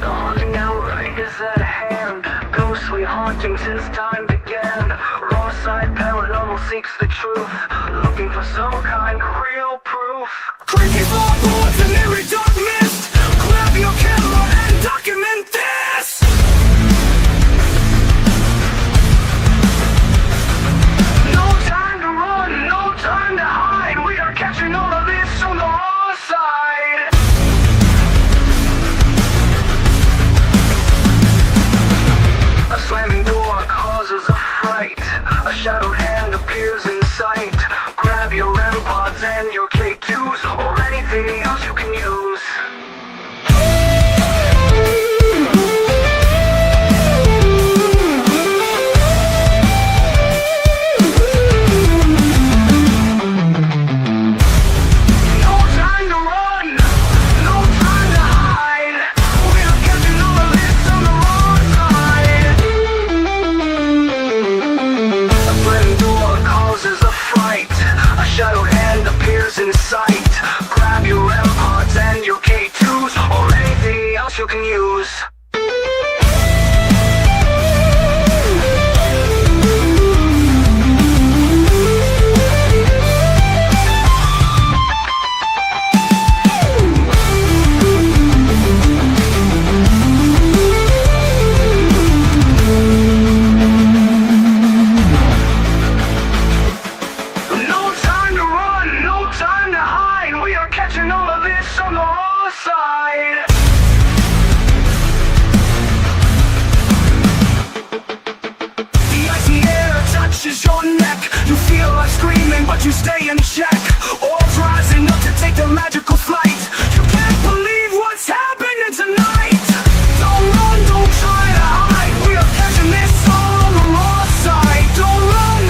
The haunting hour is at hand. Ghostly hauntings since time began. Raw side paranormal seeks the truth, looking for some kind of real proof. Creepy floorboards and eerie dark mist. Grab your camera and document this. No time to run, no time to hide. We are catching all of this on the raw side. A slamming door causes a fright. A shadowed hand appears in sight. Grab your REM pods and your K2s, or anything else you can use. No time to run, no time to hide. We are catching all of this on the wrong side. A flaming door causes a fright. A shadowed hand appears in sight. Grab your REM pods and your K2s, or anything else you can use. No time to run, no time to hide. We are catching all of this on the raw side. The icy air touches your neck. You feel like screaming, but you stay in check. All's rising up to take the magical flight. You can't believe what's happening tonight. Don't run, don't try to hide. We are catching this all on the raw side. Don't run,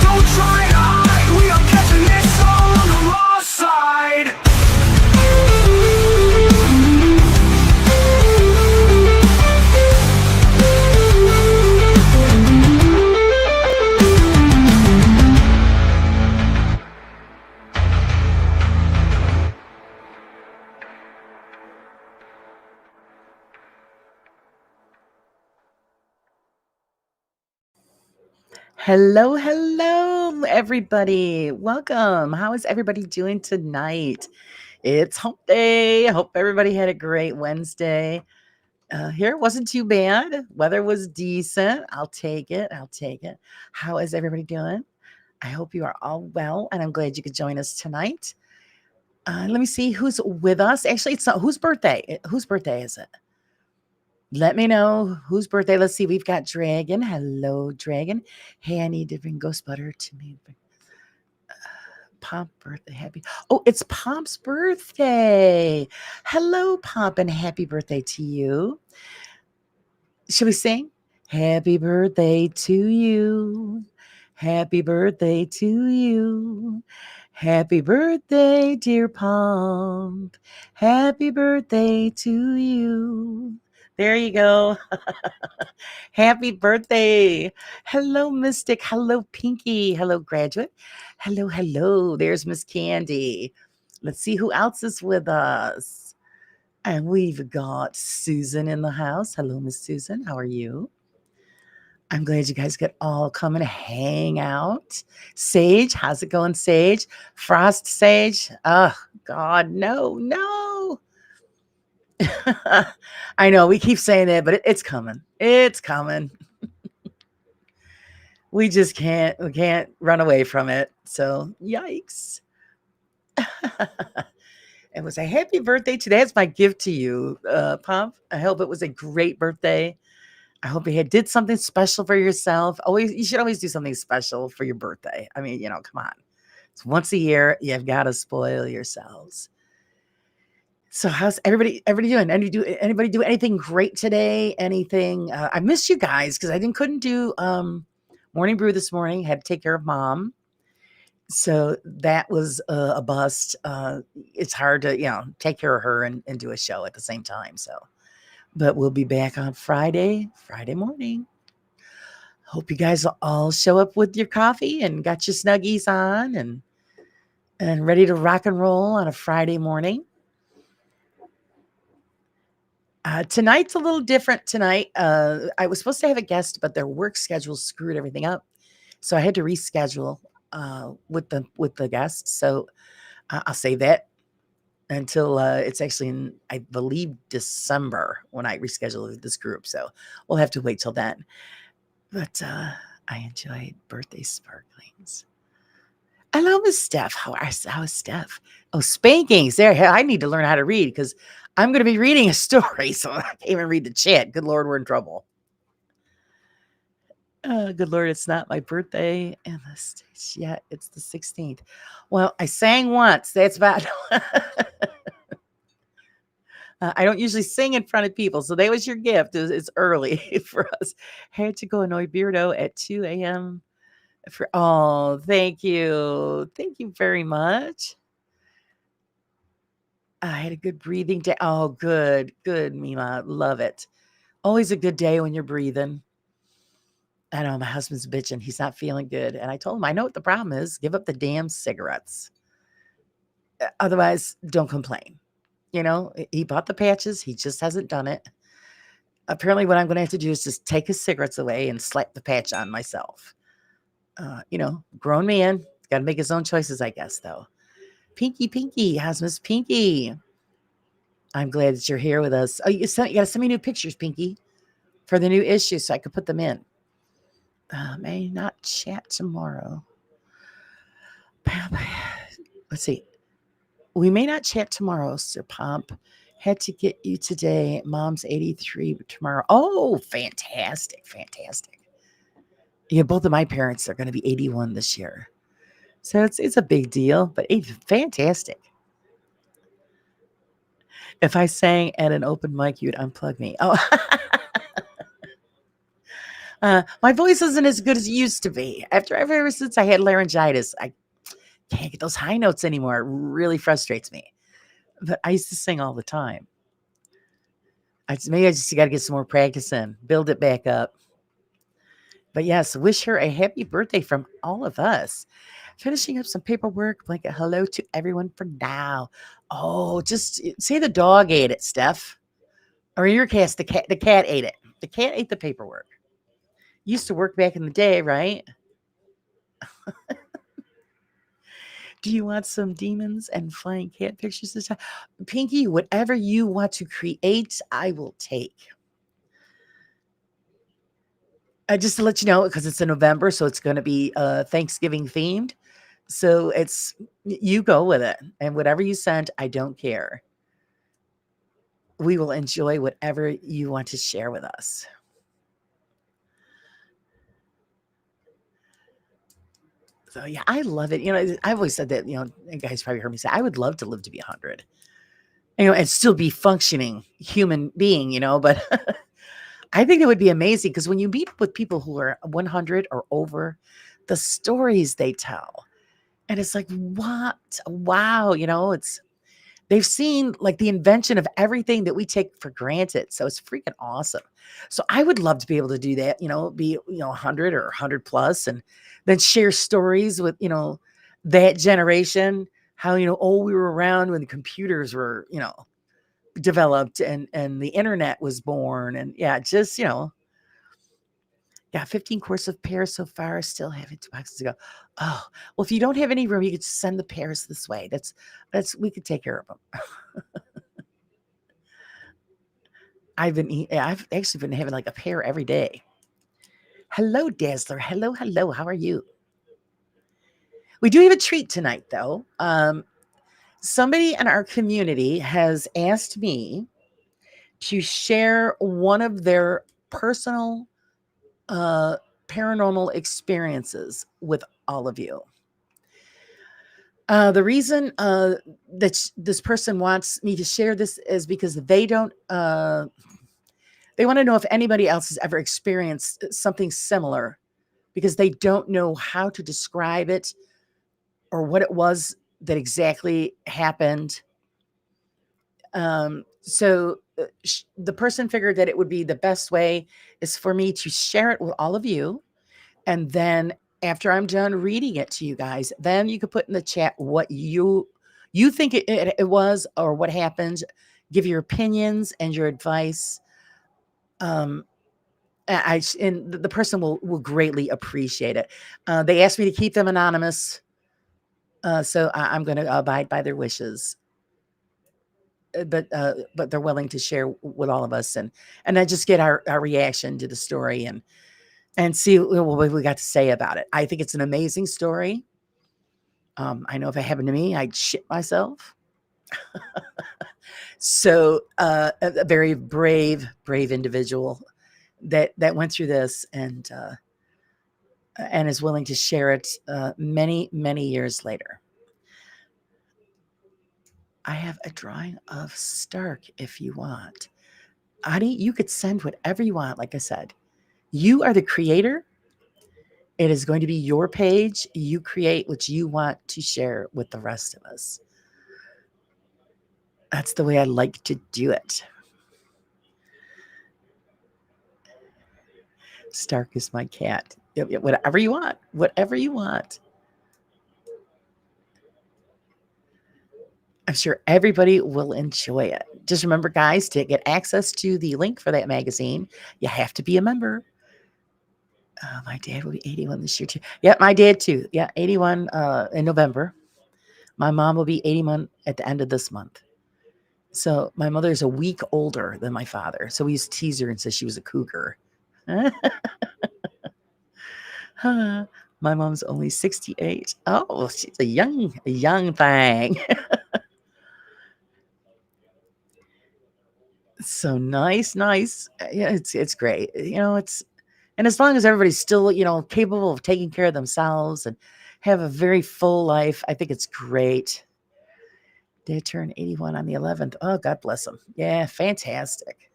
don't try to hide. We are catching this all on the raw side. Hello, hello, everybody. Welcome. How is everybody doing tonight? It's hump day. I hope everybody had a great Wednesday. Here it wasn't too bad. Weather was decent. I'll take it. I'll take it. How is everybody doing? I hope you are all well, and I'm glad you could join us tonight. Let me see who's with us. Actually, it's not whose birthday. Whose birthday is it? Let me know whose birthday. Let's see. We've got Dragon. Hello, Dragon. Hey, I need to bring ghost butter to me. Pomp birthday. Happy. Oh, it's Pomp's birthday. Hello, Pomp, and happy birthday to you. Should we sing? Happy birthday to you. Happy birthday to you. Happy birthday, dear Pomp. Happy birthday to you. There you go. Happy birthday. Hello, Mystic. Hello, Pinky. Hello, Graduate. Hello, hello. There's Miss Candy. Let's see who else is with us. And we've got Susan in the house. Hello, Miss Susan. How are you? I'm glad you guys could all come and hang out. Sage, how's it going, Sage? Frost Sage? Oh, God, no, no. I know we keep saying that, but it's coming. It's coming. We just can't run away from it. So, yikes. It was a happy birthday today. That's my gift to you, Pomp. I hope it was a great birthday. I hope you did something special for yourself. You should always do something special for your birthday. I mean, come on. It's once a year. You've got to spoil yourselves. So how's everybody doing? Anybody do anything great today? Anything? I missed you guys because couldn't do morning brew this morning. Had to take care of mom. So that was a bust. It's hard to, take care of her and do a show at the same time. So, but we'll be back on Friday morning. Hope you guys will all show up with your coffee and got your snuggies on and ready to rock and roll on a Friday morning. Tonight's a little different tonight. I was supposed to have a guest, but their work schedule screwed everything up, so I had to reschedule with the guests. So I'll save that until it's actually in, I believe, December when I reschedule this group. So we'll have to wait till then. But I enjoyed birthday sparklings. Hello, Miss Steph. How is Steph? Oh, spankings. There, I need to learn how to read because I'm going to be reading a story, so I can't even read the chat. Good Lord, we're in trouble. Good Lord, it's not my birthday in the States yet. It's the 16th. Well, I sang once. That's about. I don't usually sing in front of people, so that was your gift. It's early for us. Had to go annoy Beardo at 2 a.m. Thank you very much. I had a good breathing day. Oh, good, Mima, love it. Always a good day when you're breathing. I know my husband's bitching. He's not feeling good, and I told him I know what the problem is. Give up the damn cigarettes. Otherwise, don't complain. You know, he bought the patches. He just hasn't done it. Apparently, what I'm going to have to do is just take his cigarettes away and slap the patch on myself. Grown man, got to make his own choices, I guess, though. Pinky, how's Miss Pinky? I'm glad that you're here with us. Oh, you got to send me new pictures, Pinky, for the new issue so I could put them in. May not chat tomorrow. Let's see. We may not chat tomorrow, Sir Pomp. Had to get you today. Mom's 83 tomorrow. Oh, fantastic. Yeah, both of my parents are going to be 81 this year. So it's a big deal, but fantastic. If I sang at an open mic, you'd unplug me. Oh, my voice isn't as good as it used to be. Ever since I had laryngitis, I can't get those high notes anymore. It really frustrates me. But I used to sing all the time. Maybe I just got to get some more practice in, build it back up. But yes, wish her a happy birthday from all of us. Finishing up some paperwork, blanket hello to everyone for now. Oh, just say the dog ate it, Steph. Or in your case, the cat ate it. The cat ate the paperwork. Used to work back in the day, right? Do you want some demons and flying cat pictures this time? Pinky, whatever you want to create, I will take. Just to let you know, because it's in November, so it's going to be Thanksgiving themed. So it's you go with it, and whatever you send, I don't care. We will enjoy whatever you want to share with us. So yeah, I love it. I've always said that. You guys probably heard me say I would love to live to be 100. And still be functioning human being. But I think it would be amazing because when you meet with people who are 100 or over, the stories they tell, and it's like, what? Wow, they've seen like the invention of everything that we take for granted. So it's freaking awesome. So I would love to be able to do that, be 100 or 100 plus, and then share stories with that generation. How we were around when the computers were developed and the internet was born, and yeah, just got 15 quarts of pears so far. Still having 2 boxes to go. Oh, well, if you don't have any room, you could send the pears this way. We could take care of them. I've actually been having like a pear every day. Hello, Dazzler. Hello. How are you? We do have a treat tonight, though. Somebody in our community has asked me to share one of their personal paranormal experiences with all of you. The reason that this person wants me to share this is because they don't. They want to know if anybody else has ever experienced something similar, because they don't know how to describe it or what it was that exactly happened. So the person figured that it would be the best way is for me to share it with all of you. And then after I'm done reading it to you guys, then you could put in the chat what you think it was or what happened. give your opinions and your advice. Um, and the person will greatly appreciate it. They asked me to keep them anonymous, so I'm going to abide by their wishes. But they're willing to share with all of us, and then just get our reaction to the story, and see what we got to say about it. I think it's an amazing story. I know if it happened to me, I'd shit myself. So a very brave individual that went through this, and is willing to share it many years later. I have a drawing of Stark if you want. Honey, you could send whatever you want. Like I said, you are the creator. It is going to be your page. You create what you want to share with the rest of us. That's the way I like to do it. Stark is my cat. Whatever you want. Whatever you want. I'm sure everybody will enjoy it. Just remember, guys, to get access to the link for that magazine, you have to be a member. My dad will be 81 this year, too. Yeah, my dad, too. Yeah, 81 in November. My mom will be 81 at the end of this month. So my mother is a week older than my father. So we used to tease her and say she was a cougar. My mom's only 68. Oh, she's a young thing. So nice. Yeah, it's great. And as long as everybody's still, capable of taking care of themselves and have a very full life, I think it's great. They turn 81 on the 11th. Oh, God bless him. Yeah, fantastic.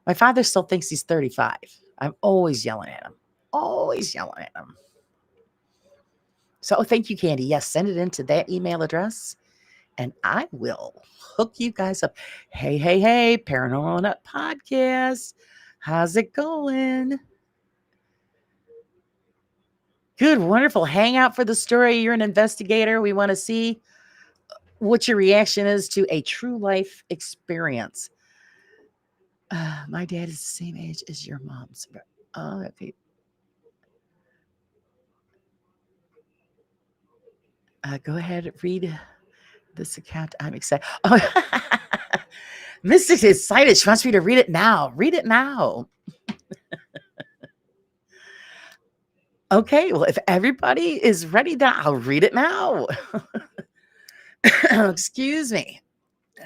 My father still thinks he's 35. I'm always yelling at him. Always yelling at him. So thank you, Candy. Yes, send it into that email address, and I will hook you guys up. Hey, Paranormal Nut Podcast. How's it going? Good, wonderful. Hang out for the story. You're an investigator. We want to see what your reaction is to a true life experience. My dad is the same age as your mom's. Oh, okay. Go ahead, read this account. I'm excited. Oh, Mystic is excited. She wants me to read it now. Read it now. Okay, well, if everybody is ready, then I'll read it now. Excuse me.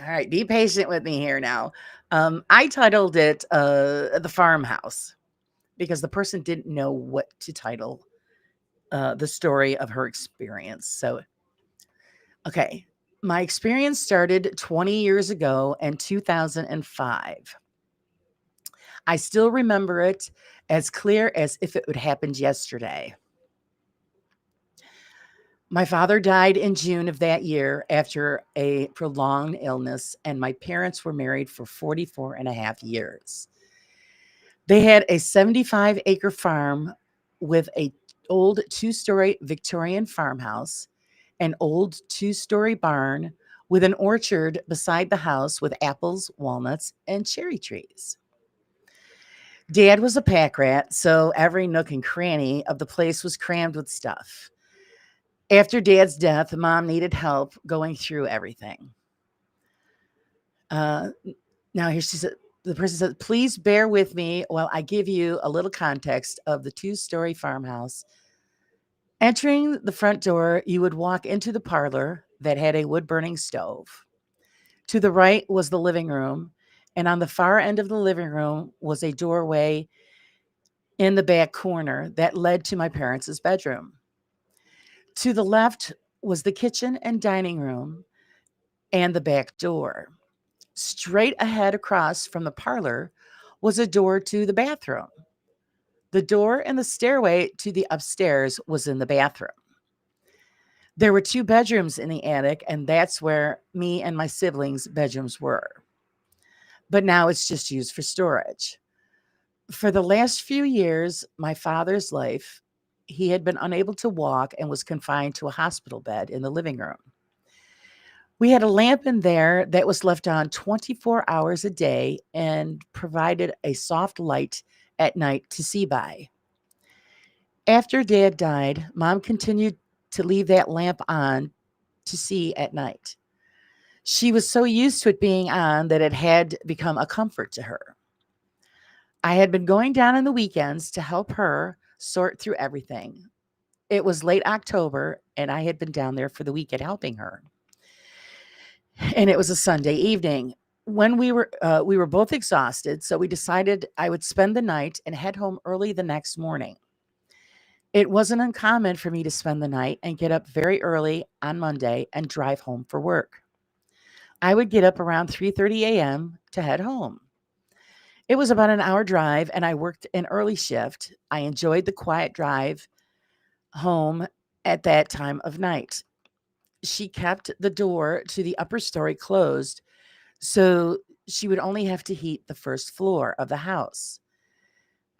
All right, be patient with me here now. I titled it The Farmhouse because the person didn't know what to title the story of her experience. So, okay, my experience started 20 years ago in 2005. I still remember it as clear as if it would happened yesterday. My father died in June of that year after a prolonged illness, and my parents were married for 44 and a half years. They had a 75-acre farm with a old two-story Victorian farmhouse, an old two-story barn with an orchard beside the house with apples, walnuts, and cherry trees. Dad was a pack rat, so every nook and cranny of the place was crammed with stuff. After Dad's death, Mom needed help going through everything. Uh, Now, here she said, the person said, please bear with me while I give you a little context of the two-story farmhouse. Entering the front door, you would walk into the parlor that had a wood-burning stove. To the right was the living room, and on the far end of the living room was a doorway in the back corner that led to my parents' bedroom. To the left was the kitchen and dining room and the back door. Straight ahead across from the parlor was a door to the bathroom. The door and the stairway to the upstairs was in the bathroom. There were two bedrooms in the attic, and that's where me and my siblings' bedrooms were. But now it's just used for storage. For the last few years, my father's life, he had been unable to walk and was confined to a hospital bed in the living room. We had a lamp in there that was left on 24 hours a day and provided a soft light at night to see by. After Dad died, Mom continued to leave that lamp on to see at night. She was so used to it being on that it had become a comfort to her. I had been going down on the weekends to help her sort through everything. It was late October, and I had been down there for the weekend helping her. And it was a Sunday evening. When we were both exhausted, so we decided I would spend the night and head home early the next morning. It wasn't uncommon for me to spend the night and get up very early on Monday and drive home for work. I would get up around 3:30 a.m. to head home. It was about an hour drive and I worked an early shift. I enjoyed the quiet drive home at that time of night. She kept the door to the upper story closed so she would only have to heat the first floor of the house.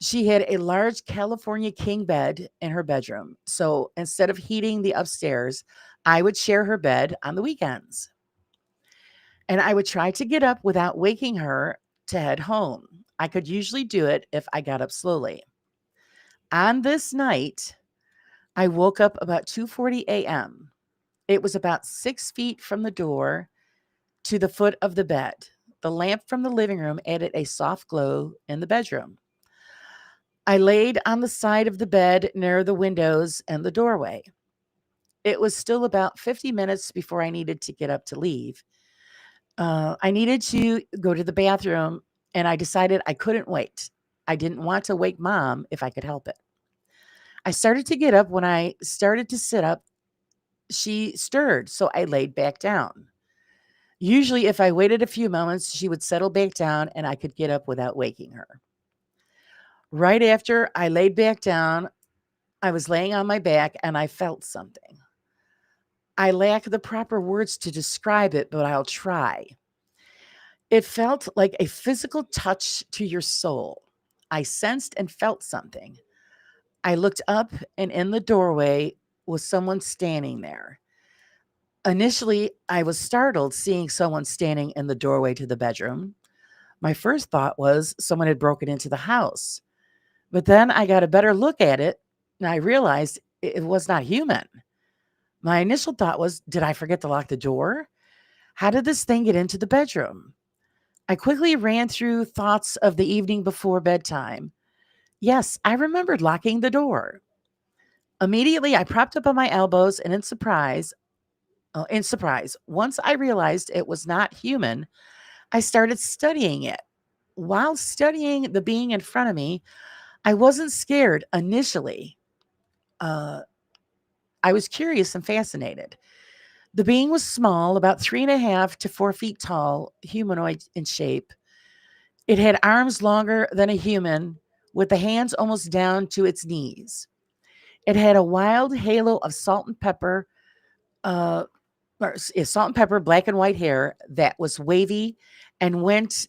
She had a large California king bed in her bedroom. So instead of heating the upstairs, I would share her bed on the weekends. And I would try to get up without waking her to head home. I could usually do it if I got up slowly. On this night, I woke up about 2:40 a.m. It was about 6 feet from the door to the foot of the bed. The lamp from the living room added a soft glow in the bedroom. I laid on the side of the bed near the windows and the doorway. It was still about 50 minutes before I needed to get up to leave. I needed to go to the bathroom, and I decided I couldn't wait. I didn't want to wake Mom if I could help it. I started to get up. When I started to sit up, she stirred, so I laid back down. Usually, if I waited a few moments, she would settle back down and I could get up without waking her. Right after I laid back down, I was laying on my back and I felt something. I lack the proper words to describe it, but I'll try. It felt like a physical touch to your soul. I sensed and felt something. I looked up, and in the doorway was someone standing there. Initially, I was startled seeing someone standing in the doorway to the bedroom. My first thought was someone had broken into the house. But then I got a better look at it and I realized it was not human. My initial thought was, did I forget to lock the door? How did this thing get into the bedroom? I quickly ran through thoughts of the evening before bedtime. Yes, I remembered locking the door. Immediately, I propped up on my elbows and in surprise, once I realized it was not human, I started studying it. While studying the being in front of me, I wasn't scared initially. Uh, I was curious and fascinated. The being was small, about 3.5 to 4 feet tall, humanoid in shape. It had arms longer than a human, with the hands almost down to its knees. It had a wild halo of uh, salt and pepper, black and white hair that was wavy and went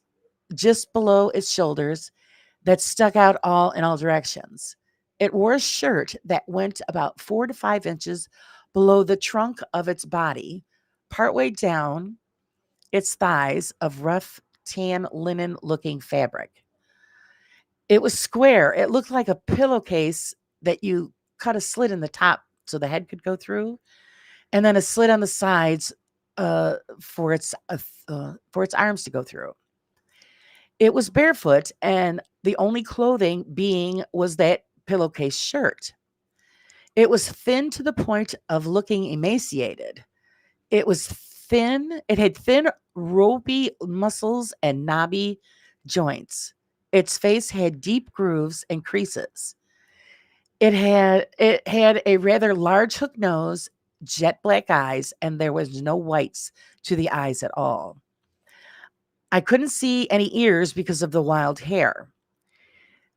just below its shoulders that stuck out all in all directions. It wore a shirt that went about 4 to 5 inches below the trunk of its body, partway down its thighs of rough tan linen looking fabric. It was square. It looked like a pillowcase that you cut a slit in the top so the head could go through, and then a slit on the sides for its arms to go through. It was barefoot, and the only clothing being was that pillowcase shirt. It was thin to the point of looking emaciated. It was thin. It had thin, ropey muscles and knobby joints. Its face had deep grooves and creases. It had a rather large hook nose, jet black eyes, and there was no whites to the eyes at all. I couldn't see any ears because of the wild hair.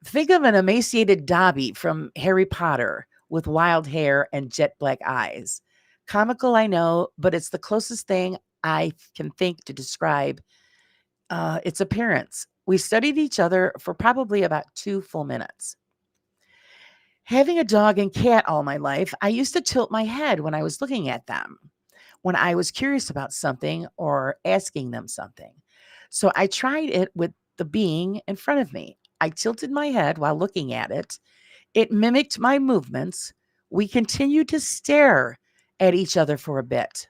Think of an emaciated Dobby from Harry Potter with wild hair and jet black eyes. Comical, I know, but it's the closest thing I can think to describe its appearance. We studied each other for probably about 2 full minutes. Having a dog and cat all my life, I used to tilt my head when I was looking at them. when I was curious about something or asking them something. So I tried it with the being in front of me. I tilted my head while looking at it. It mimicked my movements. We continued to stare at each other for a bit.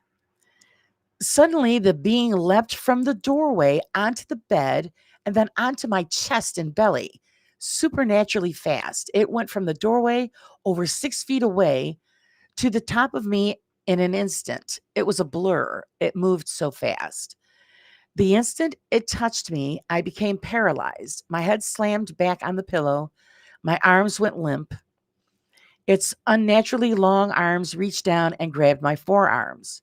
Suddenly, the being leapt from the doorway onto the bed and then onto my chest and belly, supernaturally fast. It went from the doorway over 6 feet away to the top of me in an instant. It was a blur. It moved so fast. The instant it touched me, I became paralyzed. My head slammed back on the pillow. My arms went limp. Its unnaturally long arms reached down and grabbed my forearms.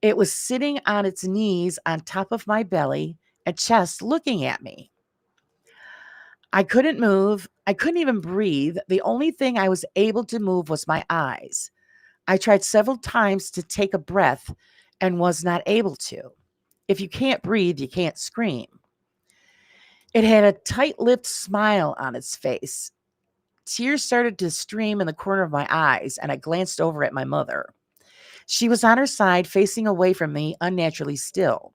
It was sitting on its knees on top of my belly and chest, looking at me. I couldn't move. I couldn't even breathe. The only thing I was able to move was my eyes. I tried several times to take a breath and was not able to. If you can't breathe, you can't scream. It had a tight lipped smile on its face. Tears started to stream in the corner of my eyes, and I glanced over at my mother. She was on her side, facing away from me, unnaturally still.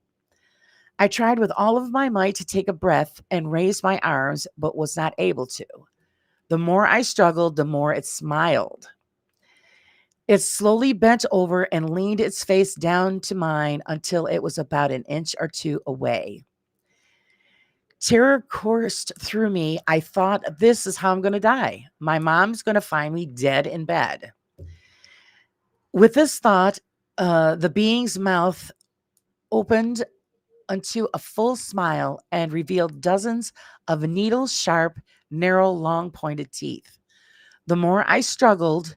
I tried with all of my might to take a breath and raise my arms, but was not able to. The more I struggled, the more it smiled. It slowly bent over and leaned its face down to mine until it was about an inch or two away. Terror coursed through me. I thought, this is how I'm going to die. My mom's going to find me dead in bed. With this thought, the being's mouth opened unto a full smile and revealed dozens of needle sharp, narrow, long pointed teeth. The more I struggled,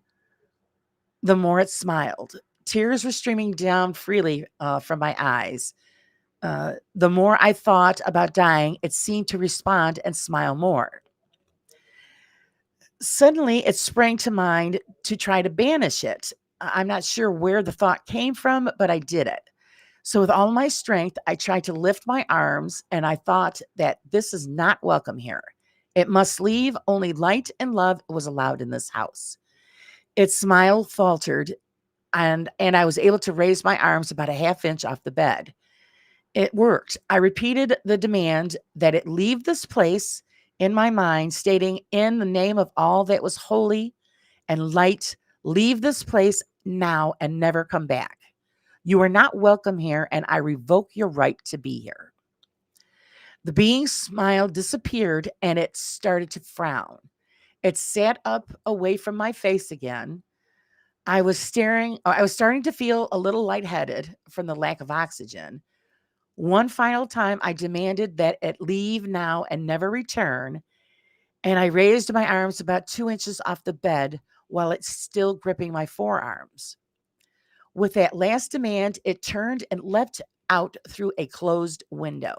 the more it smiled. Tears were streaming down freely from my eyes. The more I thought about dying, it seemed to respond and smile more. Suddenly, it sprang to mind to try to banish it. I'm not sure where the thought came from, but I did it. So, with all my strength, I tried to lift my arms, and I thought that this is not welcome here. It must leave. Only light and love was allowed in this house. Its smile faltered, and I was able to raise my arms about a half inch off the bed. It worked. I repeated the demand that it leave this place in my mind, stating, in the name of all that was holy and light, leave this place now and never come back. You are not welcome here, and I revoke your right to be here. The being's smile disappeared, and it started to frown. It sat up away from my face again. I was starting to feel a little lightheaded from the lack of oxygen. One final time, I demanded that it leave now and never return, and I raised my arms about 2 inches off the bed while it's still gripping my forearms. With that last demand, it turned and leapt out through a closed window.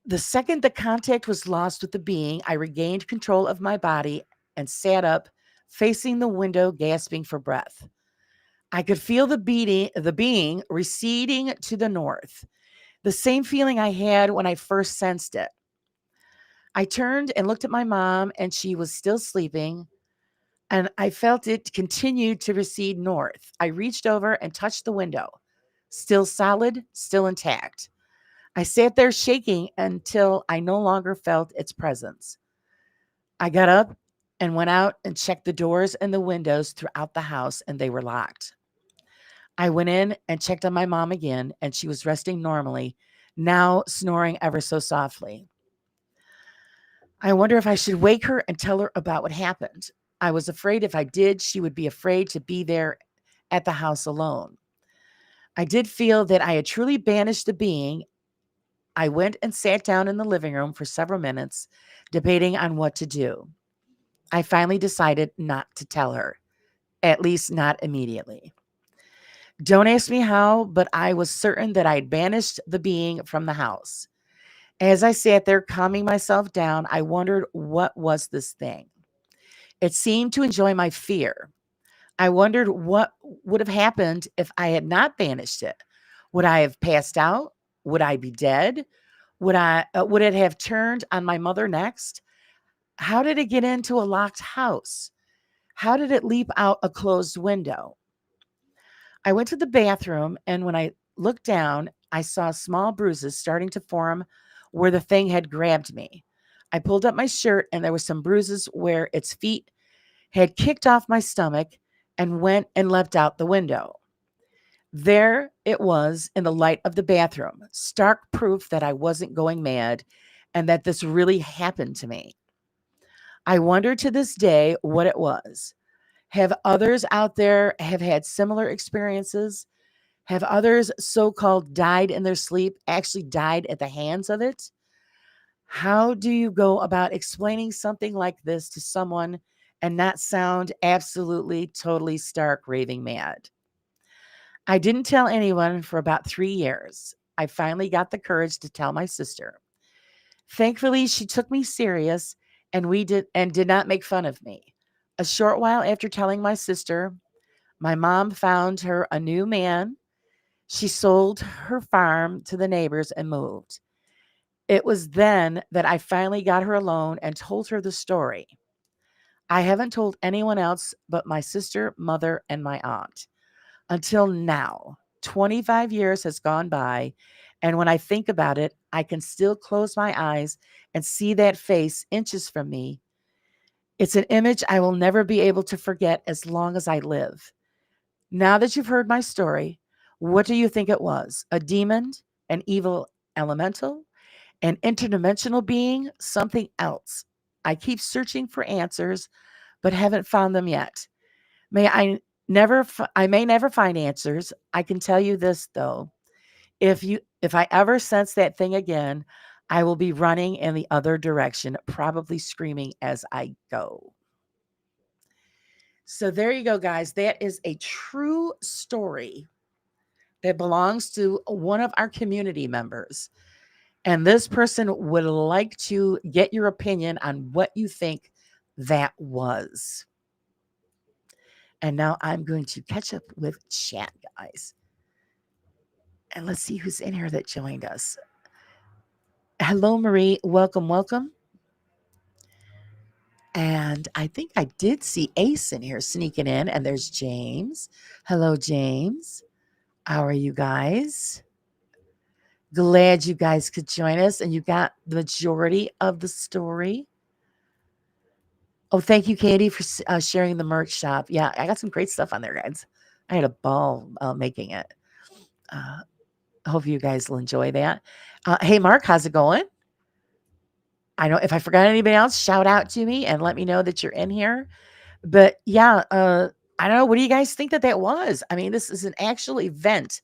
The second the contact was lost with the being, I regained control of my body and sat up, facing the window, gasping for breath. I could feel the being receding to the north, the same feeling I had when I first sensed it. I turned and looked at my mom, and she was still sleeping, and I felt it continue to recede north. I reached over and touched the window. Still solid, still intact. I sat there shaking until I no longer felt its presence. I got up and went out and checked the doors and the windows throughout the house, and they were locked. I went in and checked on my mom again, and she was resting normally, now snoring ever so softly. I wonder if I should wake her and tell her about what happened. I was afraid if I did, she would be afraid to be there at the house alone. I did feel that I had truly banished the being. I went and sat down in the living room for several minutes, debating on what to do. I finally decided not to tell her, at least not immediately. Don't ask me how, but I was certain that I had banished the being from the house. As I sat there calming myself down, I wondered, what was this thing? It seemed to enjoy my fear. I wondered what would have happened if I had not banished it. Would I have passed out? Would I be dead? Would it have turned on my mother next? How did it get into a locked house? How did it leap out a closed window? I went to the bathroom, and when I looked down, I saw small bruises starting to form where the thing had grabbed me. I pulled up my shirt, and there were some bruises where its feet had kicked off my stomach and went and leapt out the window. There it was in the light of the bathroom, stark proof that I wasn't going mad and that this really happened to me. I wonder to this day what it was. Have others out there have had similar experiences? Have others so-called died in their sleep actually died at the hands of it? How do you go about explaining something like this to someone and not sound absolutely, totally stark raving mad? I didn't tell anyone for about 3 years. I finally got the courage to tell my sister. Thankfully, she took me serious and did not make fun of me. A short while after telling my sister, my mom found her a new man. She sold her farm to the neighbors and moved. It was then that I finally got her alone and told her the story. I haven't told anyone else but my sister, mother, and my aunt. Until now, 25 years has gone by, and when I think about it, I can still close my eyes and see that face inches from me. It's an image I will never be able to forget as long as I live. Now that you've heard my story, what do you think it was? A demon? An evil elemental? An interdimensional being? Something else? I keep searching for answers, but haven't found them yet. May I I may never find answers. I can tell you this though. If I ever sense that thing again, I will be running in the other direction, probably screaming as I go. So there you go, guys. That is a true story that belongs to one of our community members. And this person would like to get your opinion on what you think that was. And now I'm going to catch up with chat, guys. And let's see who's in here that joined us. Hello, Marie. Welcome, welcome. And I think I did see Ace in here sneaking in. And there's James. Hello, James. How are you guys? Glad you guys could join us and you got the majority of the story. Oh, thank you, Katie, for sharing the merch shop. Yeah, I got some great stuff on there, guys. I had a ball making it. Uh, Hope you guys will enjoy that. Hey, Mark, how's it going? I know if I forgot anybody else, shout out to me and let me know that you're in here. But yeah, I don't know. What do you guys think that that was? I mean, this is an actual event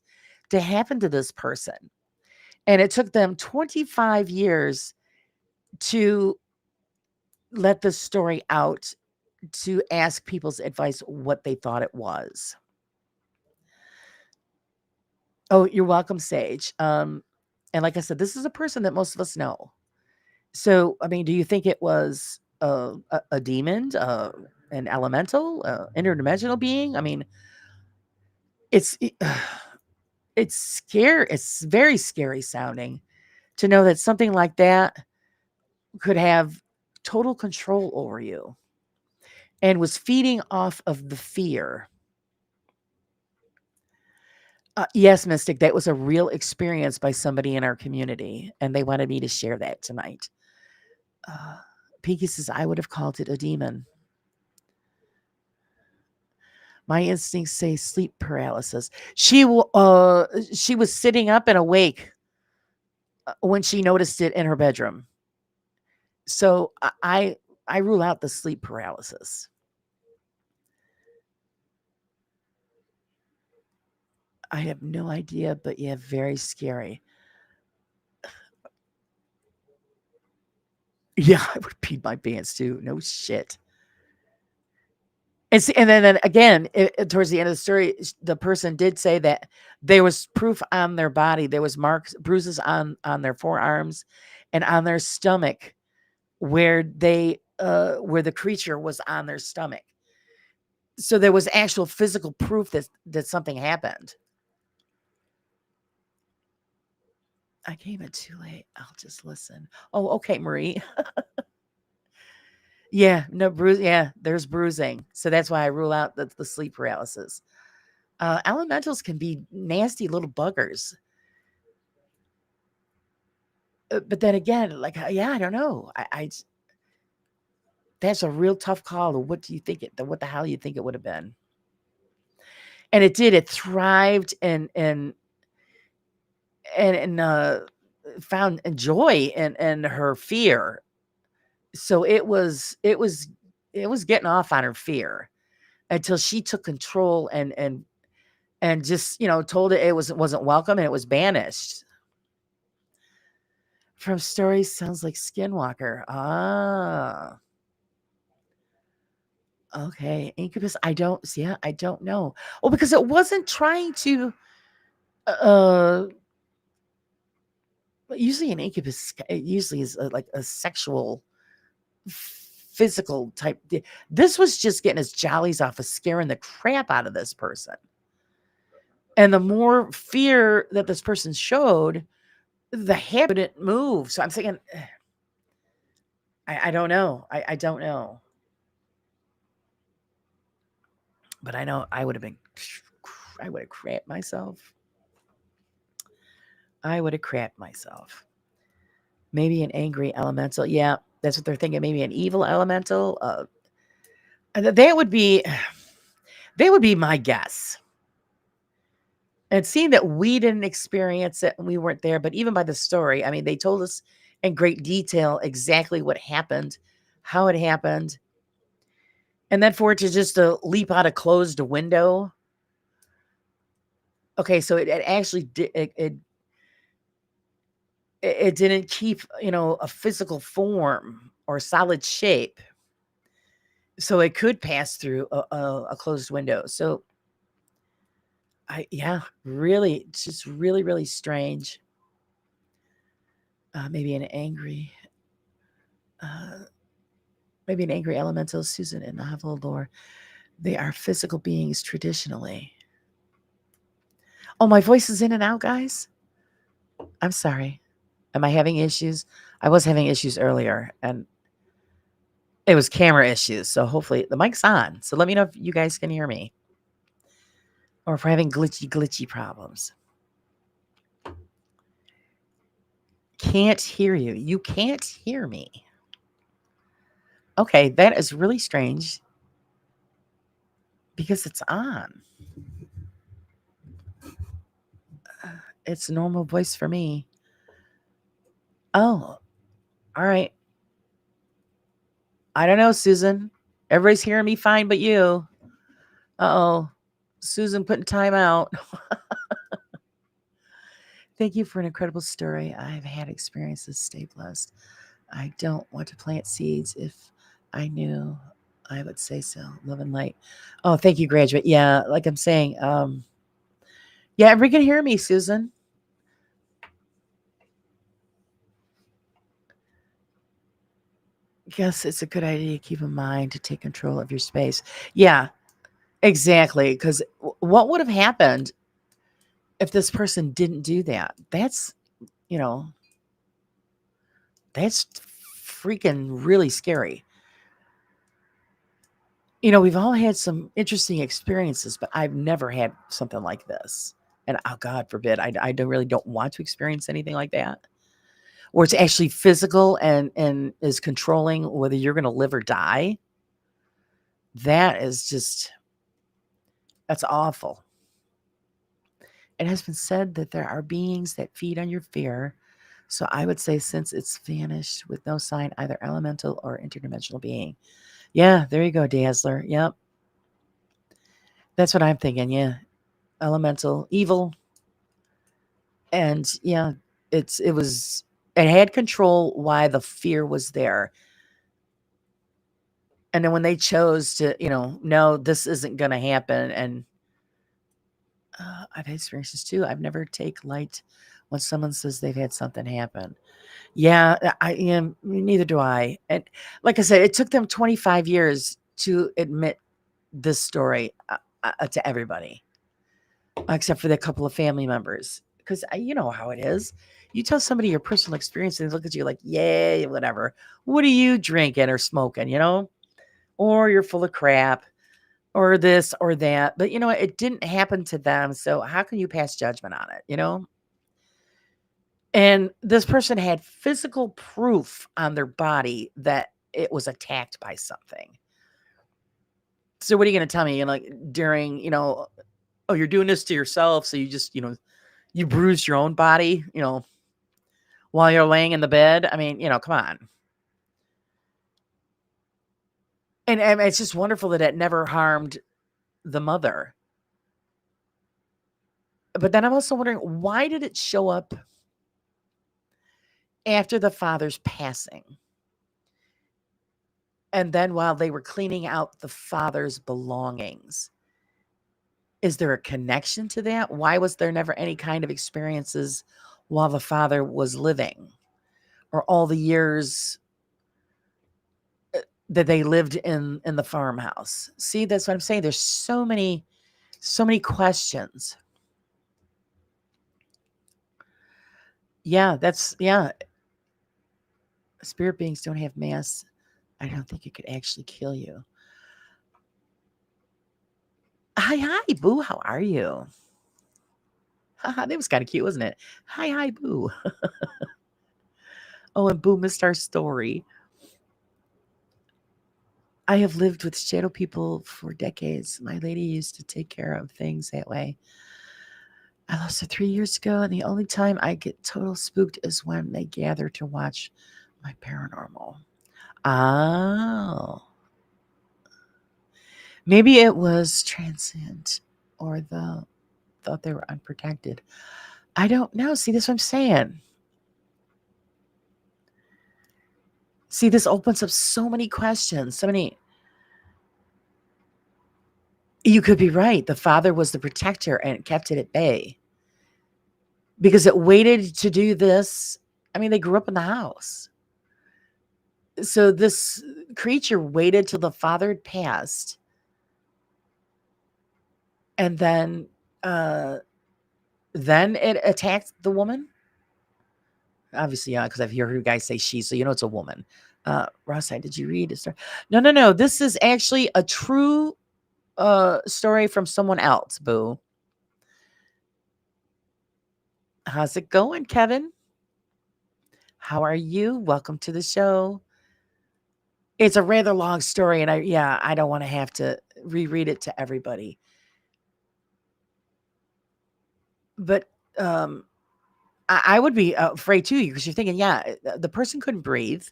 to happen to this person. And it took them 25 years to let this story out to ask people's advice what they thought it was. Oh, you're welcome, Sage. And like I said, this is a person that most of us know. So, I mean, do you think it was a demon, an elemental, interdimensional being? I mean, it's it's scary. It's very scary sounding to know that something like that could have total control over you and was feeding off of the fear. Yes, Mystic, that was a real experience by somebody in our community, and they wanted me to share that tonight. Uh, Pinky says, I would have called it a demon. My instincts say sleep paralysis. She was sitting up and awake when she noticed it in her bedroom. So I rule out the sleep paralysis. I have no idea, but yeah, very scary. Yeah, I would pee my pants too. No shit. And see, and then again, towards the end of the story, the person did say that there was proof on their body. There was marks, bruises on their forearms, and on their stomach, where the creature was on their stomach. So there was actual physical proof that something happened. I came in too late. I'll just listen. Oh, okay, Marie. Yeah, no bruise. Yeah, there's bruising. So that's why I rule out the sleep paralysis. Elementals can be nasty little buggers. But then again, like, yeah, I don't know. That's a real tough call. What do you think what the hell you think it would have been? And it did. It thrived and found joy in her fear. So it was getting off on her fear until she took control and just told it wasn't welcome and it was banished. From stories sounds like Skinwalker. Ah, okay. Incubus. I don't know. Well, because it wasn't trying to. Uh, Usually an incubus it usually is like a sexual, physical type. This was just getting his jollies off of scaring the crap out of this person. And the more fear that this person showed, the happier it didn't move. So I'm thinking, I don't know. I don't know. But I know I would have crapped myself. I would have crapped myself. Maybe an angry elemental. Yeah, that's what they're thinking. Maybe an evil elemental. That would be my guess. And seeing that we didn't experience it and we weren't there, but even by the story, I mean, they told us in great detail exactly what happened, how it happened, and then for it to just leap out a closed window. Okay, so it actually did. It didn't keep a physical form or solid shape, so it could pass through a closed window. So yeah, really, it's just really, really strange. Maybe an angry, uh, elemental, Susan and novel lore. They are physical beings traditionally. Oh, my voice is in and out, guys. I'm sorry. Am I having issues? I was having issues earlier, and it was camera issues. So hopefully the mic's on. So let me know if you guys can hear me, or if we're having glitchy problems. Can't hear you. You can't hear me. Okay, that is really strange because it's on. It's normal voice for me. Oh, all right. I don't know, Susan. Everybody's hearing me fine but you. Uh-oh. Susan putting time out. Thank you for an incredible story. I've had experiences. Stay blessed. I don't want to plant seeds. If I knew, I would say so. Love and light. Oh, thank you, graduate. Yeah, like I'm saying, yeah, everybody can hear me, Susan. Guess it's a good idea to keep in mind to take control of your space. Yeah, exactly. Because what would have happened if this person didn't do that? You know, that's freaking really scary. We've all had some interesting experiences, but I've never had something like this. And oh, God forbid, I don't want to experience anything like that, where it's actually physical and is controlling whether you're going to live or die. That is that's awful. It has been said that there are beings that feed on your fear. So I would say, since it's vanished with no sign, either elemental or interdimensional being. Yeah, there you go, Dazzler. Yep. That's what I'm thinking. Yeah. Elemental, evil. And yeah, it had control why the fear was there. And then when they chose to, no, this isn't going to happen. And I've had experiences too. I've never take light when someone says they've had something happen. Yeah, I am. Neither do I. And like I said, it took them 25 years to admit this story to everybody, except for the couple of family members. Because you know how it is. You tell somebody your personal experience, and they look at you like, "Yay, whatever. What are you drinking or smoking? Or you're full of crap." or this or that. But you know what? It didn't happen to them. So how can you pass judgment on it? You know? And this person had physical proof on their body that it was attacked by something. So what are you going to tell me? You know, like during, oh, you're doing this to yourself. So you just, you bruised your own body, while you're laying in the bed. I mean, come on. And it's just wonderful that it never harmed the mother. But then I'm also wondering, why did it show up after the father's passing? And then while they were cleaning out the father's belongings? Is there a connection to that? Why was there never any kind of experiences while the father was living, or all the years that they lived in the farmhouse? See, that's what I'm saying. There's so many questions. Yeah. Spirit beings don't have mass. I don't think it could actually kill you. Hi, Boo. How are you? Haha, that was kind of cute, wasn't it? Hi, Boo. Oh, and Boo missed our story. I have lived with shadow people for decades. My lady used to take care of things that way. I lost her 3 years ago, and the only time I get total spooked is when they gather to watch my paranormal. Oh. Maybe it was transient, or thought they were unprotected. I don't know. See, that's what I'm saying. See, this opens up so many questions. So many. You could be right. The father was the protector and kept it at bay because it waited to do this. I mean, they grew up in the house. So this creature waited till the father had passed, and then it attacked the woman. Obviously, yeah, because I've heard you guys say she, so it's a woman. Ross, did you read it? No. This is actually a true story from someone else, Boo. How's it going, Kevin? How are you? Welcome to the show. It's a rather long story, and I don't want to have to reread it to everybody. But I would be afraid too, because you're thinking, the person couldn't breathe.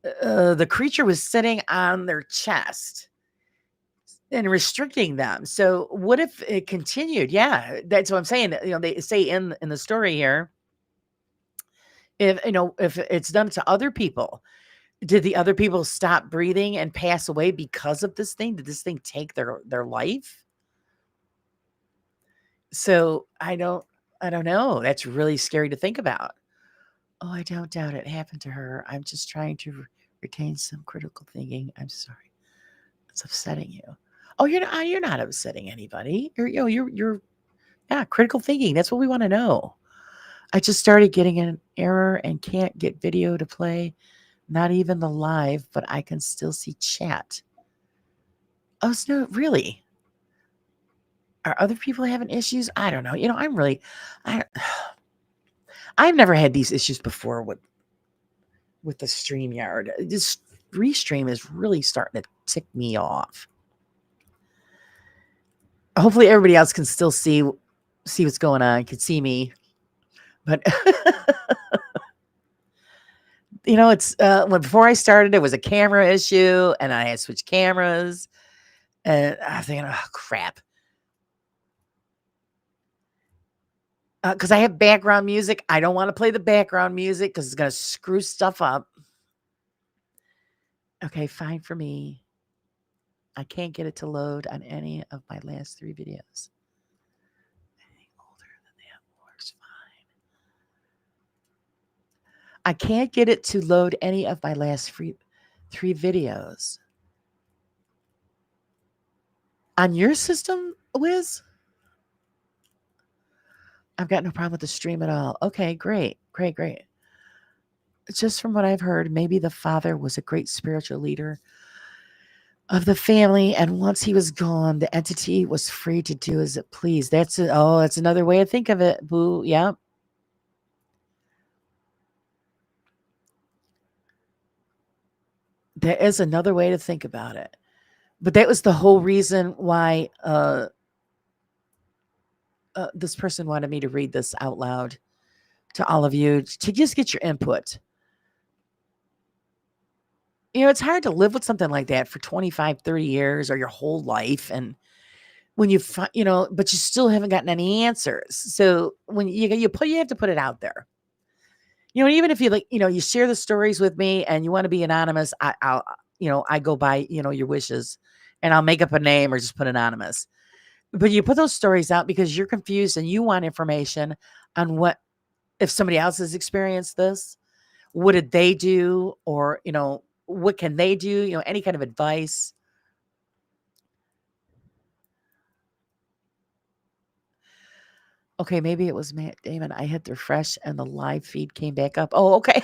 The creature was sitting on their chest and restricting them. So what if it continued? Yeah, that's what I'm saying. They say in the story here, if it's done to other people, did the other people stop breathing and pass away because of this thing? Did this thing take their life? So I don't know. That's really scary to think about. Oh, I don't doubt it happened to her. I'm just trying to retain some critical thinking. I'm sorry. It's upsetting you. Oh, you're not upsetting anybody. You're critical thinking. That's what we want to know. I just started getting an error and can't get video to play. Not even the live, but I can still see chat. Oh, no, really? Are other people having issues? I don't know. I I've never had these issues before with the StreamYard. This restream is really starting to tick me off. Hopefully everybody else can still see what's going on, can see me. But it's before I started, it was a camera issue, and I had switched cameras, and I'm thinking, oh crap. Because I have background music. I don't want to play the background music because it's going to screw stuff up. Okay, fine for me. I can't get it to load on any of my last 3 videos. Anything older than that works fine. I can't get it to load any of my last 3 videos. On your system, Wiz? I've got no problem with the stream at all. Okay, great. Just from what I've heard, maybe the father was a great spiritual leader of the family, and once he was gone, the entity was free to do as it pleased. That's another way to think of it. Boo, yeah. There is another way to think about it. But that was the whole reason why this person wanted me to read this out loud to all of you to just get your input. It's hard to live with something like that for 25, 30 years or your whole life. And when but you still haven't gotten any answers. So when you have to put it out there. Even if you you share the stories with me and you want to be anonymous, I go by, your wishes, and I'll make up a name or just put anonymous. But you put those stories out because you're confused and you want information on what if somebody else has experienced this, what did they do? Or, what can they do? Any kind of advice. Okay, maybe it was Matt Damon. I hit refresh and the live feed came back up. Oh, okay.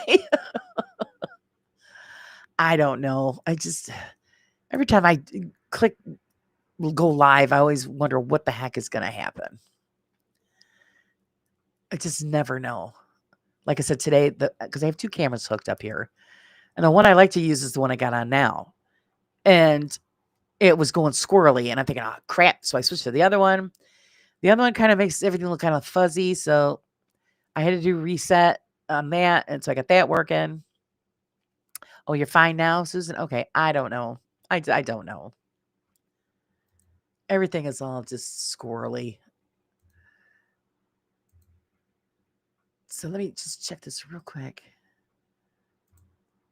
I don't know. Every time I click go live, I always wonder what the heck is going to happen. I just never know. Like I said today, because I have 2 cameras hooked up here, and the one I like to use is the one I got on now, and it was going squirrely, and I'm thinking, oh crap! So I switched to the other one. The other one kind of makes everything look kind of fuzzy, so I had to do reset on that, and so I got that working. Oh, you're fine now, Susan? Okay, I don't know. I don't know. Everything is all just squirrely. So let me just check this real quick.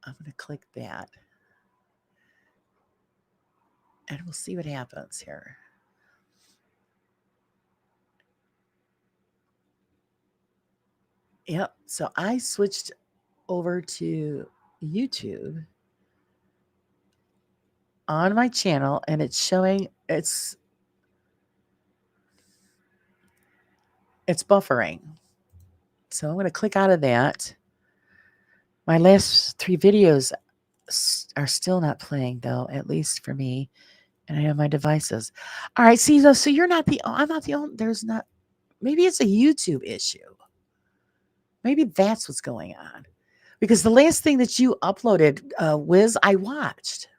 I'm going to click that. And we'll see what happens here. Yep. So I switched over to YouTube on my channel, and it's showing it's buffering. So I'm going to click out of that. My last 3 videos are still not playing, though, at least for me. And I have my devices. All right. See, so I'm not the only, maybe it's a YouTube issue. Maybe that's what's going on. Because the last thing that you uploaded, Wiz, I watched.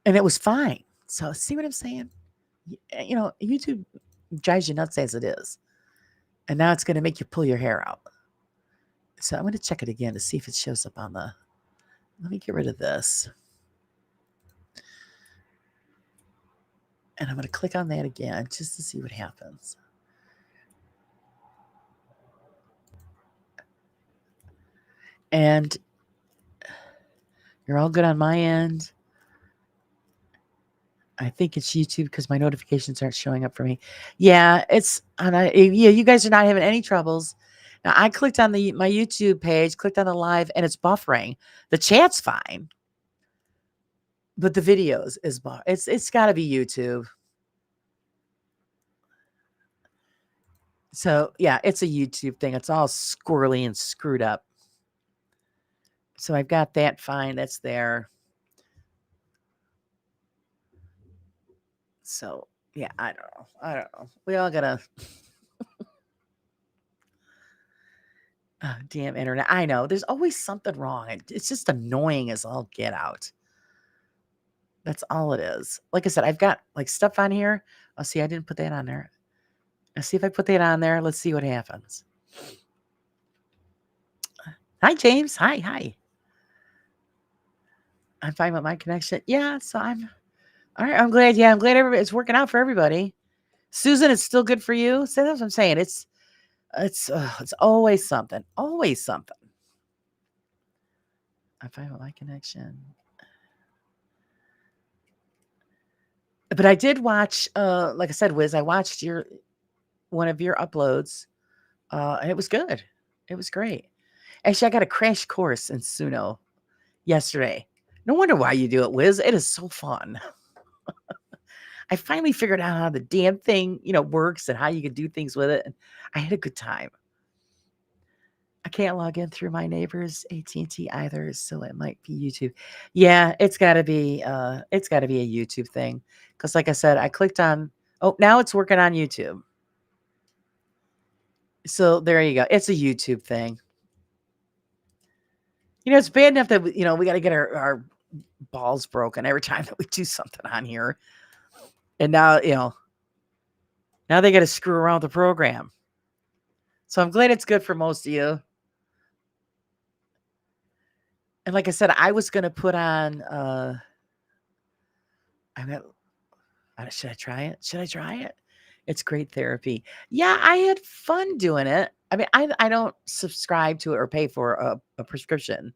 And it was fine. So see what I'm saying? YouTube drives you nuts as it is. And now it's going to make you pull your hair out. So I'm going to check it again to see if it shows up on the... Let me get rid of this. And I'm going to click on that again just to see what happens. And you're all good on my end. I think it's YouTube because my notifications aren't showing up for me. Yeah, you guys are not having any troubles. Now, I clicked on my YouTube page, clicked on the live, and it's buffering. The chat's fine, but the videos is it's got to be YouTube. So yeah, it's a YouTube thing. It's all squirrely and screwed up. So I've got that fine. That's there. So yeah, I don't know. We all gotta. Oh, damn internet. I know. There's always something wrong. It's just annoying as all get out. That's all it is. Like I said, I've got like stuff on here. Oh, see, I didn't put that on there. Let's see if I put that on there. Let's see what happens. Hi, James. Hi. I'm fine with my connection. Yeah, so I'm all right. I'm glad. Yeah, I'm glad it's working out for everybody. Susan, it's still good for you. So that's what I'm saying. It's always something. Always something. I'm fine with my connection. But I did watch, like I said, Wiz, I watched one of your uploads, and it was good. It was great. Actually, I got a crash course in Suno yesterday. No wonder why you do it, Wiz. It is so fun. I finally figured out how the damn thing, works and how you can do things with it. And I had a good time. I can't log in through my neighbor's AT&T either, so it might be YouTube. Yeah, it's got to be a YouTube thing, because like I said, I clicked on. Oh, now it's working on YouTube. So there you go. It's a YouTube thing. It's bad enough that we got to get our balls broken every time that we do something on here, and now now they got to screw around with the program. So I'm glad it's good for most of you. And like I said, I was gonna put on. Should I try it? Should I try it? It's great therapy. Yeah, I had fun doing it. I mean, I don't subscribe to it or pay for a prescription.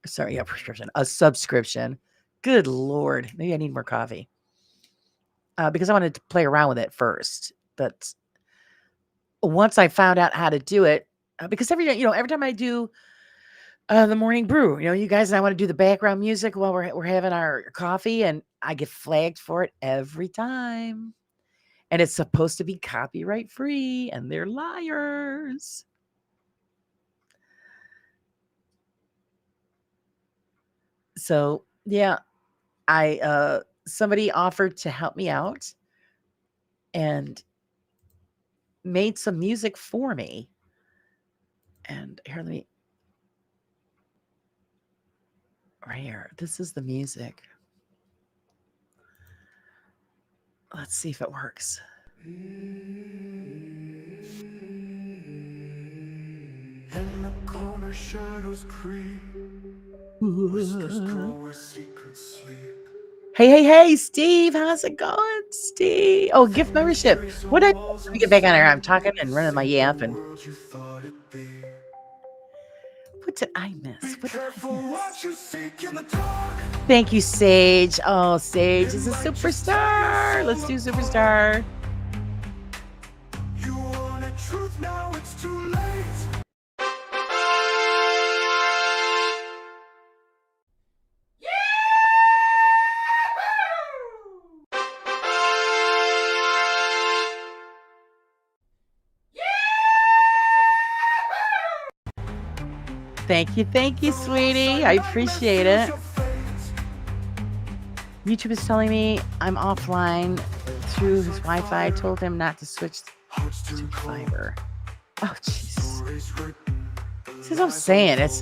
Sorry, a prescription, a subscription. Good Lord, maybe I need more coffee. Because I wanted to play around with it first, but once I found out how to do it, because every time I do the morning brew, you guys and I want to do the background music while we're having our coffee, and I get flagged for it every time. And it's supposed to be copyright free, and they're liars. So yeah, somebody offered to help me out and made some music for me. And here, right here. This is the music. Let's see if it works. In the corner, shadows creep. Whispers grow where secrets sleep. Hey, Steve. How's it going, Steve? Oh, gift membership. What did let me get back on here. I'm talking and running my yap. And what did I miss? What did I miss? Thank you, Sage. Oh, Sage is a superstar. Let's do superstar. You wanted truth, now it's too late. Thank you, sweetie. I appreciate it. YouTube is telling me I'm offline through his Wi-Fi. I told him not to switch to fiber. Oh, Jesus. This is what I'm saying. It's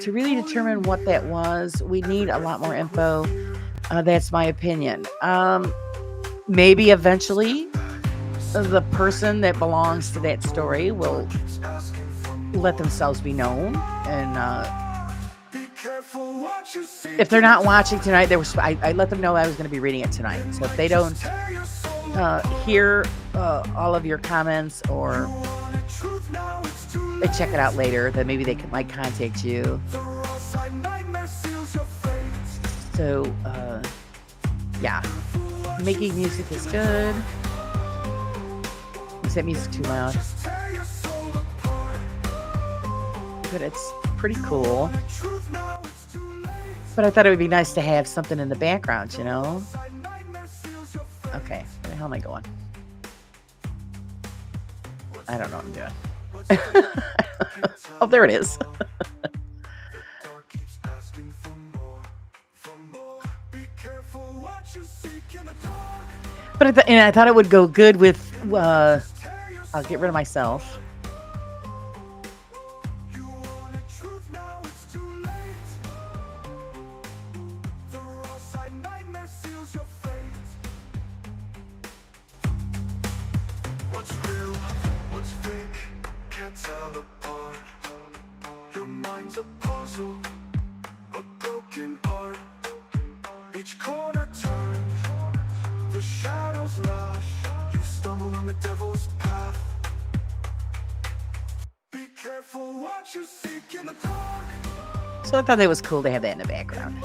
to really determine what that was, we need a lot more info. That's my opinion. Maybe eventually the person that belongs to that story will let themselves be known, and if they're not watching tonight, I let them know I was going to be reading it tonight. So if they don't hear all of your comments, or they check it out later, then maybe they might contact you. So yeah, making music is good. Is that music too loud? But it's pretty cool. But I thought it would be nice to have something in the background, Okay, where the hell am I going? I don't know what I'm doing. Oh, there it is. But I thought it would go good with. I'll get rid of myself. What's real, what's fake, can't tell apart. Your mind's a puzzle, a broken art. Each corner turns, the shadows lash. You stumble on the devil's path. Be careful what you seek in the dark. So I thought that was cool to have that in the background.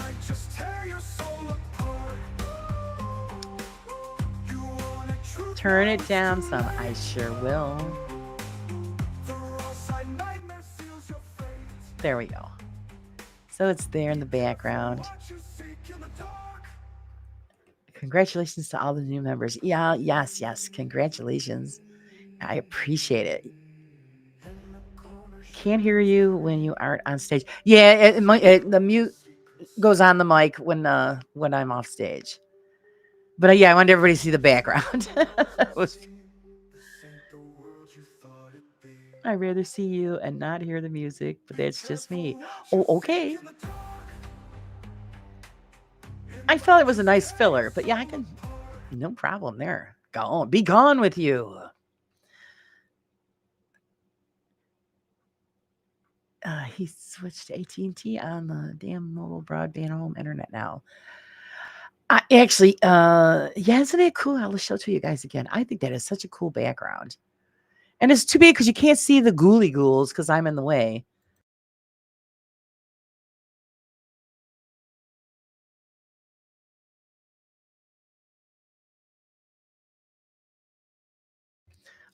Turn it down some. I sure will. There we go. So it's there in the background. Congratulations to all the new members. Yeah, yes. Congratulations. I appreciate it. Can't hear you when you aren't on stage. Yeah, the mute goes on the mic when I'm off stage. But yeah, I wanted everybody to see the background. I'd rather see you and not hear the music, but that's just me. Oh, okay. I felt it was a nice filler, but yeah, I can. No problem there. Be gone with you. He switched to AT&T on the damn mobile broadband home internet now. I actually, yeah, isn't it cool? I'll show it to you guys again. I think that is such a cool background. And it's too bad because you can't see the ghouly ghouls because I'm in the way.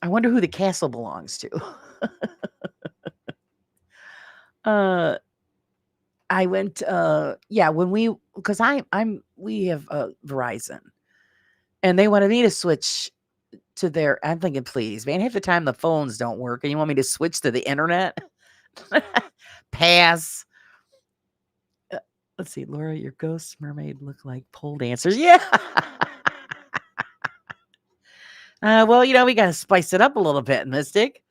I wonder who the castle belongs to. I went, yeah, when because we have Verizon, and they wanted me to switch to their. I'm thinking, please, man, half the time the phones don't work, and you want me to switch to the internet? Pass. Let's see, Laura, your ghost mermaid look like pole dancers. Yeah. Well, we got to spice it up a little bit, Mystic.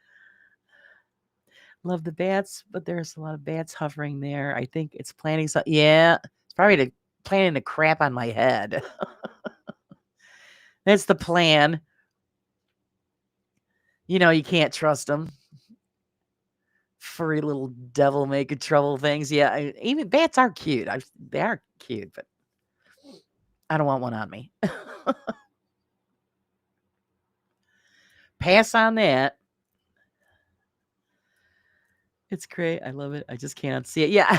Love the bats, but there's a lot of bats hovering there. I think it's planning something. Yeah, it's probably planning to crap on my head. That's the plan. You can't trust them. Furry little devil making trouble things. Yeah, even bats are cute. They are cute, but I don't want one on me. Pass on that. It's great. I love it. I just cannot see it. Yeah.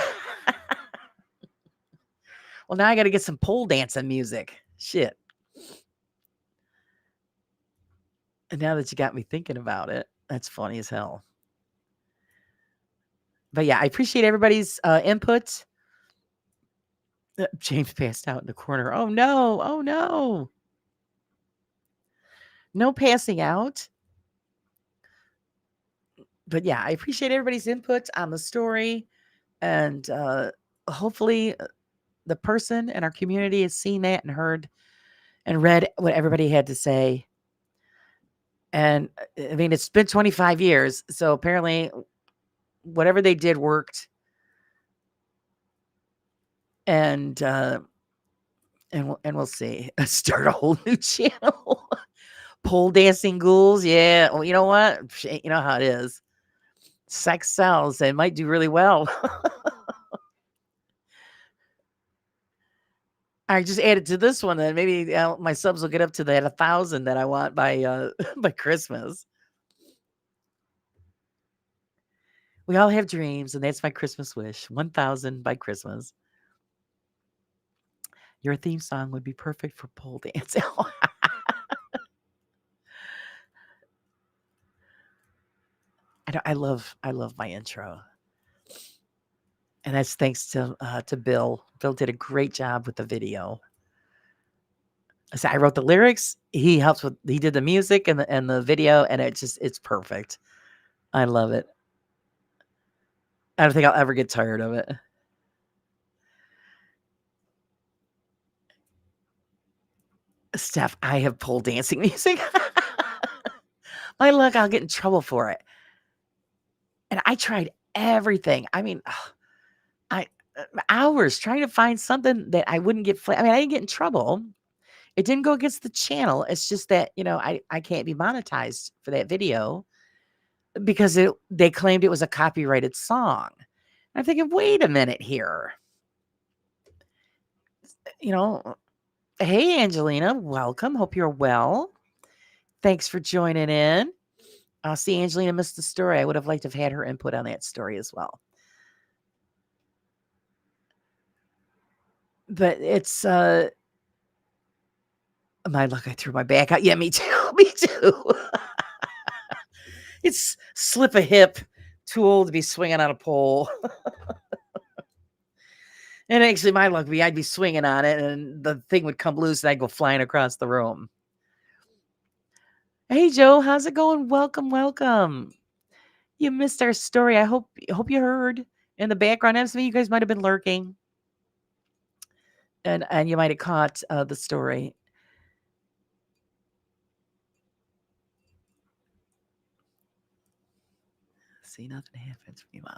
Well, now I got to get some pole dancing music. Shit. And now that you got me thinking about it, that's funny as hell. But yeah, I appreciate everybody's input. James passed out in the corner. Oh no. Oh no. No passing out. But yeah, I appreciate everybody's input on the story. And hopefully the person in our community has seen that and heard and read what everybody had to say. And I mean, it's been 25 years. So apparently whatever they did worked. And we'll see. Start a whole new channel. Pole dancing ghouls. Yeah. Well, you know what? You know how it is. Sex sells. It might do really well. I just added to this one, then maybe my subs will get up to that 1,000 that I want by by Christmas. We all have dreams, and that's my Christmas wish. 1,000 by Christmas. Your theme song would be perfect for pole dancing. I love my intro, and that's thanks to Bill. Bill did a great job with the video. So I wrote the lyrics. He did the music and the video, and it's perfect. I love it. I don't think I'll ever get tired of it. Steph, I have pole dancing music. My luck, I'll get in trouble for it. And I tried everything. I mean, I hours trying to find something that I wouldn't get. I mean, I didn't get in trouble. It didn't go against the channel. It's just that I can't be monetized for that video because they claimed it was a copyrighted song. I'm thinking, wait a minute here. Hey Angelina, welcome. Hope you're well. Thanks for joining in. See, Angelina missed the story. I would have liked to have had her input on that story as well. But it's my luck. I threw my back out. Yeah, me too. Me too. It's slip a hip. Too old to be swinging on a pole. And actually, my luck would be I'd be swinging on it, and the thing would come loose, and I'd go flying across the room. Hey, Joe, how's it going? Welcome, welcome. You missed our story. I hope you heard in the background. Some of you guys might have been lurking, and you might have caught the story. See, nothing happens when you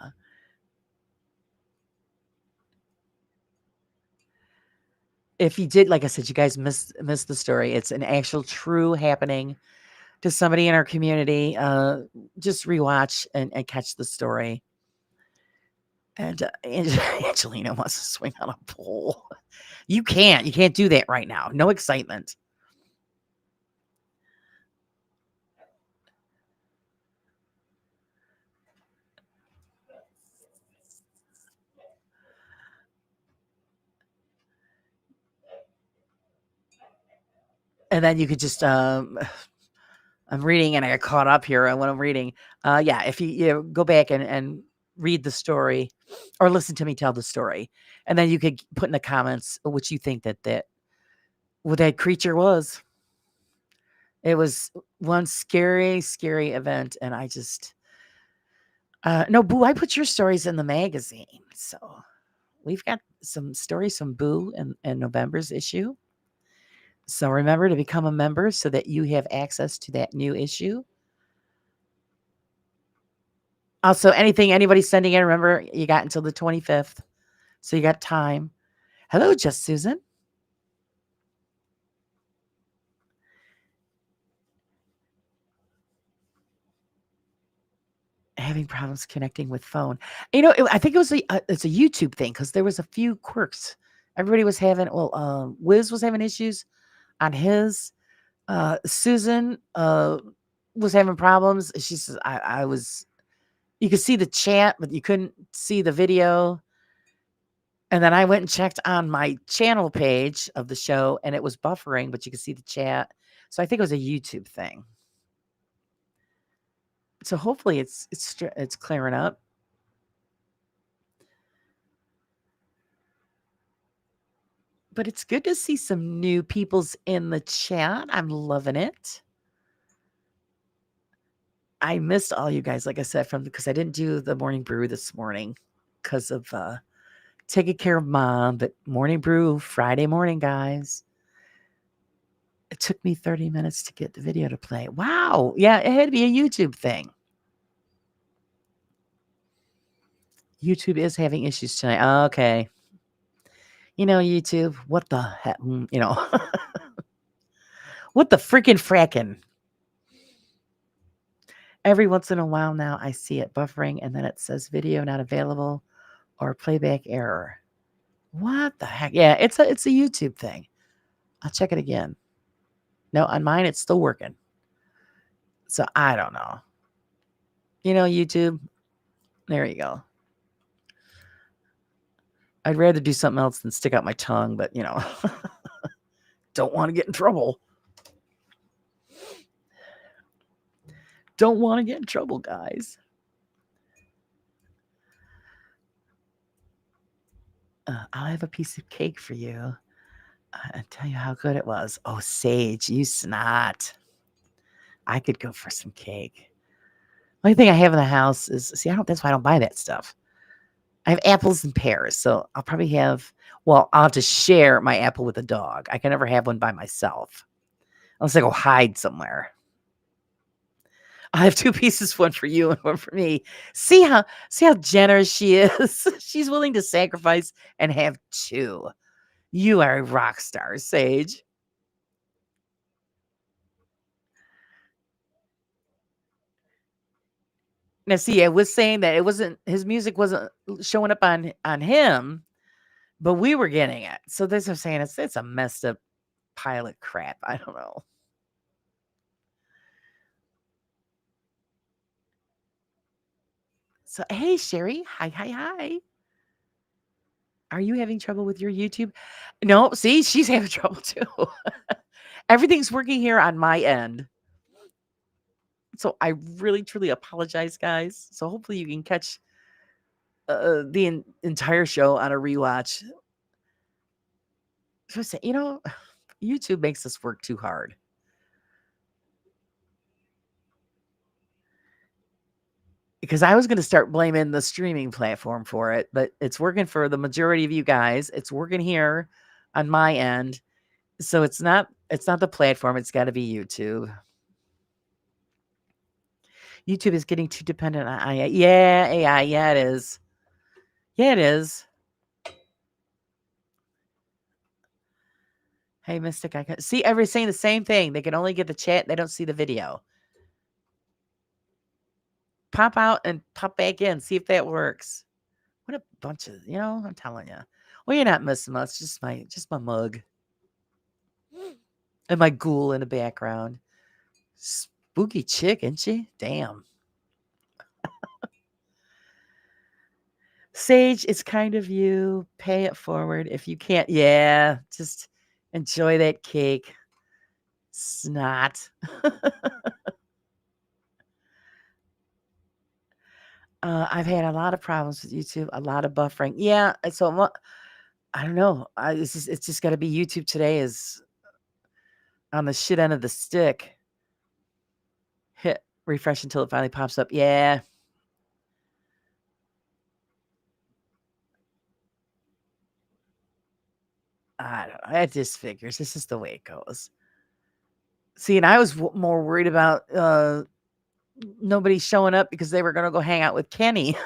If you did, like I said, you guys missed the story. It's an actual true happening to somebody in our community. Just rewatch and catch the story. And Angelina wants to swing on a pole. You can't. You can't do that right now. No excitement. And then you could just I'm reading and I got caught up here on what I'm reading. Yeah, if you go back and read the story or listen to me tell the story, and then you could put in the comments what you think that what that creature was. It was one scary, scary event, and I just no, Boo, I put your stories in the magazine. So we've got some stories from Boo in November's issue. So remember to become a member so that you have access to that new issue. Also, anything anybody's sending in, remember you got until the 25th. So you got time. Hello, Just Susan. Having problems connecting with phone. I think it was it's a YouTube thing because there was a few quirks. Everybody was having, Wiz was having issues on his. Susan was having problems. She says, I was, you could see the chat, but you couldn't see the video. And then I went and checked on my channel page of the show and it was buffering, but you could see the chat. So I think it was a YouTube thing. So hopefully it's clearing up. But it's good to see some new people's in the chat. I'm loving it. I missed all you guys, like I said, because I didn't do the morning brew this morning because of taking care of mom. But morning brew Friday morning, guys. It took me 30 minutes to get the video to play. Wow. Yeah, it had to be a YouTube thing. YouTube is having issues tonight. Okay. YouTube, what the heck? What the freaking frackin'? Every once in a while now, I see it buffering and then it says video not available or playback error. What the heck? Yeah, it's a YouTube thing. I'll check it again. No, on mine, it's still working. So I don't know. YouTube, there you go. I'd rather do something else than stick out my tongue, but don't want to get in trouble. Don't want to get in trouble, guys. I'll have a piece of cake for you. I'll tell you how good it was. Oh, Sage, you snot. I could go for some cake. Only thing I have in the house is, that's why I don't buy that stuff. I have apples and pears, so I'll probably I'll have to share my apple with a dog. I can never have one by myself. Unless I go hide somewhere. I have 2 pieces, one for you and one for me. See how generous she is? She's willing to sacrifice and have 2. You are a rock star, Sage. Now, see, I was saying that his music wasn't showing up on him, but we were getting it. So this I'm saying it's a messed up pile of crap. I don't know. So hey, Sherry, hi. Are you having trouble with your YouTube? No, see, she's having trouble too. Everything's working here on my end. So I really, truly apologize, guys. So hopefully you can catch the entire show on a rewatch. So say, YouTube makes us work too hard. because I was going to start blaming the streaming platform for it, but it's working for the majority of you guys. It's working here on my end. So it's not the platform, it's got to be YouTube. YouTube is getting too dependent on AI. Yeah, AI. Yeah, it is. Yeah, it is. Hey, Mystic, I can see everybody saying the same thing. They can only get the chat, they don't see the video. Pop out and pop back in, see if that works. What a bunch of, I'm telling you. Well, you're not missing much, just my mug and my ghoul in the background. Spooky chick, isn't she? Damn. Sage, it's kind of you. Pay it forward if you can't. Yeah, just enjoy that cake. Snot. I've had a lot of problems with YouTube, a lot of buffering. Yeah, so I don't know. It's just got to be YouTube today is on the shit end of the stick. Hit refresh until it finally pops up. Yeah. I don't know. It just figures. This is the way it goes. See, and I was more worried about nobody showing up because they were going to go hang out with Kenny.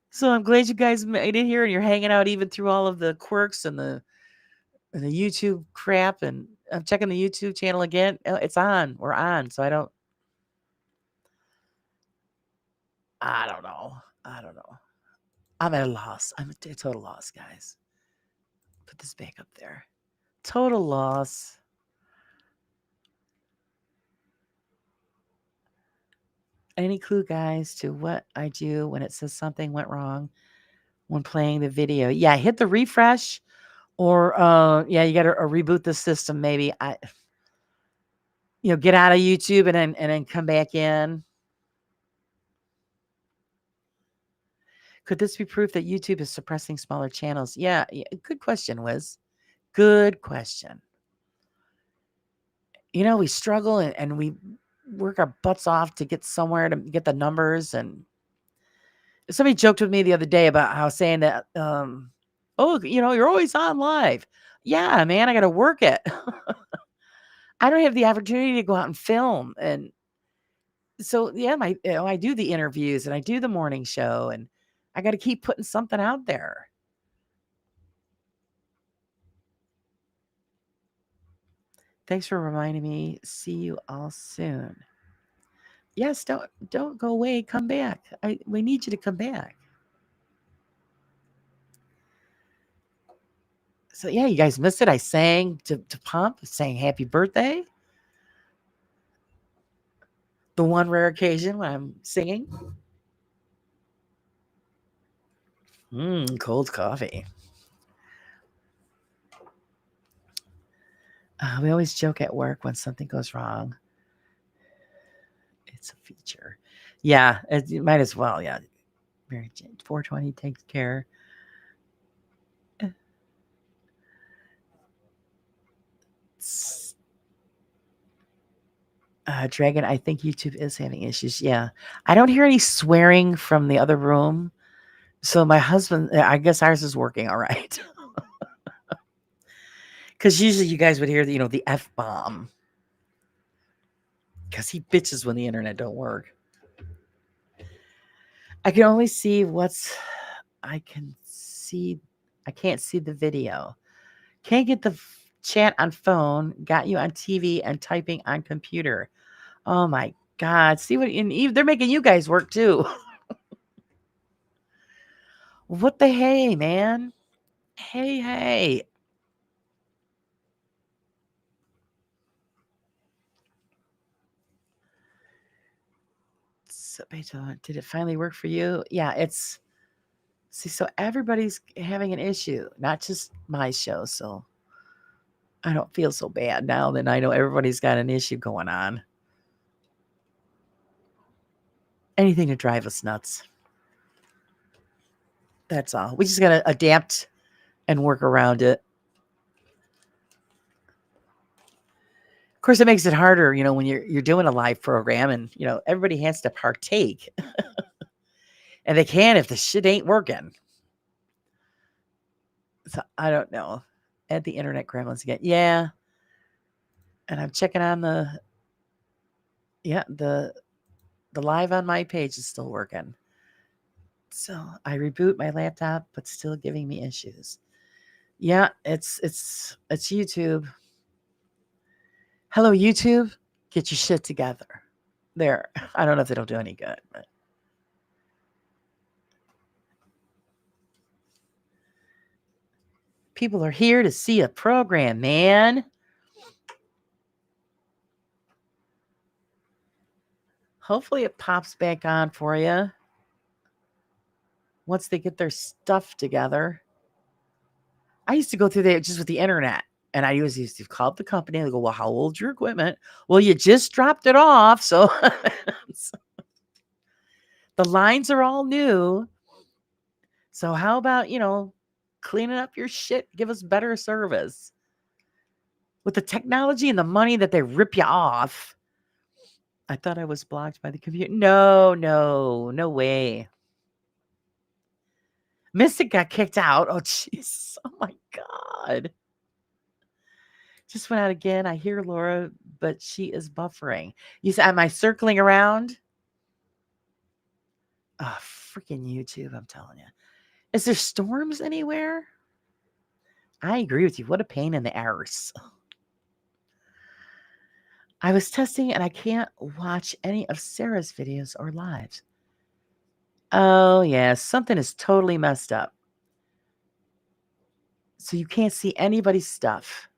So I'm glad you guys made it here and you're hanging out even through all of the quirks and the YouTube crap. And I'm checking the YouTube channel again. It's on. We're on. So I don't know. I don't know. I'm at a loss. I'm at a total loss, guys. Put this back up there. Total loss. Any clue, guys, to what I do when it says something went wrong when playing the video? Yeah, hit the refresh or you got to reboot the system maybe. Get out of YouTube and then come back in. Could this be proof that YouTube is suppressing smaller channels? Yeah, good question, Wiz. Good question. We struggle and we work our butts off to get somewhere to get the numbers. And somebody joked with me the other day about how saying that, you're always on live. Yeah, man, I got to work it. I don't have the opportunity to go out and film. And so, yeah, I do the interviews and I do the morning show and I got to keep putting something out there. Thanks for reminding me. See you all soon. Yes, don't go away. Come back. We need you to come back. So yeah, you guys missed it. I sang to Pump, saying happy birthday. The one rare occasion when I'm singing. Cold coffee. We always joke at work when something goes wrong. It's a feature. Yeah, you might as well. Yeah. Mary Jane, 420 takes care. Dragon, I think YouTube is having issues. Yeah. I don't hear any swearing from the other room. So my husband, I guess ours is working all right. Because usually you guys would hear the F-bomb. Because he bitches when the internet don't work. I can only see I can't see the video. Can't get the chat on phone. Got you on TV and typing on computer. Oh my God. See they're making you guys work too. What the hey, man? Hey. So, did it finally work for you? Yeah, so everybody's having an issue, not just my show. So I don't feel so bad now that I know everybody's got an issue going on. Anything to drive us nuts. That's all. We just got to adapt and work around it. course, it makes it harder, when you're doing a live program and, everybody has to partake. And they can if the shit ain't working. So I don't know. At the internet gremlins again. Yeah. And I'm checking on the live on my page is still working. So I reboot my laptop, but still giving me issues. Yeah, it's YouTube. Hello, YouTube. Get your shit together. There. I don't know if it'll do any good, but people are here to see a program, man. Hopefully it pops back on for you once they get their stuff together. I used to go through there just with the internet. And I used to call up the company and they go, well, how old's your equipment? Well, you just dropped it off. So the lines are all new. So how about, cleaning up your shit? Give us better service. With the technology and the money that they rip you off. I thought I was blocked by the computer. No way. Mystic got kicked out. Oh, jeez. Oh, my God. Just went out again. I hear Laura, but she is buffering. You said, am I circling around? Oh, freaking YouTube, I'm telling you. Is there storms anywhere? I agree with you. What a pain in the arse. I was testing and I can't watch any of Sarah's videos or lives. Oh, yeah. Something is totally messed up. So you can't see anybody's stuff.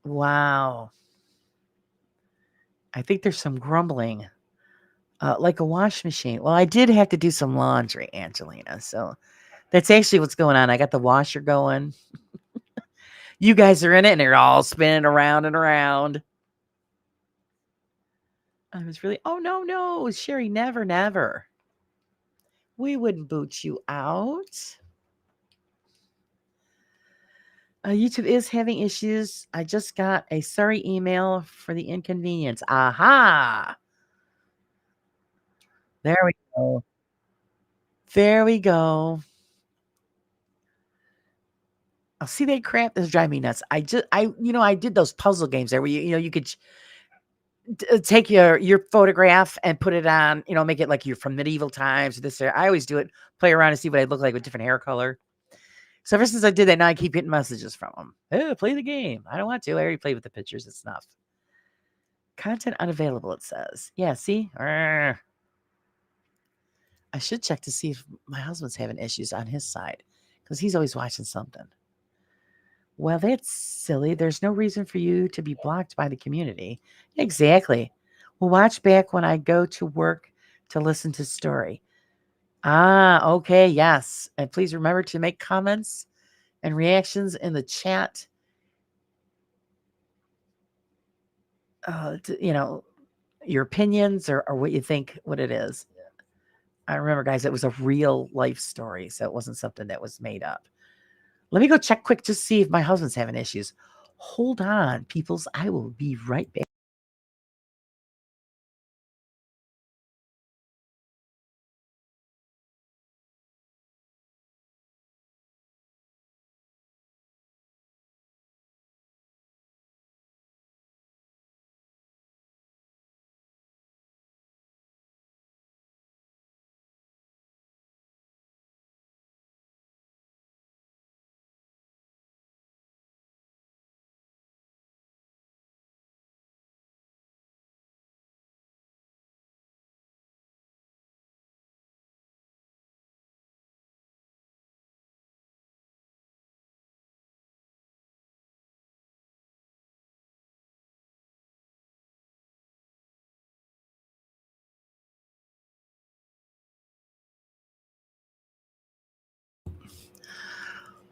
Wow. I think there's some grumbling. Like a wash machine. Well, I did have to do some laundry, Angelina. So that's actually what's going on. I got the washer going. You guys are in it and they're all spinning around and around. I was really, oh, no. Sherry, never. We wouldn't boot you out. YouTube is having issues. I just got a sorry email for the inconvenience. Aha. There we go. There we go. Oh, see that crap? This is driving me nuts. I did those puzzle games there where you could take your photograph and put it on, make it like you're from medieval times. This, I always do it, play around and see what I look like with different hair color. So ever since I did that, now I keep getting messages from them. Hey, play the game. I don't want to. I already played with the pictures. It's enough. Content unavailable, it says. Yeah, see? I should check to see if my husband's having issues on his side because he's always watching something. Well, that's silly. There's no reason for you to be blocked by the community. Exactly. Well, watch back when I go to work to listen to story. Ah, okay, yes. And please remember to make comments and reactions in the chat. Your opinions or what you think, what it is. I remember, guys, it was a real life story, so it wasn't something that was made up. Let me go check quick to see if my husband's having issues. Hold on, peoples. I will be right back.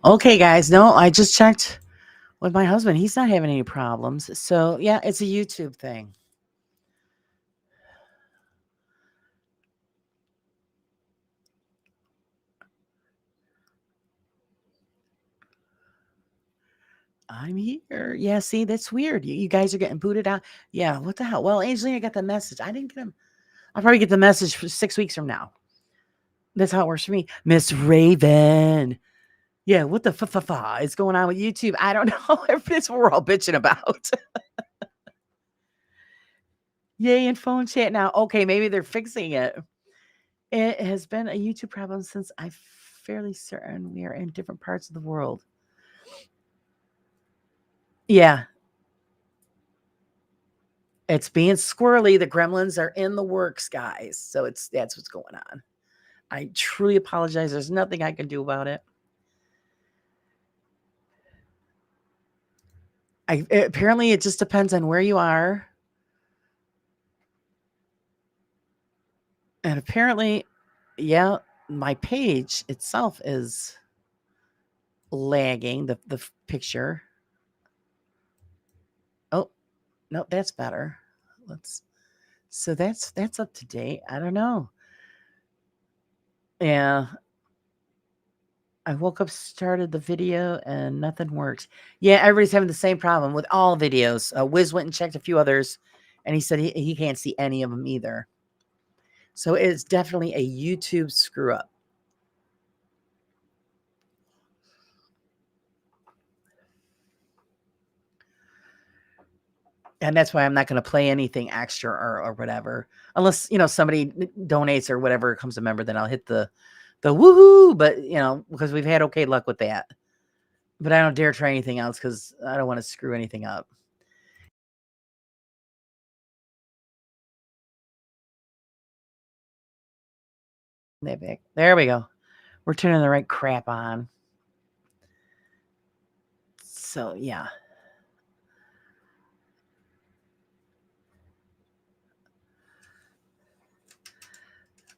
Okay, guys. No, I just checked with my husband. He's not having any problems. So, yeah, it's a YouTube thing. I'm here. Yeah, see, that's weird. You guys are getting booted out. Yeah, what the hell? Well, Angelina got the message. I didn't get him. I'll probably get the message for 6 weeks from now. That's how it works for me. Miss Raven. Yeah, what the f is going on with YouTube? I don't know. That's what we're all bitching about. Yay, and phone chat now. Okay, maybe they're fixing it. It has been a YouTube problem since I'm fairly certain we are in different parts of the world. Yeah. It's being squirrely. The gremlins are in the works, guys. So that's what's going on. I truly apologize. There's nothing I can do about it. Apparently it just depends on where you are. And apparently, yeah, my page itself is lagging, the picture. Oh, no, that's better. So that's up to date. I don't know. Yeah. I woke up, started the video, and nothing worked. Yeah, everybody's having the same problem with all videos. Wiz went and checked a few others, and he said he can't see any of them either. So it's definitely a YouTube screw up. And that's why I'm not going to play anything extra or whatever, unless somebody donates or whatever comes a member. Then I'll hit the woohoo. But because we've had okay luck with that. But I don't dare try anything else because I don't want to screw anything up. There we go. We're turning the right crap on. So yeah.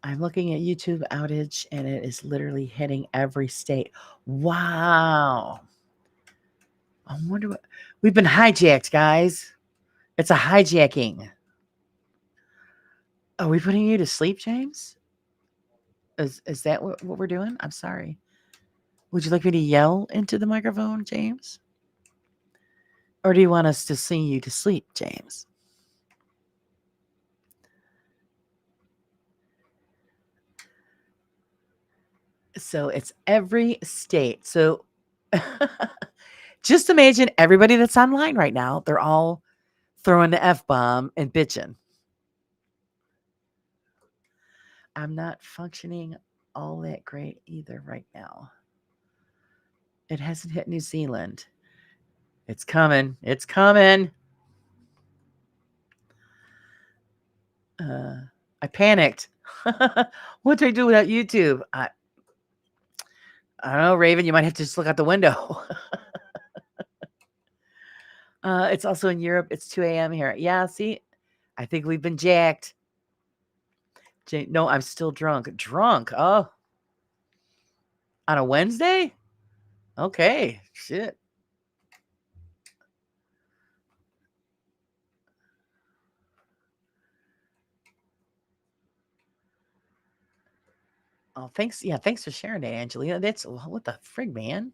I'm looking at YouTube outage, and it is literally hitting every state. Wow. I wonder what we've been hijacked, guys. It's a hijacking. Are we putting you to sleep, James? Is that what we're doing? I'm sorry. Would you like me to yell into the microphone, James? Or do you want us to sing you to sleep, James? So it's every state. So just imagine everybody that's online right now. They're all throwing the F-bomb and bitching. I'm not functioning all that great either right now. It hasn't hit New Zealand. It's coming. It's coming. I panicked. What do I do without YouTube? I don't know, Raven. You might have to just look out the window. It's also in Europe. It's 2 a.m. here. Yeah, see? I think we've been jacked. No, I'm still drunk. Drunk? Oh. On a Wednesday? Okay. Shit. Oh, thanks. Yeah, thanks for sharing that, Angelina. That's what the frig, man.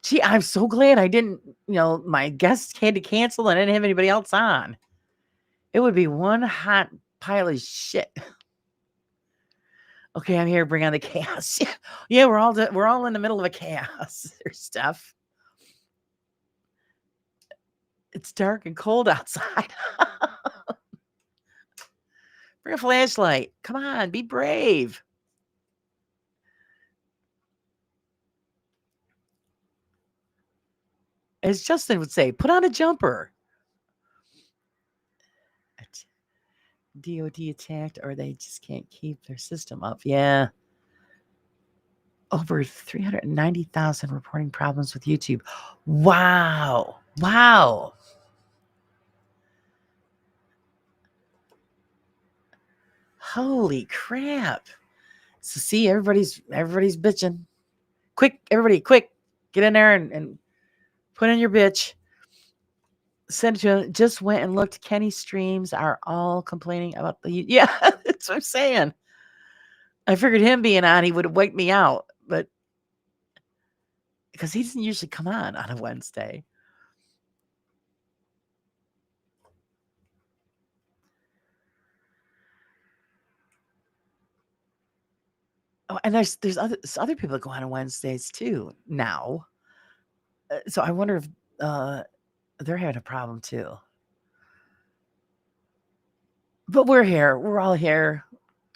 Gee, I'm so glad I didn't, my guest had to cancel and I didn't have anybody else on. It would be one hot pile of shit. Okay, I'm here. Bring on the chaos. Yeah, we're all in the middle of a chaos. There's stuff. It's dark and cold outside. Bring a flashlight. Come on, be brave. As Justin would say, put on a jumper. DOD attacked, or they just can't keep their system up. Yeah. Over 390,000 reporting problems with YouTube. Wow. Wow. Holy crap. So see, everybody's bitching. Quick, everybody, quick. Get in there and put in your bitch. Send it to him. Just went and looked. Kenny's streams are all complaining about the yeah, that's what I'm saying. I figured him being on, he would have wiped me out, but because he doesn't usually come on a Wednesday. Oh, and there's other people that go on Wednesdays too now. So I wonder if uh, they're having a problem too. But we're here. We're all here,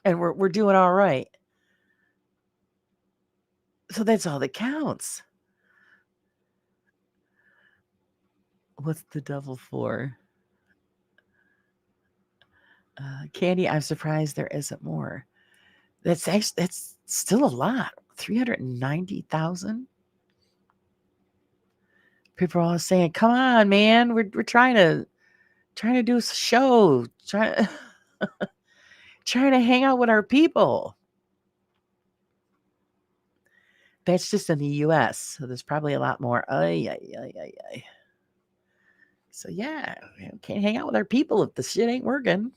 and we're doing all right. So that's all that counts. What's the devil for? Candy, I'm surprised there isn't more. That's still a lot. 390,000 people are all saying, "Come on, man, we're trying to do a show, trying to hang out with our people." That's just in the U.S., so there's probably a lot more. Ay, ay, ay, ay, ay. So yeah, we can't hang out with our people if the shit ain't working.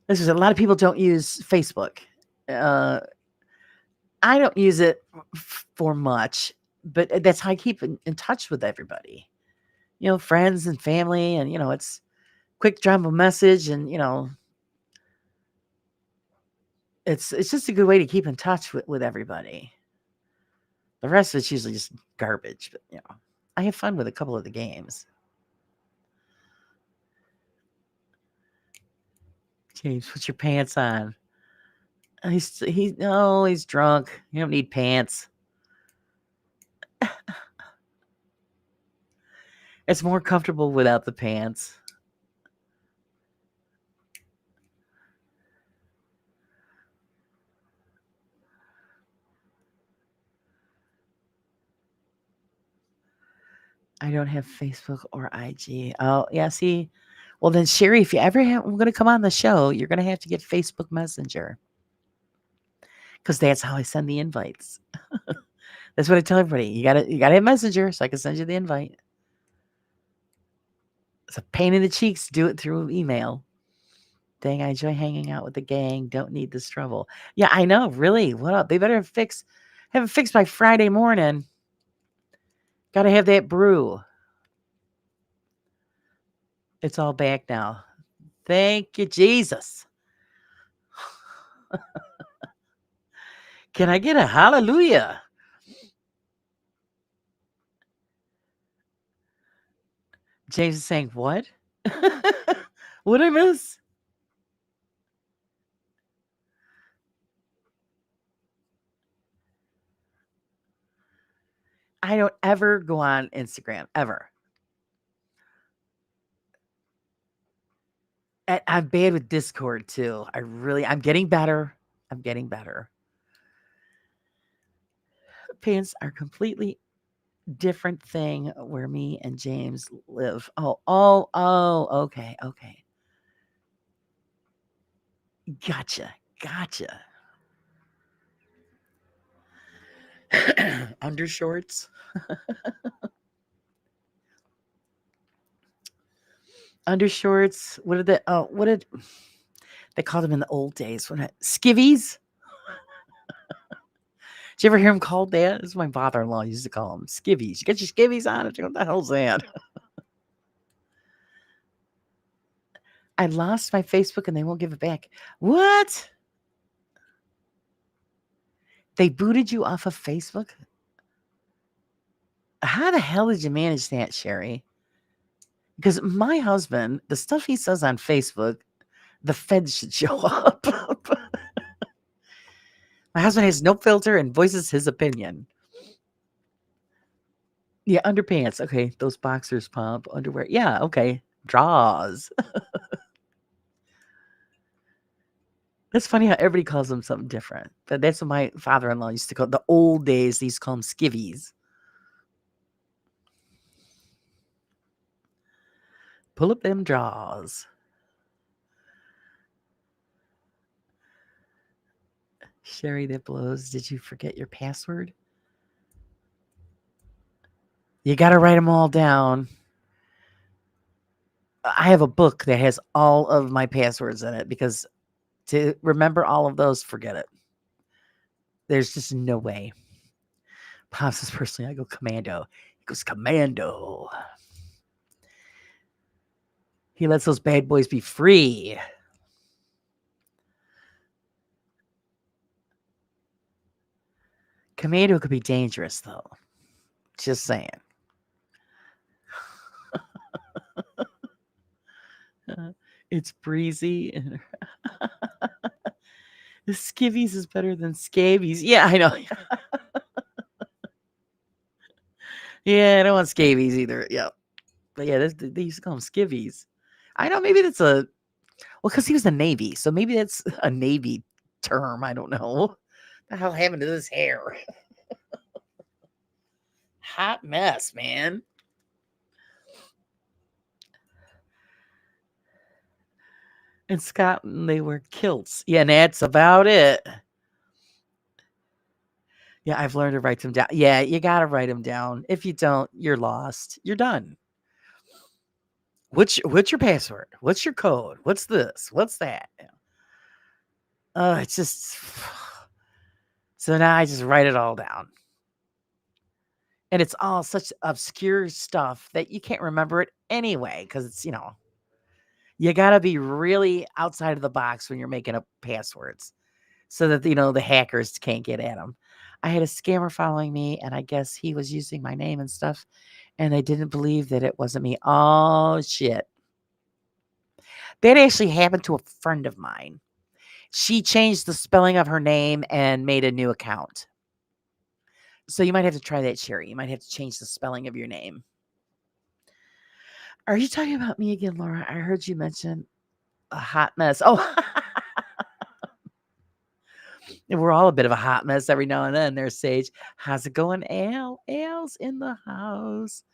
This is a lot of people don't use Facebook. Uh, I don't use it for much, but that's how I keep in touch with everybody. Friends and family, and it's quick drop a message, and it's just a good way to keep in touch with everybody. The rest of it's usually just garbage, but I have fun with a couple of the games. James, put your pants on. He's drunk. You don't need pants. It's more comfortable without the pants. I don't have Facebook or IG. Oh, yeah, see? Well, then, Sherry, if you ever I'm going to come on the show, you're going to have to get Facebook Messenger because that's how I send the invites. That's what I tell everybody. You gotta have Messenger so I can send you the invite. It's a pain in the cheeks to do it through email. Dang, I enjoy hanging out with the gang. Don't need this trouble. Yeah, I know. Really, what up? They better have it fixed by Friday morning. Got to have that brew. It's all back now. Thank you, Jesus. Can I get a hallelujah? James is saying, what? What did I miss? I don't ever go on Instagram, ever. And I'm bad with Discord too. I'm getting better. I'm getting better. Pants are completely different thing where me and James live. Oh, okay, okay. Gotcha, gotcha. Undershorts. Undershorts. What did they call them in the old days? Skivvies? Did you ever hear him called that? This is my father-in-law used to call them skivvies. You got your skivvies on? What the hell's that? I lost my Facebook and they won't give it back. What? They booted you off of Facebook? How the hell did you manage that, Sherry? Because my husband, the stuff he says on Facebook, the feds should show up. My husband has no filter and voices his opinion. Yeah, underpants. Okay, those boxers pump. Underwear. Yeah, okay. Draws. That's funny how everybody calls them something different. But that's what my father-in-law used to call the old days. They used to call them skivvies. Pull up them draws. Sherry, that blows. Did you forget your password? You got to write them all down. I have a book that has all of my passwords in it because To remember all of those, forget it. There's just no way. Pops says, personally, I go commando. He goes, commando. He lets those bad boys be free. Commando could be dangerous, though. Just saying. It's breezy. And the skivvies is better than scabies. Yeah, I know. Yeah, I don't want scabies either. Yeah. But yeah, they used to call them skivvies. I know, maybe that's well, because he was in the Navy. So maybe that's a Navy term. I don't know. What the hell happened to this hair? Hot mess, man. In Scotland, they wear kilts. Yeah, and that's about it. Yeah, I've learned to write them down. Yeah, you got to write them down. If you don't, you're lost. You're done. What's your password? What's your code? What's this? What's that? It's just so now I just write it all down. And it's all such obscure stuff that you can't remember it anyway because it's, you got to be really outside of the box when you're making up passwords so that, the hackers can't get at them. I had a scammer following me, and I guess he was using my name and stuff, and they didn't believe that it wasn't me. Oh, shit. That actually happened to a friend of mine. She changed the spelling of her name and made a new account. So you might have to try that, Sherry. You might have to change the spelling of your name. Are you talking about me again, Laura? I heard you mention a hot mess. Oh, we're all a bit of a hot mess every now and then. There's Sage. How's it going, Al? Al's in the house.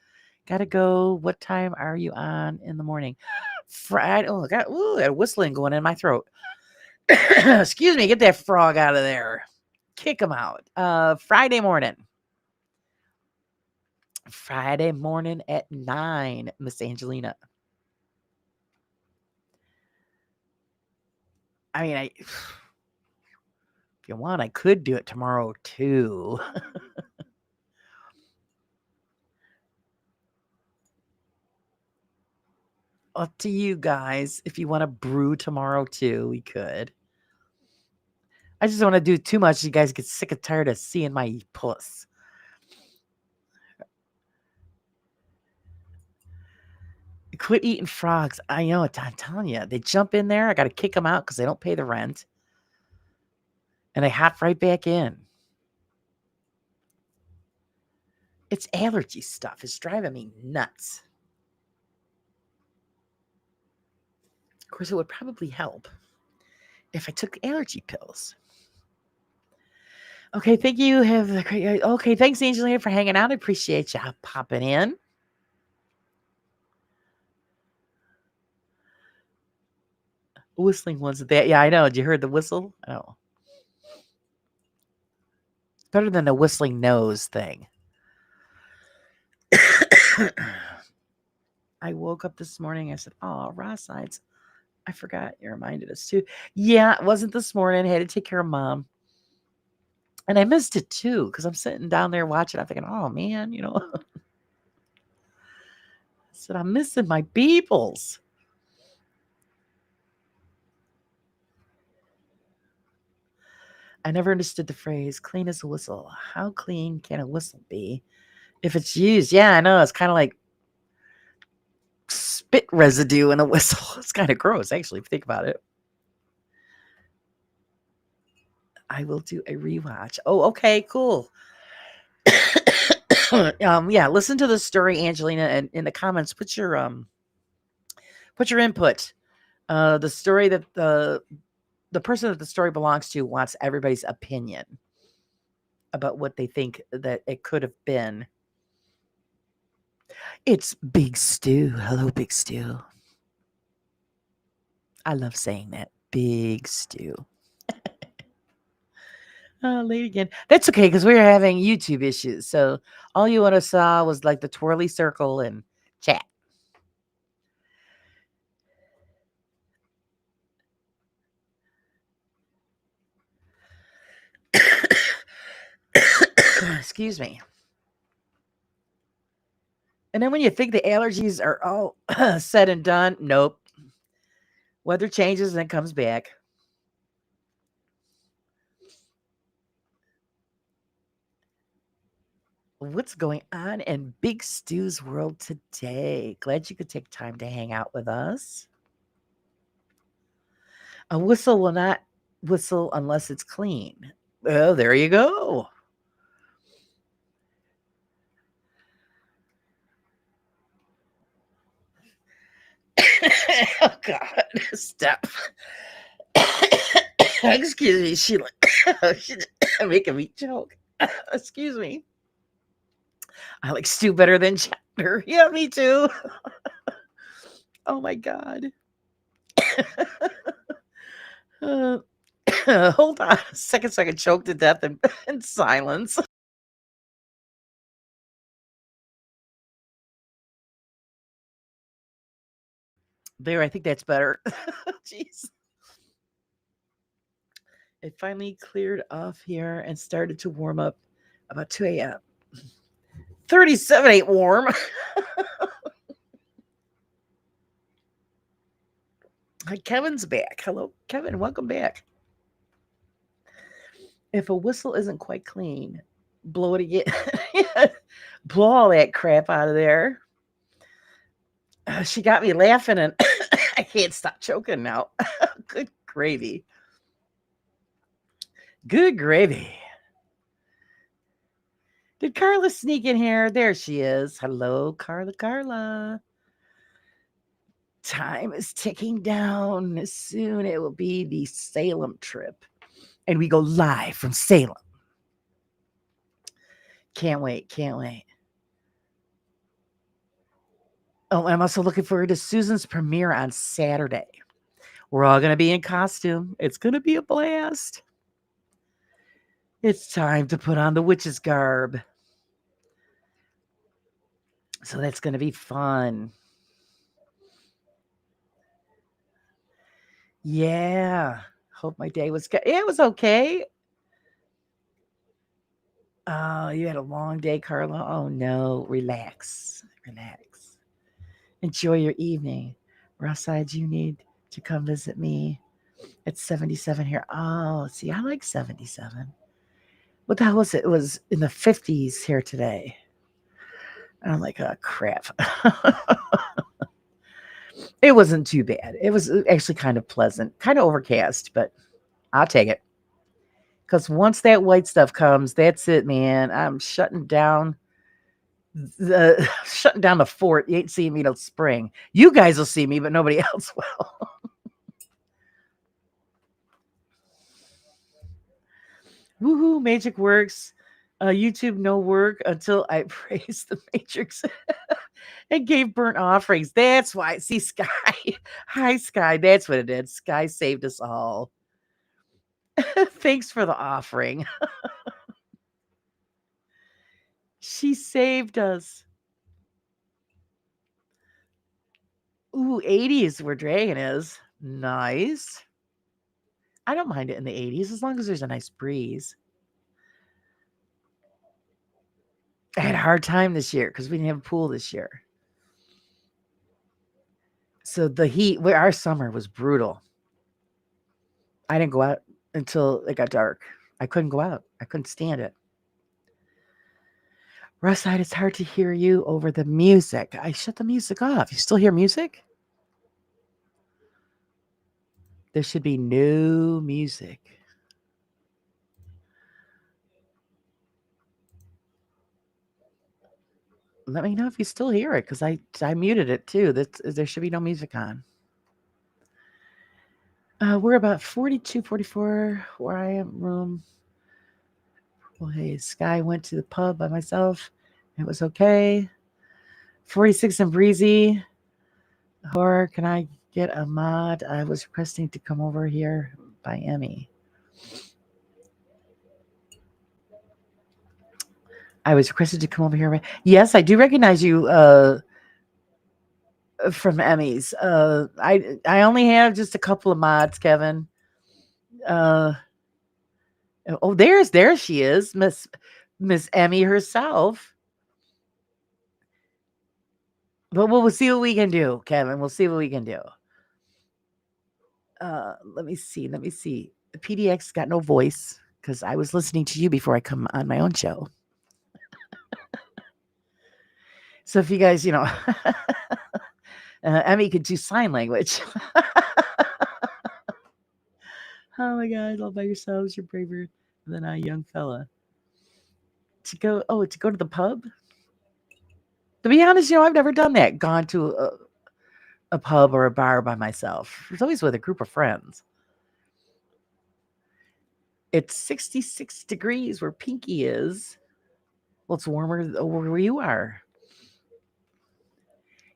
Gotta go. What time are you on in the morning? Friday. Oh, got whistling going in my throat. Excuse me. Get that frog out of there. Kick him out. Friday morning. Friday morning at 9, Miss Angelina. I mean, if you want, I could do it tomorrow too. Up to you guys. If you want to brew tomorrow too, we could. I just don't want to do too much. You guys get sick and tired of seeing my puss. Quit eating frogs. I know it. I'm telling you, they jump in there. I got to kick them out because they don't pay the rent. And they hop right back in. It's allergy stuff. It's driving me nuts. Of course, it would probably help if I took allergy pills. Okay, thank you. Have a great. Okay, thanks, Angelina, for hanging out. I appreciate you popping in. Whistling ones that. Yeah, I know. Did you hear the whistle? Oh, better than a whistling nose thing. I woke up this morning. I said, "Oh, raw sides." I forgot. You reminded us too. Yeah, it wasn't this morning. I had to take care of Mom. And I missed it too because I'm sitting down there watching. I'm thinking, oh man, I said, I'm missing my peoples. I never understood the phrase clean as a whistle. How clean can a whistle be if it's used? Yeah, I know. It's kind of like spit residue in a whistle. It's kind of gross, actually, if you think about it. I will do a rewatch. Oh, okay, cool. Yeah, listen to the story, Angelina, and in the comments, put your input. The story that the person that the story belongs to wants everybody's opinion about what they think that it could have been. It's Big Stew. Hello, Big Stew. I love saying that. Big Stew. Late again. That's okay because we were having YouTube issues. So all you would have saw was like the twirly circle and chat. Excuse me. And then when you think the allergies are all said and done, nope. Weather changes and it comes back. What's going on in Big Stew's world today? Glad you could take time to hang out with us. A whistle will not whistle unless it's clean. Oh, there you go. Oh God, stop. Excuse me, Sheila. She's making me choke. Excuse me. I like stew better than cheddar. Yeah, me too. Oh my God. Uh, hold on a second so I can choke to death in silence. There, I think that's better. Jeez. It finally cleared off here and started to warm up about 2 a.m. 37 ain't warm. Hi, Kevin's back. Hello, Kevin. Welcome back. If a whistle isn't quite clean, blow it again. Blow all that crap out of there. She got me laughing and I can't stop choking now. Good gravy. Good gravy. Did Carla sneak in here? There she is. Hello, Carla. Carla. Time is ticking down. Soon it will be the Salem trip. And we go live from Salem. Can't wait. Can't wait. Oh, I'm also looking forward to Susan's premiere on Saturday. We're all going to be in costume. It's going to be a blast. It's time to put on the witch's garb. So that's going to be fun. Yeah. Hope my day was good. Yeah, it was okay. Oh, you had a long day, Carla. Oh, no. Relax. Relax. Enjoy your evening. Rosside, you need to come visit me. It's 77 here. Oh, see, I like 77. What the hell was it? It was in the 50s here today. And I'm like, oh, crap. It wasn't too bad. It was actually kind of pleasant, kind of overcast, but I'll take it. Because once that white stuff comes, that's it, man. I'm shutting down the fort. You ain't seeing me till spring. You guys will see me, but nobody else will. Woohoo, magic works. YouTube no work until I praised the Matrix and gave burnt offerings. That's why. See, Sky. Hi, Sky. That's what it is. Sky saved us all. Thanks for the offering. She saved us. Ooh, 80s where Dragon is. Nice. I don't mind it in the 80s as long as there's a nice breeze. I had a hard time this year because we didn't have a pool this year. So the heat, where our summer was brutal. I didn't go out until it got dark. I couldn't go out. I couldn't stand it. Russ said it's hard to hear you over the music. I shut the music off. You still hear music? There should be no music. Let me know if you still hear it because I muted it too. There should be no music on. We're about 42, 44 where I am room. Well, hey, Sky went to the pub by myself. It was okay. 46 and breezy. Horror, can I get a mod? I was requesting to come over here by Emmy. I was requested to come over here. Yes, I do recognize you from Emmys. I only have just a couple of mods, Kevin. Oh, there she is, Miss Miss Emmy herself. But we'll see what we can do, Kevin. We'll see what we can do. Let me see. Let me see. The PDX got no voice because I was listening to you before I come on my own show. So if you guys, Emmy could do sign language. Oh my God, all by yourselves, you're braver than a young fella. To go to the pub? To be honest, I've never done that. Gone to a pub or a bar by myself. It's always with a group of friends. It's 66 degrees where Pinky is. Well, it's warmer over where you are.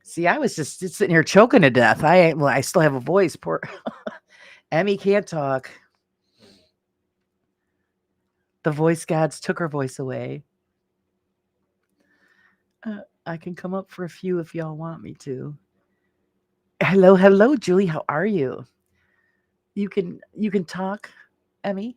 See, I was just sitting here choking to death. I still have a voice. Poor Emmy can't talk. The voice gods took her voice away. I can come up for a few if y'all want me to. Hello, hello, Julie. How are you? You can talk, Emmy.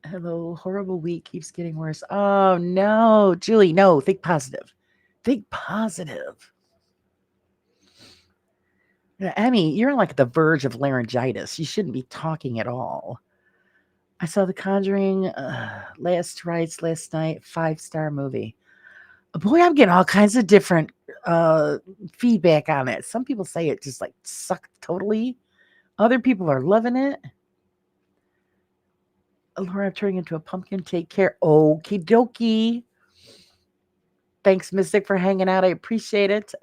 Hello, horrible week keeps getting worse. Oh no, Julie, no, think positive. Think positive. Emmy, you're on like the verge of laryngitis. You shouldn't be talking at all. I saw The Conjuring last night, 5-star movie. Boy, I'm getting all kinds of different feedback on it. Some people say it just like sucked totally. Other people are loving it. Laura, I'm turning into a pumpkin. Take care. Okie dokie. Thanks, Mystic, for hanging out. I appreciate it.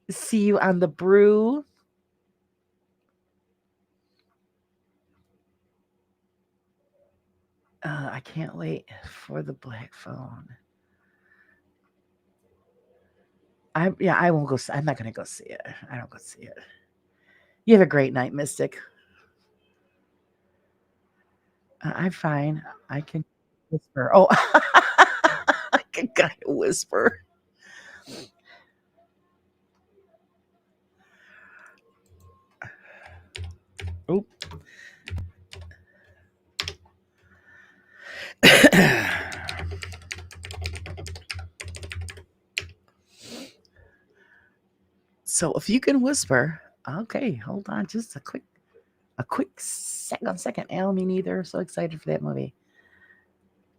See you on the brew. I can't wait for the black phone. I won't go. I'm not gonna go see it. I don't go see it. You have a great night, Mystic. I'm fine. I can whisper. Oh, I can kind of whisper. Oh. So if you can whisper, okay, hold on, just a quick second. Al, me neither. So excited for that movie.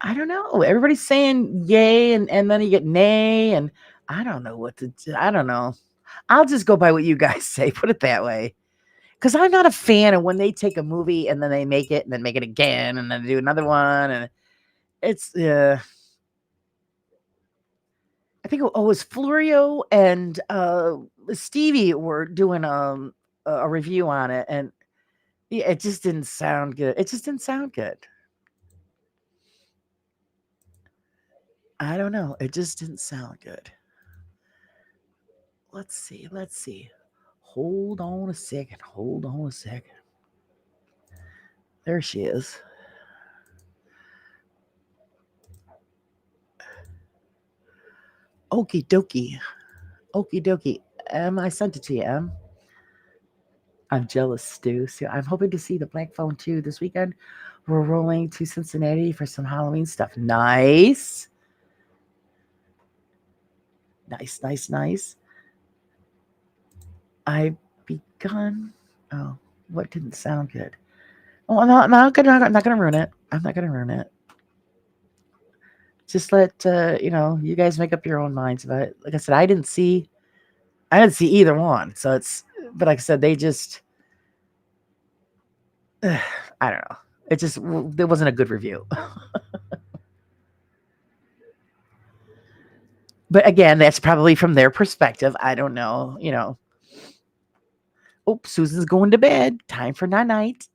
I don't know. Everybody's saying yay, and then you get nay, and I don't know what to do. I don't know. I'll just go by what you guys say. Put it that way. Because I'm not a fan of when they take a movie and then they make it and then make it again and then do another one. And it's, I think it was Florio and Stevie were doing a review on it. And yeah, it just didn't sound good. It just didn't sound good. I don't know. It just didn't sound good. Let's see. Let's see. Hold on a second. Hold on a second. There she is. Okie dokie. Okie dokie. I sent it to you, Em. I'm jealous, Stu. So I'm hoping to see the Black Phone 2 this weekend. We're rolling to Cincinnati for some Halloween stuff. Nice. Nice, nice, nice. I've begun. Oh, what didn't sound good? Oh, I'm not gonna ruin it. I'm not gonna ruin it. Just let you guys make up your own minds about it. Like I said, I didn't see either one. So but like I said, they just, I don't know. There wasn't a good review. But again, that's probably from their perspective. I don't know. Oh, Susan's going to bed. Time for night.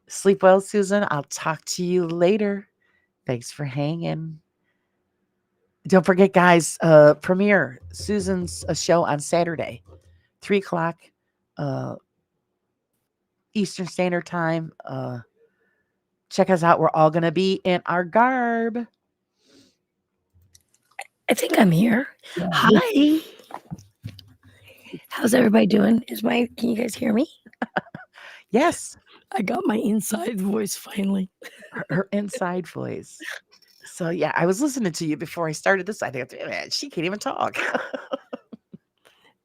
Sleep well, Susan. I'll talk to you later. Thanks for hanging. Don't forget, guys, premiere Susan's show on Saturday, 3:00 uh, Eastern Standard Time. Check us out. We're all going to be in our garb. I think I'm here. Hi. How's everybody doing? Can you guys hear me? Yes, I got my inside voice finally. her inside voice. So yeah, I was listening to you before I started this. I think, man, she can't even talk.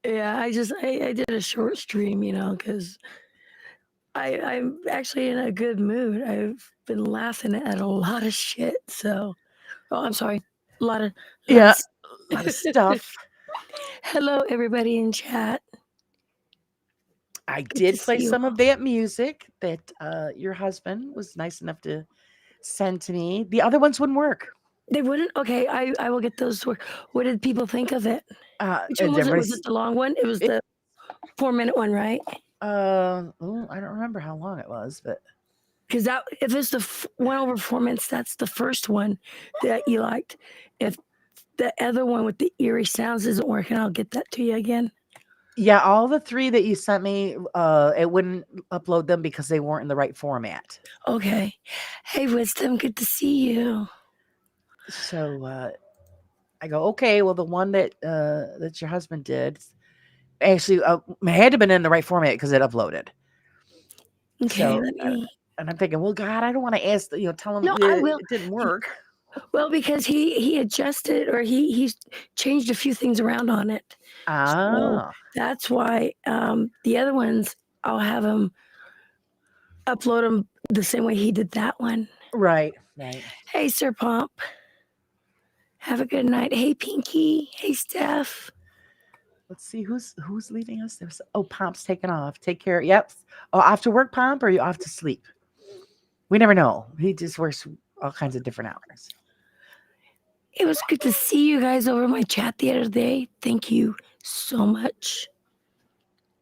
Yeah, I did a short stream, because I'm actually in a good mood. I've been laughing at a lot of shit. So, oh, I'm sorry, a lot of Yeah, s- a lot of stuff. Hello, everybody in chat. I Good to did play see you. some of that music that your husband was nice enough to send to me. The other ones wouldn't work. They wouldn't. Okay, I will get those to work. What did people think of it? Which one And was it? Was it everybody's, the long one? It was it, the 4 minute one, right? oh, I don't remember how long it was, but Because that if it's the 1/4 minutes, that's the first one that you liked. If the other one with the eerie sounds isn't working, I'll get that to you again. yeah, all the three that you sent me, it wouldn't upload them because they weren't in the right format. Okay. Hey, Wisdom, good to see you. So I go, okay, well, the one that your husband did actually it had to have been in the right format because it uploaded. Okay, So let me. and I'm thinking, well, God, I don't want to ask, tell him No, I will. it didn't work. Well, because he adjusted or he changed a few things around on it, so Ah, that's why the other ones I'll have him upload them the same way he did that one. right, right. Hey, Sir Pomp. Have a good night. Hey, Pinky. Hey, Steph. Let's see who's leaving us. There's Pomp's taking off. Take care. Yep. Oh, off to work, Pomp, or are you off to sleep? We never know. He just works all kinds of different hours. It was good to see you guys over my chat the other day. Thank you so much.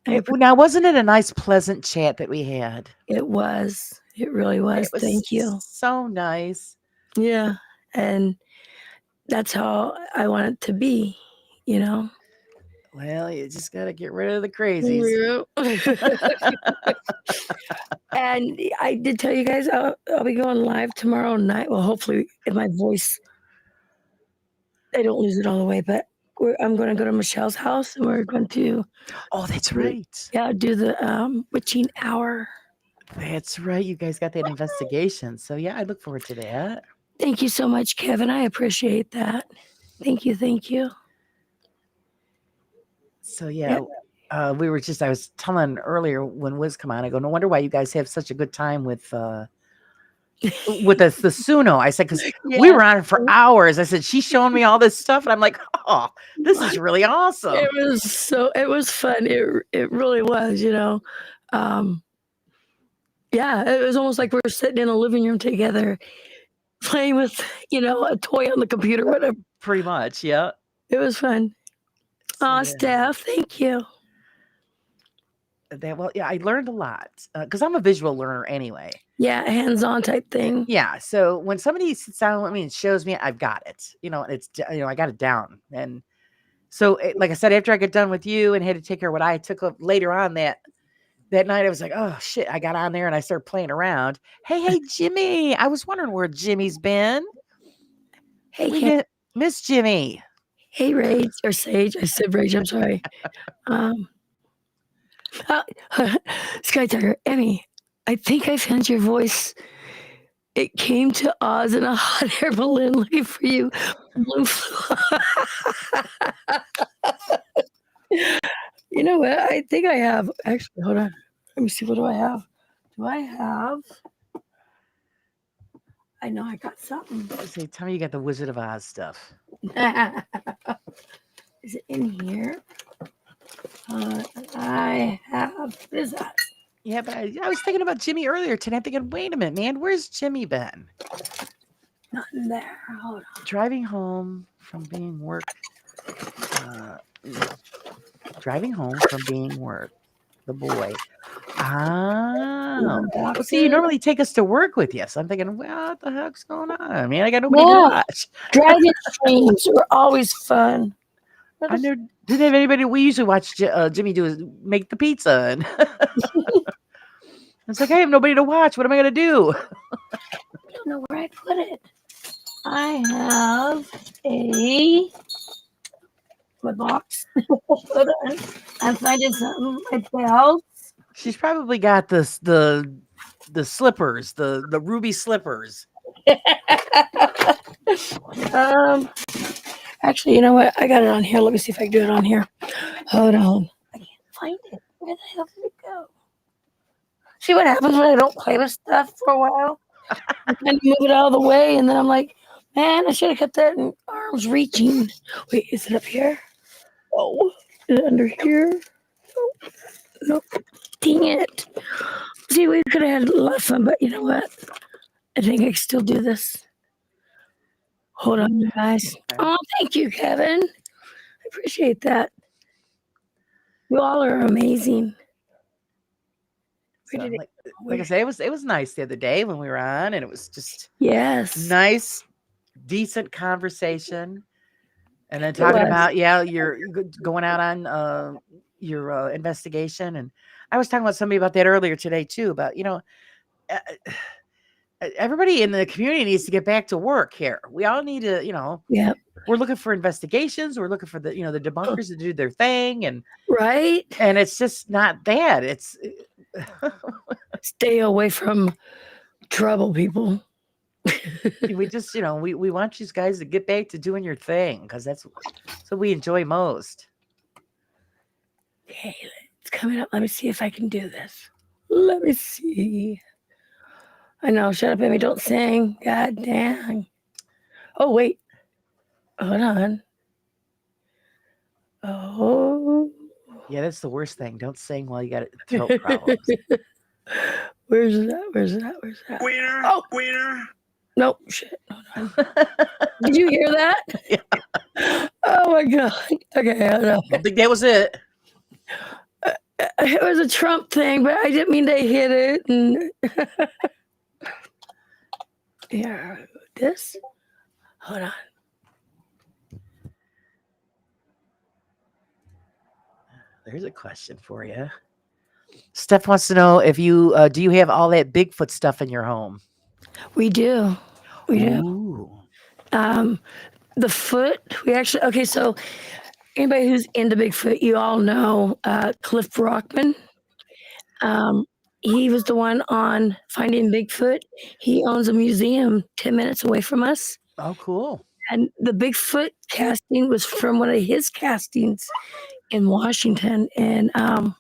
Now, wasn't it a nice, pleasant chat that we had? It was. It really was. It was Thank you. so nice. Yeah. And that's how I want it to be, you know? Well, you just got to get rid of the crazies. And I did tell you guys I'll be going live tomorrow night. Well, hopefully, if my voice, I don't lose it all the way, but I'm going to go to Michelle's house and we're going to, Oh, that's right. do the witching hour. That's right. You guys got that investigation. So, yeah, I look forward to that. Thank you so much, Kevin. I appreciate that. Thank you. Thank you. So, yeah. I was telling earlier when Wiz come on, I go, no wonder why you guys have such a good time with the Suno. I said, because we were on it for hours. I said, she's showing me all this stuff. And I'm like, oh, this is really awesome. It was fun. It really was, yeah, it was almost like we were sitting in a living room together playing with, a toy on the computer, whatever. Pretty much. Yeah. It was fun. So, Steph, thank you. I learned a lot because I'm a visual learner anyway. Yeah, hands-on type thing. Yeah. So when somebody sits down with me and shows me, I've got it. It's I got it down. And so, like I said, after I got done with you and had to take care of what I took up later on that night, I was like, oh shit! I got on there and I started playing around. Hey, Jimmy! I was wondering where Jimmy's been. Hey, Miss Jimmy. Hey, Rage or Sage. I said Rage. I'm sorry. Sky Tiger, Emmy, I think I found your voice. It came to Oz in a hot air balloon looking for you. You know what? I think I have. Actually, hold on. Let me see. What do I have? Do I have? I know I got something. Say, tell me you got the Wizard of Oz stuff. Is it in here? I have. What is that? Yeah, but I was thinking about Jimmy earlier today. I'm thinking, wait a minute, man, where's Jimmy been? Nothing there. Hold on. Driving home from being work. Driving home from being work. The boy. Ah. Well, see, you normally take us to work with you. So I'm thinking, well, what the heck's going on? I mean, I got nobody to watch. Driving streams are always fun. I didn't have anybody. We usually watch Jimmy make the pizza. And it's like, I have nobody to watch. What am I going to do? I don't know where I put it. I have a my box. Hold on. I'm finding something. My belt. She's probably got the slippers, the ruby slippers. Actually, you know what? I got it on here. Let me see if I can do it on here. Hold on. I can't find it. Where the hell did it go? See what happens when I don't play with stuff for a while? I kind of move it out of the way, and then I'm like, man, I should have kept that in arm's reaching. Wait, is it up here? Oh, is it under here? Oh, nope. Dang it. See, we could have had a lot of fun, but you know what? I think I can still do this. Hold on, you guys. Oh, thank you, Kevin. I appreciate that. You all are amazing. So, like I say, it was nice the other day when we were on, and it was just Yes. nice, decent conversation. And then talking about you're going out on your investigation, and I was talking about somebody about that earlier today too. About everybody in the community needs to get back to work here. We all need to, Yeah. We're looking for investigations. We're looking for the the debunkers to do their thing, and right. And it's just not that. It's stay away from trouble, people. we just we want you guys to get back to doing your thing because that's what we enjoy most. Okay, it's coming up. Let me see if I can do this. Let me see. I know. Shut up, Amy. Don't sing. God dang. Oh, wait. Hold on. Oh. Yeah, that's the worst thing. Don't sing while you got throat problems. Where's that? Where's that? Where's that? Winner. Oh. Winner. Nope. Shit. Did you hear that? Yeah. Oh my God. Okay. I don't I think that was it. It was a Trump thing, but I didn't mean to hit it. And yeah, this. Hold on. There's a question for you. Steph wants to know if you do you have all that Bigfoot stuff in your home? We do. We do. Ooh. The foot. We actually. Okay, so anybody who's into Bigfoot, you all know Cliff Brockman. He was the one on Finding Bigfoot. He owns a museum 10 minutes away from us. Oh, cool. And the Bigfoot casting was from one of his castings in Washington. And God,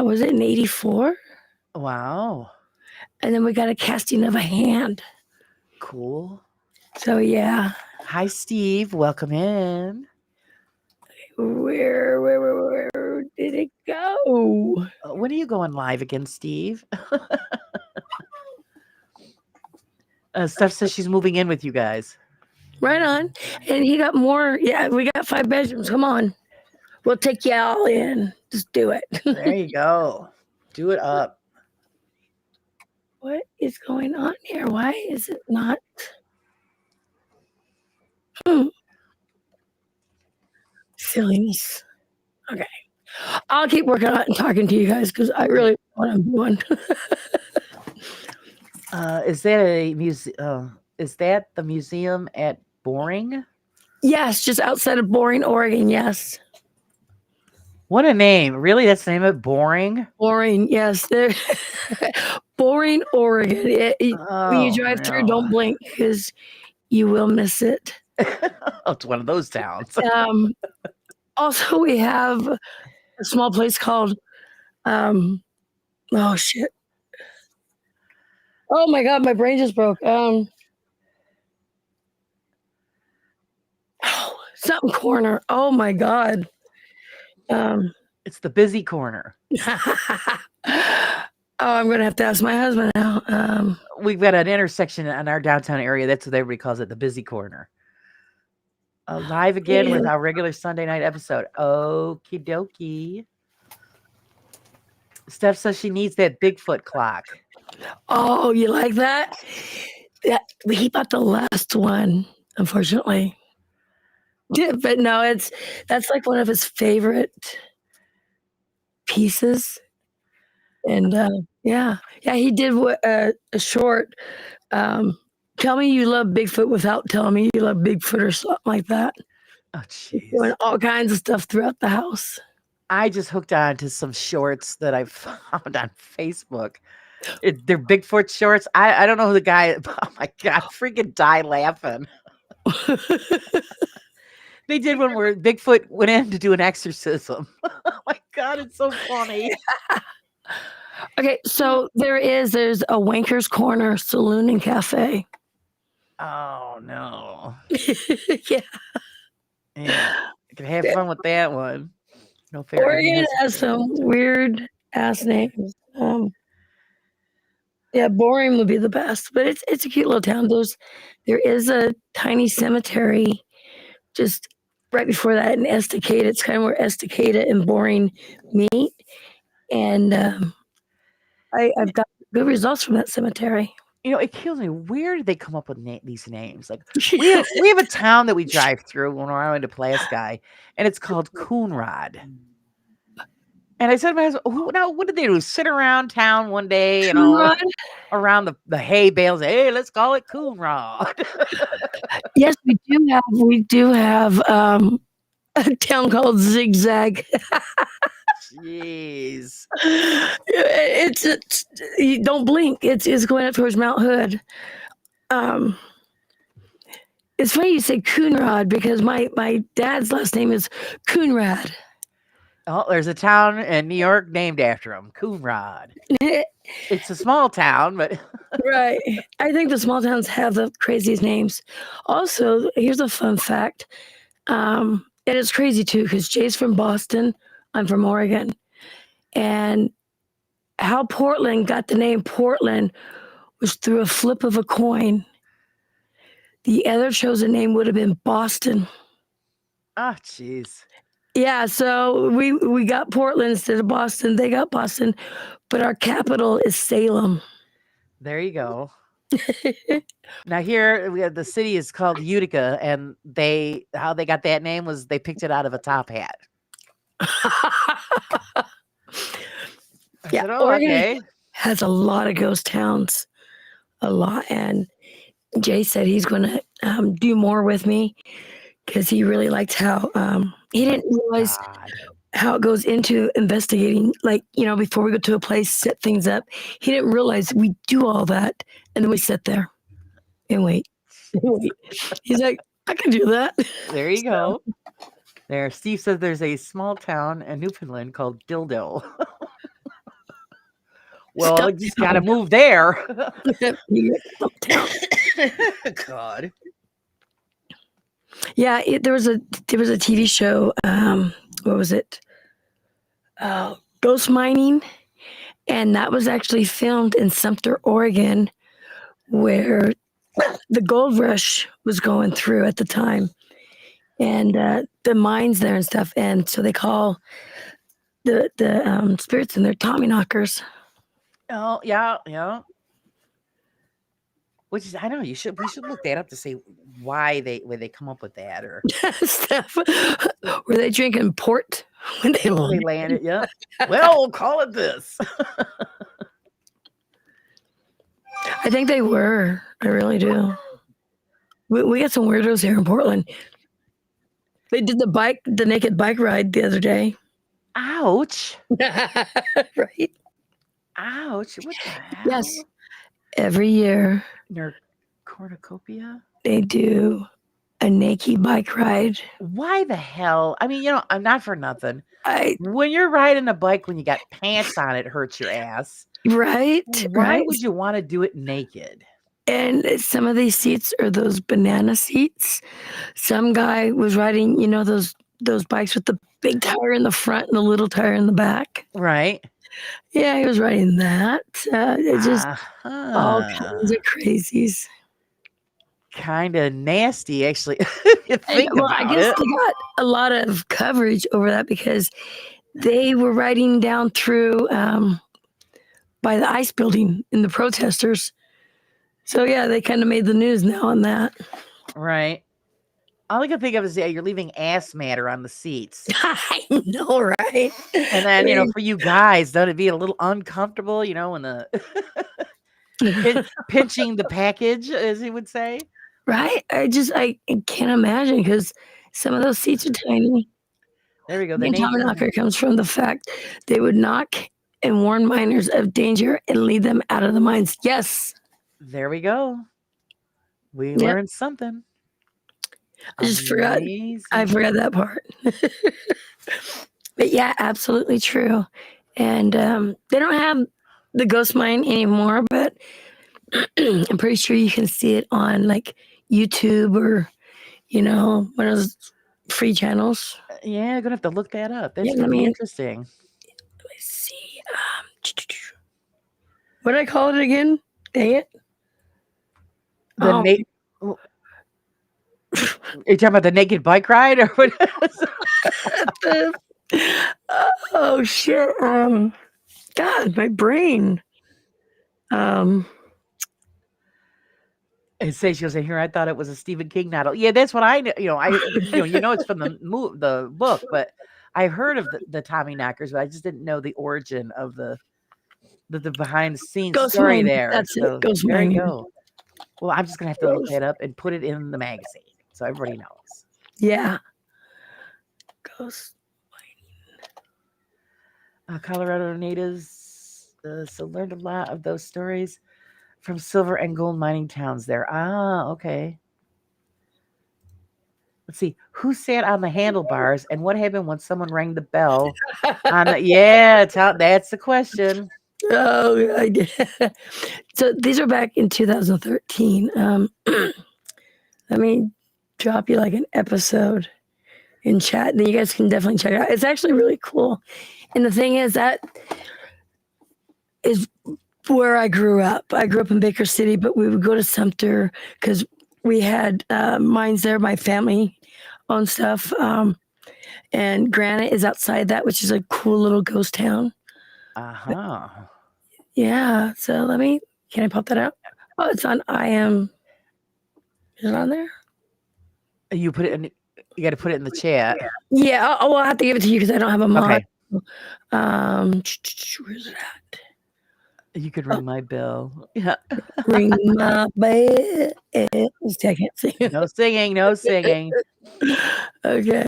was it in 84? Wow. And then we got a casting of a hand. Cool. So yeah. Hi, Steve. Welcome in. Where did it go? When are you going live again, Steve? Steph says she's moving in with you guys. Right on. And he got more. Yeah, we got 5 bedrooms. Come on. We'll take you all in. Just do it. There you go. Do it up. What is going on here? Why is it not? Silliness. Okay. I'll keep working on it and talking to you guys because I really know what I'm doing. Is that a museum? Is that the museum at Boring? Yes, just outside of Boring, Oregon. Yes. What a name. Really? That's the name of it? Boring? Boring. Yes. There. Boring, Oregon. When you drive through, don't blink because you will miss it. It's one of those towns. Also, we have a small place called, oh shit. Oh my God, my brain just broke. Something corner. Oh my God. It's the busy corner. I'm going to have to ask my husband now. We've got an intersection in our downtown area. That's what everybody calls it, the busy corner. Live again with our regular Sunday night episode. Okie dokie. Steph says she needs that Bigfoot clock. Oh, you like that? Yeah, he bought the last one, unfortunately. Yeah, but no, that's like one of his favorite pieces. And yeah, he did a short. Tell me you love Bigfoot without telling me you love Bigfoot or something like that. Oh, doing jeez. all kinds of stuff throughout the house. I just hooked on to some shorts that I found on Facebook. They're Bigfoot shorts. I don't know who the guy. Oh my god, freaking die laughing. They did one where Bigfoot went in to do an exorcism. Oh my god, it's so funny. Okay, so there's a Wanker's Corner Saloon and Cafe. Oh no. Yeah, Yeah. I can have fun with that one. No fair. I mean, Oregon has has some weird ass names. Yeah, boring would be the best, but it's a cute little town. There is a tiny cemetery just right before that in Estacada. It's kind of where Estacada and Boring meet, and I've got good results from that cemetery. it kills me. Where did they come up with these names? Like we have a town that we drive through when we're on to Pulaski, and it's called Coonrod. And I said to myself, now what did they do? Sit around town one day, Coonrod? around the hay bales. Hey, let's call it Coonrod. Yes, we do have a town called Zigzag. Jeez. It's you don't blink. It's going up towards Mount Hood. Um, it's funny you say Coonrod because my dad's last name is Coonrad. Oh, there's a town in New York named after him, Coonrod. It's a small town, but Right. I think the small towns have the craziest names. Also, here's a fun fact. And it's crazy too because Jay's from Boston. I'm from Oregon. And how Portland got the name Portland was through a flip of a coin. The other chosen name would have been Boston. oh, jeez. Yeah, so we got Portland instead of Boston. They got Boston, but our capital is Salem. There you go. Now here we have the city is called Utica, and how they got that name was they picked it out of a top hat. I Yeah, said, oh, Oregon okay. has a lot of ghost towns, a lot. And Jay said he's going to do more with me because he really liked how he didn't realize God. how it goes into investigating. Like, before we go to a place, set things up. He didn't realize we do all that. And then we sit there and wait. Wait. He's like, I can do that. There you go. There, Steve says there's a small town in Newfoundland called Dildo. Well, I just got to move there. God. Yeah, there was a TV show. What was it? Ghost mining, and that was actually filmed in Sumter, Oregon, where the gold rush was going through at the time, and the mines there and stuff. And so they call the spirits in there Tommy knockers. Oh, yeah, yeah. Which is, I know we should look that up to see why they come up with that or Stuff. Were they drinking port when they landed? landed. Yeah. Well, we'll call it this. I think they were. I really do. We got some weirdos here in Portland. They did the naked bike ride the other day. Ouch. Right? Ouch. What the hell? Yes. Every year Near cornucopia? they do a naked bike ride. Why the hell? I mean, I'm not for nothing. I When you're riding a bike when you got pants on, it hurts your ass. right, Why right. would you want to do it naked? And some of these seats are those banana seats. Some guy was riding, those bikes with the big tire in the front and the little tire in the back. Right. Yeah, he was riding that. It's just all Uh-huh. kinds of crazies. Kind of nasty, actually. If you think Well, about I guess it. they got a lot of coverage over that because they were riding down through by the ice building in the protesters. So yeah, they kind of made the news now on that. Right. All I can think of is, yeah, you're leaving ass matter on the seats. I know, right? And then, for you guys, don't it be a little uncomfortable, when the pinching the package, as he would say? Right? I can't imagine because Some of those seats are tiny. There we go. The The name name Tommyknocker comes from the fact they would knock and warn miners of danger and lead them out of the mines. Yes. There we go. We Yep. learned something. I just forgot. I Amazing. forgot that part. But yeah, absolutely true. And they don't have the ghost mine anymore, but I'm pretty sure you can see it on like YouTube or one of those free channels. Yeah, I'm gonna have to look that up. That's Yeah, gonna let be me interesting. see. What did I call it again? Dang it! The Oh, You're talking about the naked bike ride or what? oh shit! God, my brain. And say she'll say, "Here, I thought it was a Stephen King novel." Yeah, that's what I know. It's from the book, but I heard of the Tommy Knockers, but I just didn't know the origin of the behind the scenes Ghost story mining. there. That's it. So Ghost there you mining. go. Well, I'm just gonna have to look Ghost. that up and put it in the magazine so everybody knows. Yeah. Ghost. Colorado natives so learned a lot of those stories from silver and gold mining towns there. Ah, okay. Let's see. Who sat on the handlebars and what happened when someone rang the bell on the that's the question. Oh, I did. So these are back in 2013. Let me drop you like an episode in chat, and then you guys can definitely check it out. It's actually really cool. And the thing is, that is where I grew up. I grew up in Baker City, but we would go to Sumter because we had mines there. My family owned stuff. And Granite is outside that, which is a cool little ghost town. Uh-huh. Yeah. So can I pop that out? Oh, it's on IM. Is it on there? You put it in. You got to put it in the chat. Yeah. I'll have to give it to you because I don't have a mod. Okay. Where's it at? You could ring my bell. Yeah. Ring my bell. I can't sing. No singing. No singing. Okay.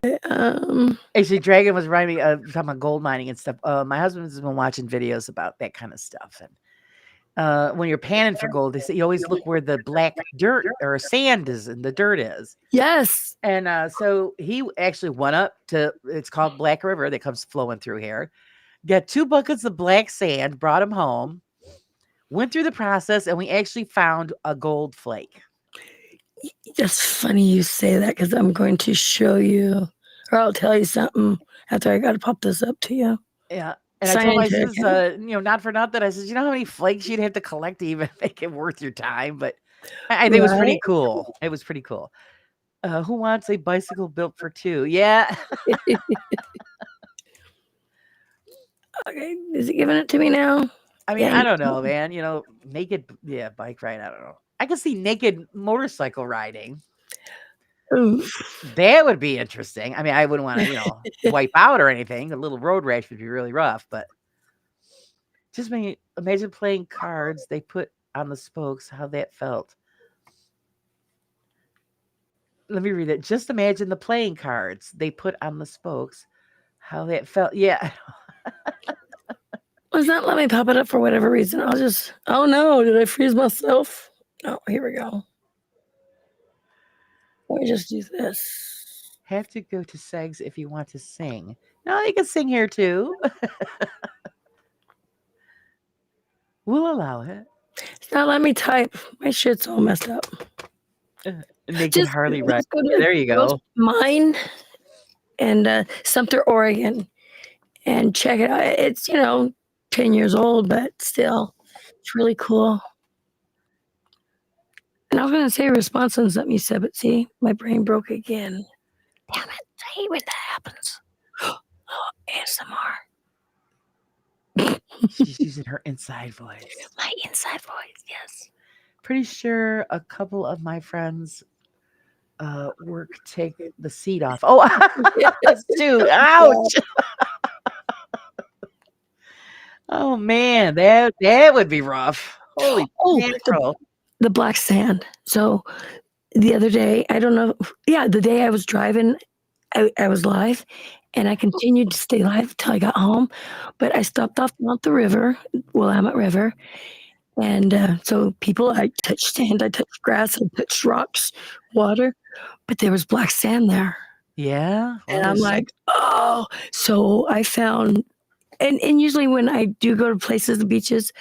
Actually, Dragon was writing talking about gold mining and stuff. My husband's been watching videos about that kind of stuff. And when you're panning for gold, they say you always look where the black dirt or sand is and the dirt is. Yes. And so he actually went up to, it's called Black River that comes flowing through here. Got 2 buckets of black sand, brought him home, went through the process, and we actually found a gold flake. That's funny you say that because I'm going to show you, or I'll tell you something after I got to pop this up to you. Yeah. And I told him, I says, not for nothing. I says, you know how many flakes you'd have to collect to even make it worth your time? But I think it was pretty cool. It was pretty cool. Who wants a bicycle built for 2? Yeah. Okay. Is it giving it to me now? I mean, I don't know, man. Naked, bike ride. I don't know. I could see naked motorcycle riding. Oof. That would be interesting. I mean, I wouldn't want to, wipe out or anything. A little road rash would be really rough, but just imagine playing cards they put on the spokes, how that felt. Let me read it. Just imagine the playing cards they put on the spokes, how that felt. Yeah. Was not let me pop it up for whatever reason. Oh no, did I freeze myself? Oh, here we go. Let me just do this. Have to go to Segs if you want to sing. No, you can sing here too. We'll allow it. It's not letting me type. My shit's all messed up. Naked Harley ride. There you go. Mine and Sumter, Oregon. And check it out. It's, 10 years old, but still, it's really cool. And I was going to say a response on something you said, but see, my brain broke again. Damn it. I hate when that happens. Oh, ASMR. She's using her inside voice. My inside voice, yes. Pretty sure a couple of my friends work take the seat off. Oh, dude, ouch. Oh man, that would be rough. Holy the black sand. So the other day, I don't know. Yeah, the day I was driving I was live, and I continued to stay live till I got home, but I stopped off at the river, Willamette River, and, so people I touched sand, I touched grass, I touched rocks, water, but there was black sand there, Yeah. Well, and I'm there's like, "Oh." So I found and usually when I do go to places, the beaches,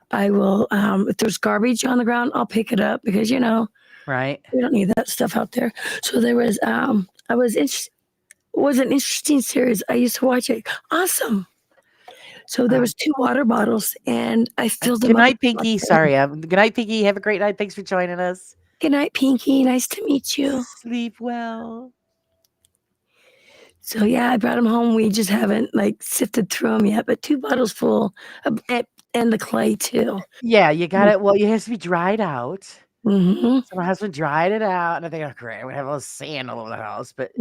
I will, if there's garbage on the ground, I'll pick it up because, right. we don't need that stuff out there. So there was, was an interesting series. I used to watch it. Awesome. So there Uh, was 2 water bottles, and I filled them Good up night, with black Pinky. sand. Sorry. Good night, Pinky. Have a great night. Thanks for joining us. "Good night, Pinky. Nice to meet you." Sleep well. So, yeah, I brought them home. We just haven't, like, sifted through them yet, but 2 bottles full of and the clay too. Yeah, you got it. Well, it has to be dried out. Mhm. So my husband dried it out, and I think, oh, great, I'm gonna have all this sand all over the house. But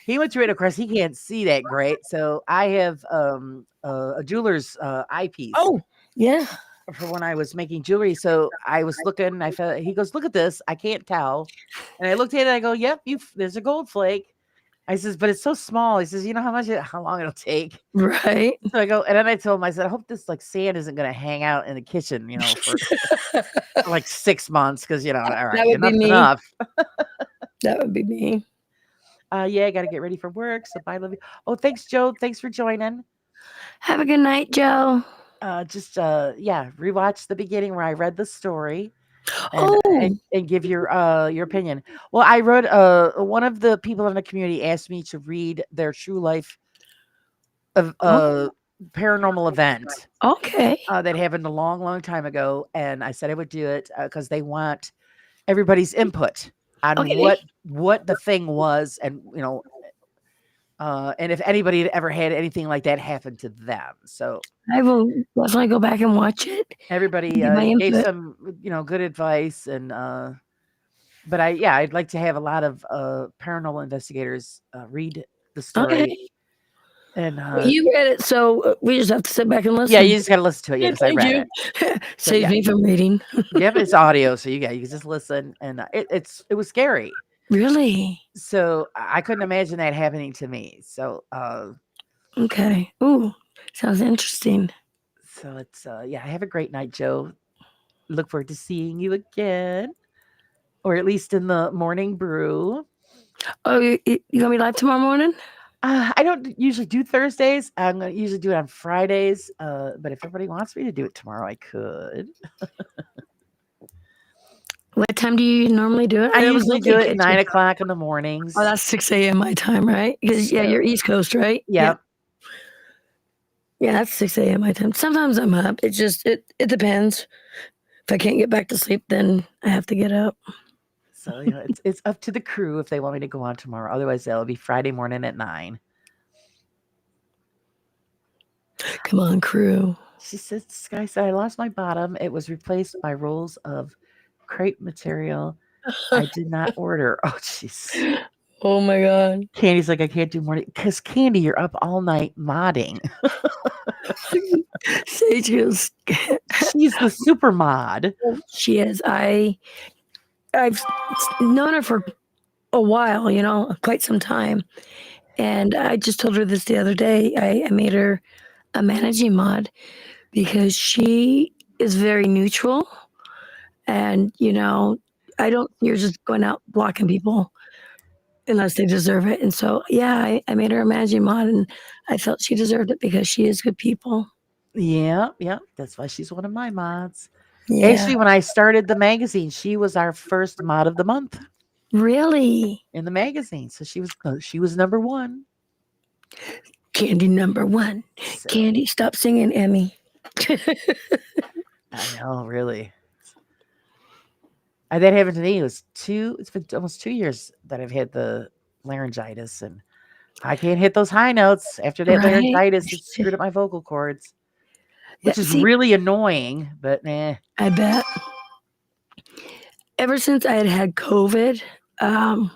he went through it. Of course, he can't see that great. So I have a jeweler's eyepiece Oh, yeah. for when I was making jewelry. So I was looking. I felt he goes, look at this. I can't tell. And I looked at it. I go, yep, there's a gold flake. I says, but it's so small. He says, you know how long it'll take. Right. So I go, and then I told him, I said, I hope this like sand isn't going to hang out in the kitchen, for like 6 months because all That right, would be enough's me. enough. That would be me. Yeah, I got to get ready for work. So bye, love you. Oh, thanks, Joe. Thanks for joining. Have a good night, Joe. Yeah, rewatch the beginning where I read the story and Oh, and give your opinion. Well, I wrote one of the people in the community asked me to read their true life of oh, paranormal event okay. that happened a long, long time ago, and I said I would do it because they want everybody's input on Okay. what the thing was, and and if anybody had ever had anything like that happen to them. So I will definitely go back and watch it everybody and give my gave input. some good advice, and but I'd like to have a lot of paranormal investigators read the Okay. story, and Well, you read it, so we just have to sit back and yeah, listen. you just got to listen to it, yeah, Yeah, because I thank read you. it. So Saves yeah, me from reading. yep, it's audio, so you can just listen, and it was scary. Really? So I couldn't imagine that happening to me. So Okay. Ooh, sounds interesting. it's yeah, have a great night, Joe. Look forward to seeing you again, or at least in the morning brew. Oh, you gonna be live tomorrow morning? I don't usually do Thursdays. I'm gonna usually do it on Fridays. But if everybody wants me to do it tomorrow, I could. What time do you normally do it? I I was usually looking do to it get you. 9 o'clock in the Oh, mornings. that's 6 a.m. my time, right? Because yeah, So you're East Coast, right? yeah. Yeah, that's 6 a.m. my time. Sometimes I'm up. It depends. If I can't get back to sleep, then I have to get up. So it's up to the crew if they want me to go on tomorrow. Otherwise, that'll be Friday morning at 9. Come on, crew. She says, Sky said, I lost my bottom. It was replaced by rolls of crepe material I did not order. Oh, jeez. Oh my god. Candy's like, I can't do morning. Because Candy, you're up all night modding. Sage goes. She's the super mod. She is. I've known her for a while, quite some time, and I just told her this the other day. I made her a managing mod because she is very neutral, and I don't see her just going out blocking people unless they deserve it. And so, yeah, I made her a managing mod, and I felt she deserved it because she is good people. Yeah, yeah. That's why she's one of my mods. Yeah, Actually, when I started the magazine, she was our first mod of the month really. in the magazine. So she was number one. Candy number one. So Candy, stop singing, Emmy. I know, really. That happened to me. It's been almost 2 years that I've had the laryngitis, and I can't hit those high notes. After that Right? laryngitis, it screwed up my vocal cords, Yeah, which is see, really annoying, but eh. I bet. Ever since I had COVID, um,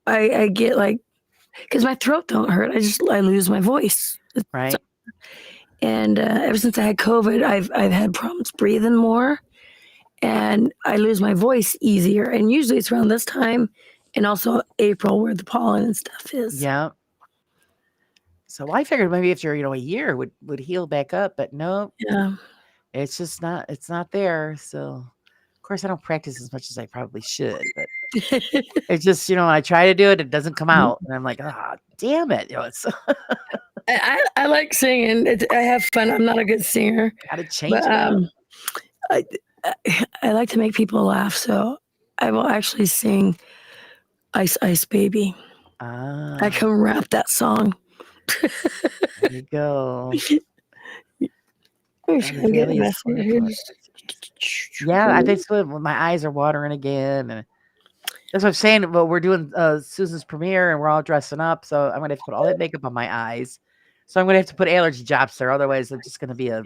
I get like, because my throat don't hurt. I lose my voice. So, Right? and ever since I had COVID, I've had problems breathing more, and I lose my voice easier. And usually it's around this time and also April where the pollen and stuff is. Yeah. So I figured maybe after a year would heal back up, but no, Yeah. it's just not. It's not there. So of course I don't practice as much as I probably should, but it's just when I try to do it, it doesn't come out, and I'm like, ah, damn it! It's I like singing. I have fun. I'm not a good singer, gotta change but it up. I, I like to make people laugh. So I will actually sing Ice Ice Baby. I Ah, can rap that song. there you go. Oh, The I'm valley getting is full of blood. messages. Yeah, I think so. My eyes are watering again, and that's what I'm saying. Well, we're doing Susan's premiere, and we're all dressing up, so I'm gonna have to put all that makeup on my eyes. So I'm gonna have to put allergy drops there, otherwise it's just gonna be a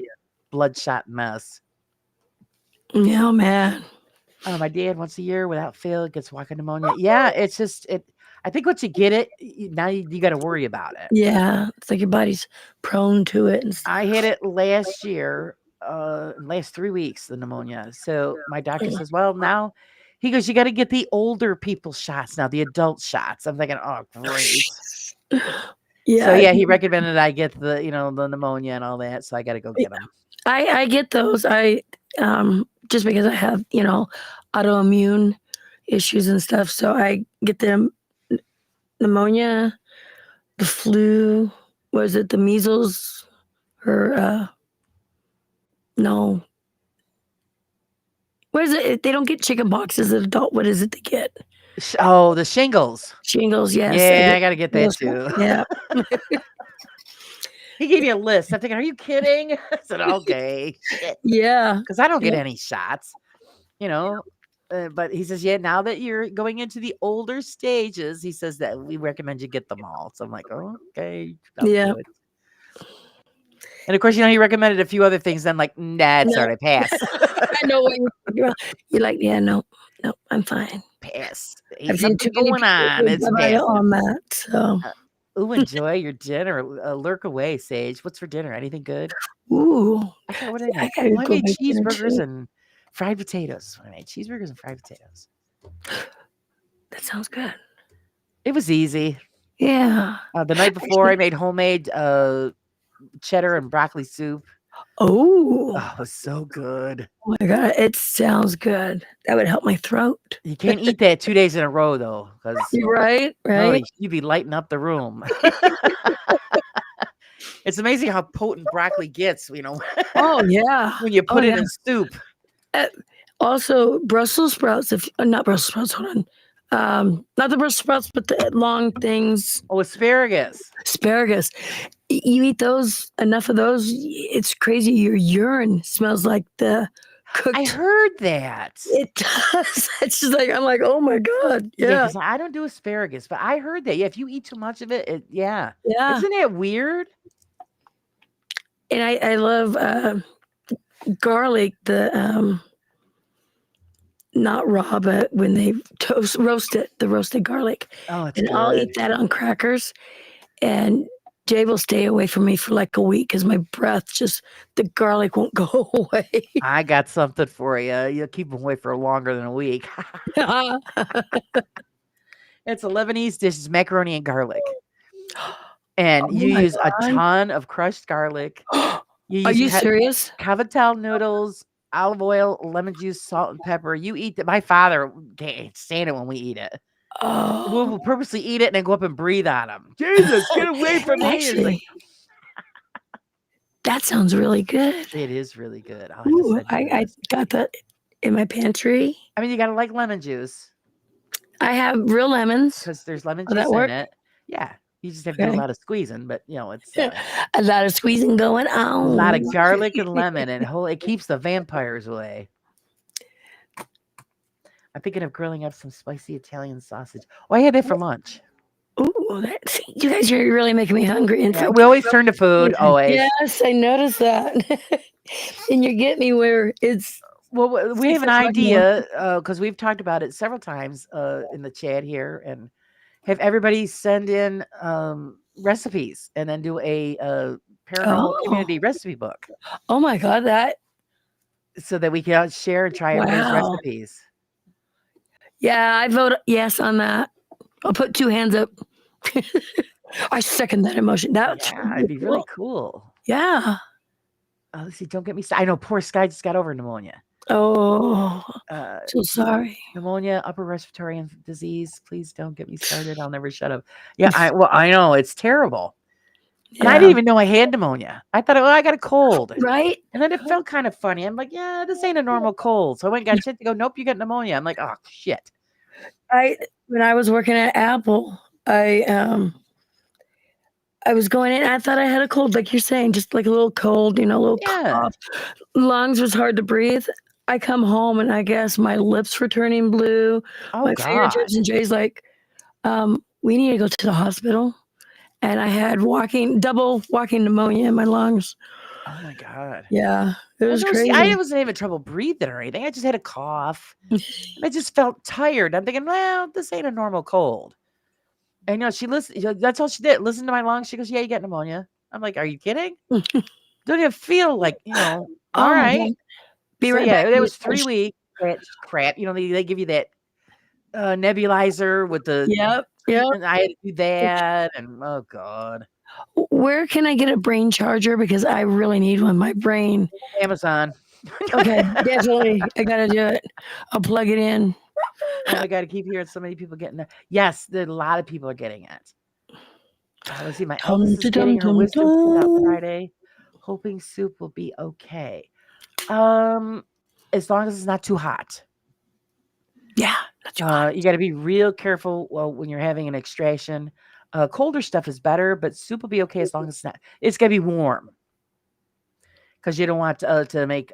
bloodshot mess. Yeah, man. My dad once a year without fail gets walking pneumonia. Yeah, it's just it. I think once you get it, now you got to worry about it. Yeah, it's like your body's prone to it and stuff. I had it last year, last 3 weeks, the pneumonia. So my doctor says, well, now he goes, you got to get the older people shots now, the adult shots. I'm thinking, oh, great. So Yeah, yeah, he recommended I get the, the pneumonia and all that. So I got to go get them. I get those. I just because I have autoimmune issues and stuff, so I get the pneumonia, the flu. Was it the measles or no? What is it? They don't get chicken pox as an adult. What is it they get? Oh, the shingles. Shingles. Yes. Yeah, I got to get that too. Yeah. He gave me a list. I'm thinking, are you kidding? I said, okay, shit. Yeah. Because I don't get any shots, but he says, yeah, now that you're going into the older stages, he says that we recommend you get them all. So I'm like, oh, okay. I'll Yeah. do it. And of course, he recommended a few other things. Then like, nah, it's all right, pass. I know what you're talking about. You're like, yeah, no, I'm fine. Pass. I've Ain't seen nothing going on. It's pass. on that. So, enjoy your dinner. Lurk away, Sage. What's for dinner? Anything good? ooh, I got what did I I make? gotta I go made make dinner cheeseburgers too. and fried potatoes. I made cheeseburgers and fried potatoes. That sounds good. It was easy. Yeah. The night before, I made homemade cheddar and broccoli soup. Oh it was so good. my god, it sounds good. That would help my throat. You can't eat that 2 days in a row though, because Right. you'd be lighting up the room. It's amazing how potent broccoli gets. Oh yeah. When you put it in soup. Also, Brussels sprouts. If not Brussels sprouts, hold on. Not the Brussels sprouts, but the long things. Oh, asparagus. Asparagus. You eat those enough of those, it's crazy. Your urine smells like the cooked. I heard that. It does. It's just like I'm like, oh my god, yeah, because I don't do asparagus, but I heard that. Yeah, if you eat too much of it, yeah. Isn't that weird? And I love garlic. The not raw, but when they roast it, the roasted garlic. Oh, it's and good. I'll eat that on crackers. And Jay will stay away from me for like a week because my breath the garlic won't go away. I got something for you. You'll keep them away for longer than a week. It's a Lebanese dish. It's macaroni and garlic. And you use a ton of crushed garlic. Are you serious? Cavatal noodles, olive oil, lemon juice, salt, and pepper. You eat that. My father can't stand it when we eat it. Oh, We'll purposely eat it and then go up and breathe on him. Jesus, get away from me! Actually, that sounds really good. It is really good. Ooh, I got that in my pantry. I mean, you gotta like lemon juice I have real lemons. because there's lemon Will that juice in work? it. Yeah, you just have to do a lot of squeezing, but it's A lot of squeezing going on. a lot of garlic and lemon, and it keeps the vampires away. I'm thinking of grilling up some spicy Italian sausage. Oh, I had that for lunch. Ooh, you guys are really making me hungry. And Yeah, we always turn to food. Always. Yes, I noticed that. And you get me where it's. Well, we have an idea because we've talked about it several times in the chat here, and have everybody send in recipes and then do a paranormal community recipe book. Oh my god, so that we can share and try everybody's recipes. Yeah, I vote yes on that. I'll put 2 hands up. I second that emotion. That's Yeah, it'd be really cool. Yeah. Let's see. Don't get me started. I know poor Sky just got over pneumonia. Oh, so See, sorry. pneumonia, upper respiratory disease. Please don't get me started. I'll never shut up. Yeah, I know it's terrible. And I didn't Yeah. even know I had pneumounia. I thought, I got a cold. Right? And then it felt kind of funny. I'm like, yeah, this ain't a normal cold. So I went and got checked to go, nope, you got pneumonia. I'm like, oh shit. When I was working at Apple, I was going in, I thought I had a cold, like you're saying, just like a little cold, a little Yeah. cough. Lungs was hard to breathe. I come home and I guess my lips were turning blue, Oh my God. fingertips, and Jay's like, we need to go to the hospital. And I had double walking pneumonia in my lungs. Oh my God. Yeah, it was See, I crazy. wasn't having trouble breathing or anything. I just had a cough. And I just felt tired. I'm thinking, well, this ain't a normal cold. And she listened. That's all she did. Listen to my lungs. She goes, yeah, you get pneumonia. I'm like, are you kidding? Don't even feel like, all Oh my right. God. Be So right yeah, back. it was 3 weeks. That crap. They give you that nebulizer with the Yep. treatment. I had to do that. And oh God. Where can I get a brain charger? Because I really need one. My brain. Amazon. Okay, definitely. I gotta do it. I'll plug it in. Oh my God, I keep hearing so many people getting that. Yes, a lot of people are getting it. Let's see. My eldest is getting her wisdom teeth out Friday. Hoping soup will be okay. As long as it's not too hot. Yeah, that's right. You got to be real careful when you're having an extraction. Colder stuff is better, but soup will be okay as long as it's got to be warm. Because you don't want to make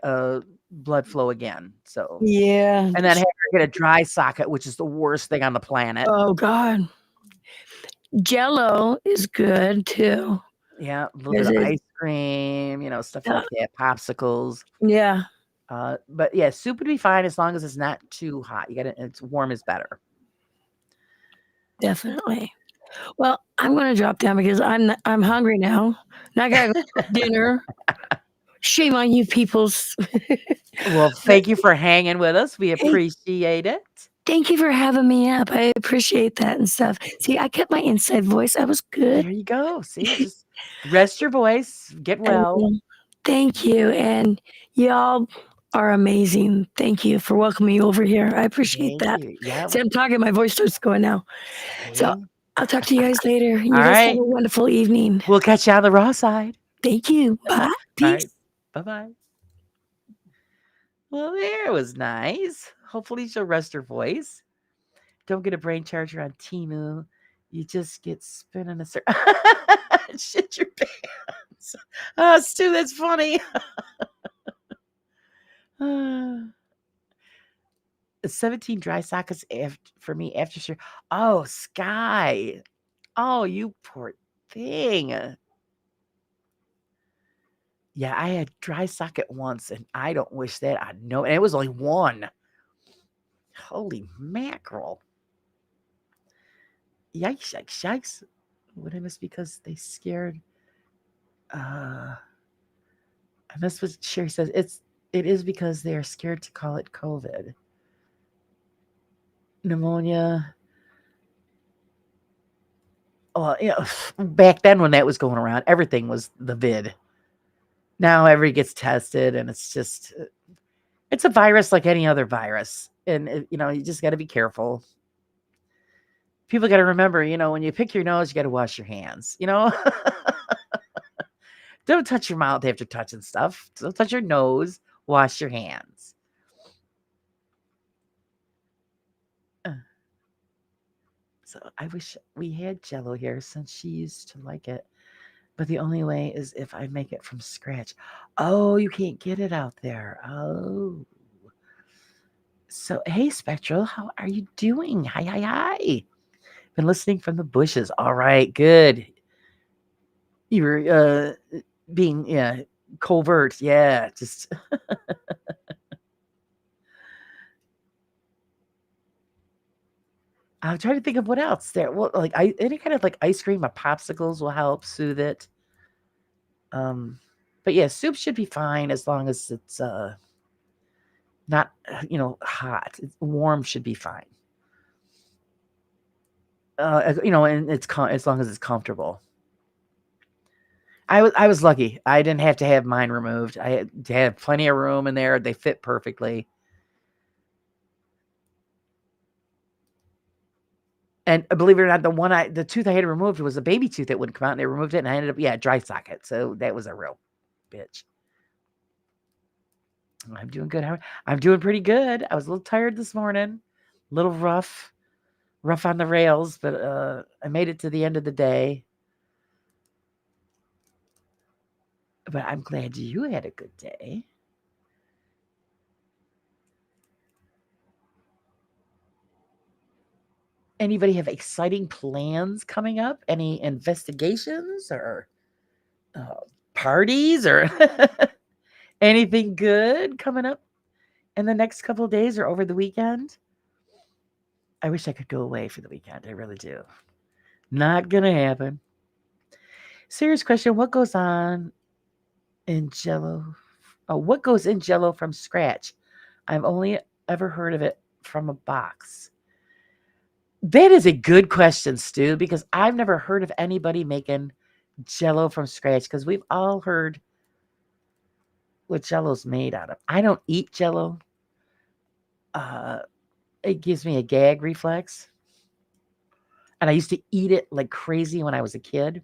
blood flow again. So Yeah. and then have her get a dry socket, which is the worst thing on the planet. Oh God. Jello is good too. Yeah, a little bit of ice cream, stuff like that, popsicles. Yeah. But yeah, soup would be fine as long as it's not too hot. It's warm is better. Definitely. Well, I'm gonna drop down because I'm hungry now. Now I gotta go cook dinner. Shame on you peoples. Well, thank you for hanging with us. We Hey, appreciate it. thank you for having me up. I appreciate that and stuff. See, I kept my inside voice. I was good. There you go. See, just rest your voice. Get well. Thank you. And y'all are amazing. Thank you for welcoming me over here. I appreciate Thank that. you. Yeah. See, I'm talking, my voice starts going now. So I'll talk to you guys later. You All guys right. have a wonderful evening. We'll catch you on the raw side. Thank you. Bye. All Peace. right. Bye-bye. Well, there was nice. Hopefully she'll rest her voice. Don't get a brain charger on Temu. You just get spinning a circle. Shit your pants. Oh, Stu, that's funny. 17 dry sockets for me after sure. Oh, Sky. Oh, you poor thing. Yeah, I had dry socket once, and I don't wish that on no. And it was only one. Holy mackerel. Yikes, yikes, yikes. What I miss because they scared. I miss what Sherry says. It is because they are scared to call it COVID. Pneumonia. Oh, back then when that was going around, everything was the vid. Now everybody gets tested, and it's a virus like any other virus. And, you just got to be careful. People got to remember, when you pick your nose, you got to wash your hands, Don't touch your mouth after touching stuff. Don't touch your nose. Wash your hands. So I wish we had Jello here since she used to like it. But the only way is if I make it from scratch. Oh, you can't get it out there. Oh. So, hey, Spectral, how are you doing? Hi, hi, hi. Been listening from the bushes. All right, good. You were being covert. Yeah, just I'm trying to think of what else there. Well, like any kind of like ice cream or popsicles will help soothe it. But yeah, soup should be fine as long as it's not hot. It's warm should be fine. and as long as it's comfortable. I was lucky. I didn't have to have mine removed. I had plenty of room in there. They fit perfectly. And believe it or not, the tooth I had removed was a baby tooth that wouldn't come out, and they removed it, and I ended up, dry socket. So that was a real bitch. I'm doing good. I'm doing pretty good. I was a little tired this morning, a little rough on the rails, but I made it to the end of the day. But I'm glad you had a good day. Anybody have exciting plans coming up? Any investigations or parties or anything good coming up in the next couple of days or over the weekend? I wish I could go away for the weekend. I really do. Not gonna happen. Serious question. What goes on in Jello? Oh, what goes in Jello from scratch? I've only ever heard of it from a box. That is a good question, Stu, because I've never heard of anybody making Jello from scratch, because we've all heard what Jello's made out of. I don't eat Jello. It gives me a gag reflex. And I used to eat it like crazy when I was a kid.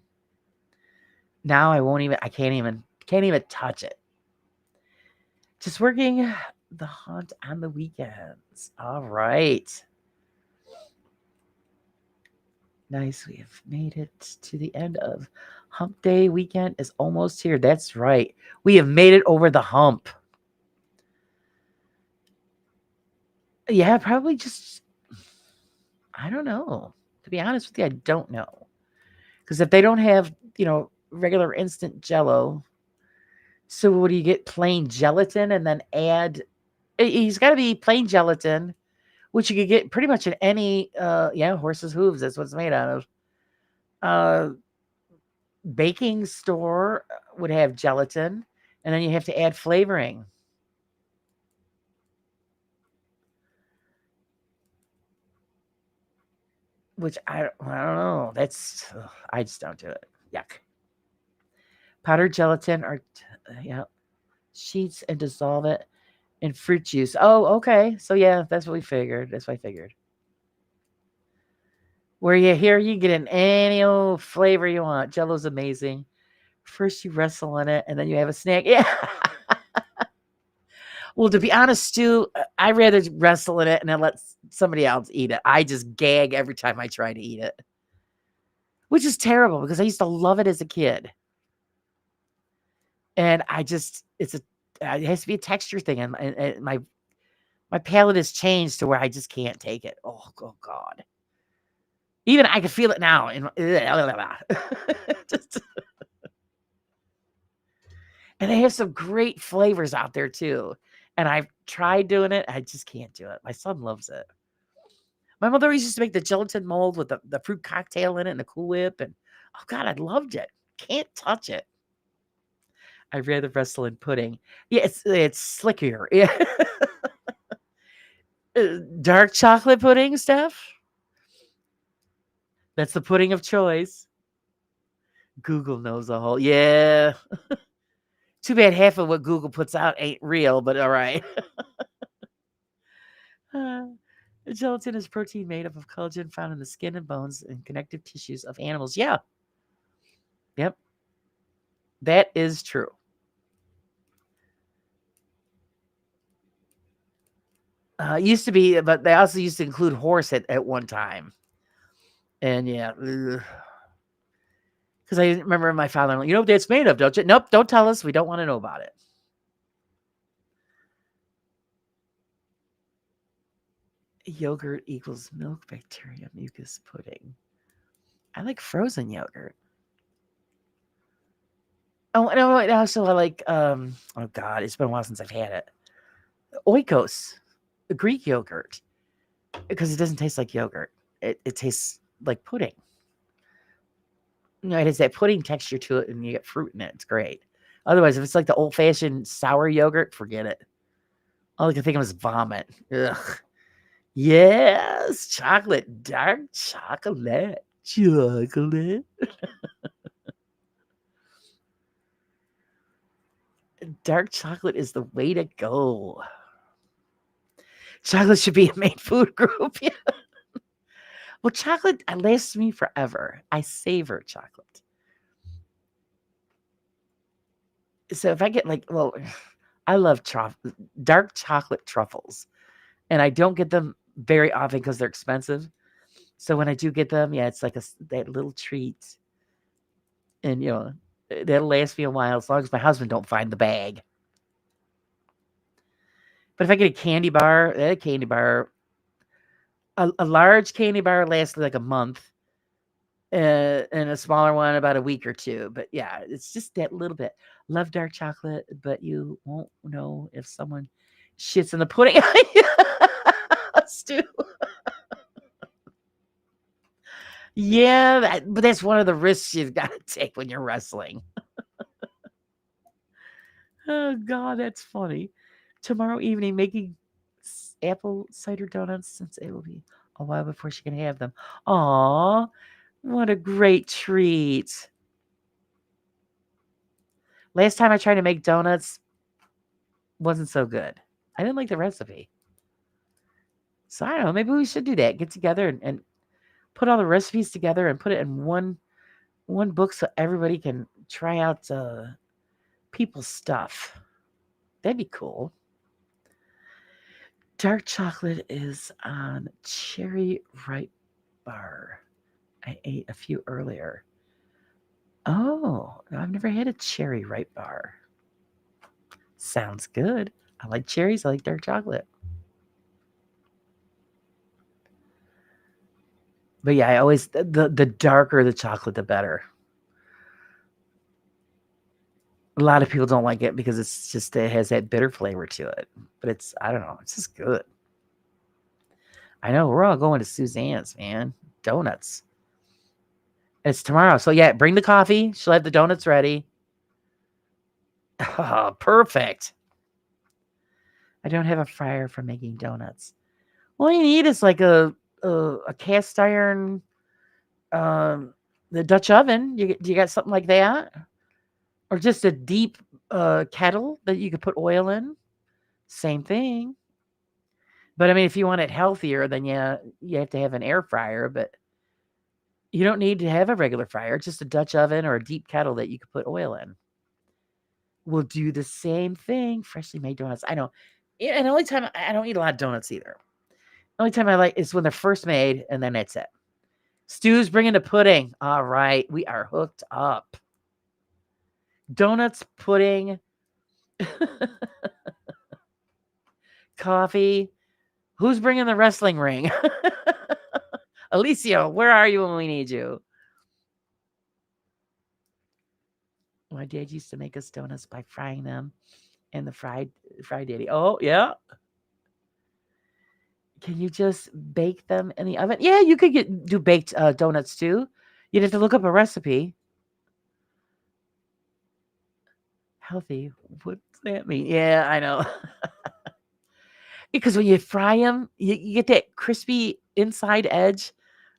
Now I can't even touch it. Just working the hunt on the weekends. All right. Nice. We have made it to the end of hump day. Weekend is almost here. That's right. We have made it over the hump. Yeah, probably just, I don't know. To be honest with you, I don't know. Because if they don't have, regular instant Jello, so what do you get? Plain gelatin and then add, he's got to be plain gelatin, which you could get pretty much in any, horse's hooves. That's what it's made out of. Baking store would have gelatin, and then you have to add flavoring. Which I don't know. I just don't do it. Yuck. Powdered gelatin or sheets and dissolve it in fruit juice. Oh, okay. So yeah, that's what we figured. That's what I figured. Where you get in any old flavor you want. Jello's amazing. First you wrestle in it, and then you have a snack. Yeah. Well, to be honest, Stu, I'd rather wrestle in it and then let somebody else eat it. I just gag every time I try to eat it, which is terrible because I used to love it as a kid. And it has to be a texture thing. And my palate has changed to where I just can't take it. Oh God. Even I can feel it now. And they have some great flavors out there too. And I've tried doing it. I just can't do it. My son loves it. My mother used to make the gelatin mold with the fruit cocktail in it and the Cool Whip. And oh God, I loved it. Can't touch it. I'd rather wrestle in pudding. Yeah, it's slickier. Yeah. Dark chocolate pudding, Steph. That's the pudding of choice. Google knows a whole. Yeah. Too bad half of what Google puts out ain't real, but all right. Gelatin is protein made up of collagen found in the skin and bones and connective tissues of animals. Yeah. Yep. That is true. Used to be, but they also used to include horse at one time. And yeah. Because I remember my father, you know what that's made of, don't you? Nope, don't tell us. We don't want to know about it. Yogurt equals milk, bacteria, mucus, pudding. I like frozen yogurt. Oh, and also I like, oh God, it's been a while since I've had it. Oikos, Greek yogurt, because it doesn't taste like yogurt. It tastes like pudding. It has that pudding texture to it, and you get fruit in it. It's great. Otherwise, if it's like the old-fashioned sour yogurt, forget it. All I can think of is vomit. Ugh. Yes, chocolate, dark chocolate, chocolate. Dark chocolate is the way to go. Chocolate should be a main food group. Yeah. Well, chocolate lasts me forever. I savor chocolate. So if I get well, I love dark chocolate truffles, and I don't get them very often because they're expensive. So when I do get them, yeah, it's like that little treat, and that'll last me a while as long as my husband don't find the bag. But if I get a candy bar, a large candy bar lasts like a month, and a smaller one about a week or two. But yeah, it's just that little bit. Love dark chocolate, but you won't know if someone shits in the pudding. Stu. Yeah, but that's one of the risks you've got to take when you're wrestling. Oh God, that's funny. Tomorrow evening, making apple cider donuts since it will be a while before she can have them. Aw, what a great treat. Last time I tried to make donuts, wasn't so good. I didn't like the recipe. So I don't know, maybe we should do that. Get together and put all the recipes together and put it in one book so everybody can try out people's stuff. That'd be cool. Dark chocolate is on cherry ripe bar. I ate a few earlier. Oh, I've never had a cherry ripe bar. Sounds good. I like cherries. I like dark chocolate. But yeah, I always the darker the chocolate, the better. A lot of people don't like it because it has that bitter flavor to it. But I don't know, it's just good. I know we're all going to Suzanne's, man. Donuts. It's tomorrow. So yeah, bring the coffee. She'll have the donuts ready. Oh, perfect. I don't have a fryer for making donuts. All you need is like a cast iron, the Dutch oven. You got something like that, or just a deep kettle that you could put oil in. Same thing. But I mean, if you want it healthier, then yeah, you have to have an air fryer. But you don't need to have a regular fryer. Just a Dutch oven or a deep kettle that you could put oil in. We'll do the same thing. Freshly made donuts. I know. And the only time I don't eat a lot of donuts either. The only time I like is when they're first made, and then that's it. Stu's bringing the pudding. All right, we are hooked up. Donuts, pudding, coffee. Who's bringing the wrestling ring? Alicia, where are you when we need you? My dad used to make us donuts by frying them in the fried daddy. Oh, yeah. Can you just bake them in the oven? Yeah, you could do baked donuts too. You'd have to look up a recipe. Healthy. What's that mean? Yeah, I know. Because when you fry them, you get that crispy inside edge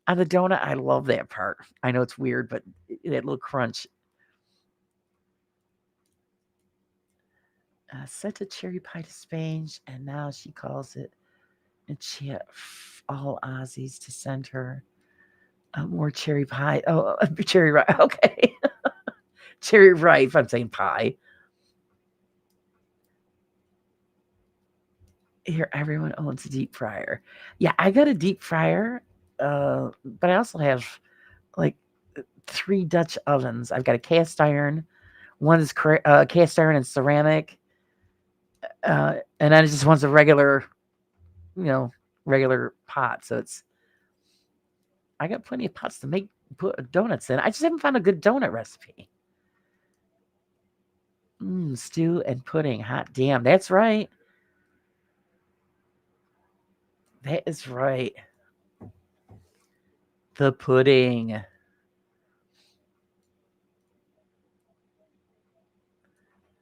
on the donut. I love that part. I know it's weird, but that little crunch. Sent a cherry pie to Spain, and now she calls it, and she had all Aussies to send her more cherry pie. Oh, cherry ripe. Okay. Cherry ripe. I'm saying pie. Here, everyone owns a deep fryer. Yeah, I got a deep fryer, but I also have like 3 Dutch ovens. I've got a cast iron. One is cast iron and ceramic, and then just one's a regular, regular pot. So I got plenty of pots to put donuts in. I just haven't found a good donut recipe. Stew and pudding. Hot damn. That's right. That is right. The pudding.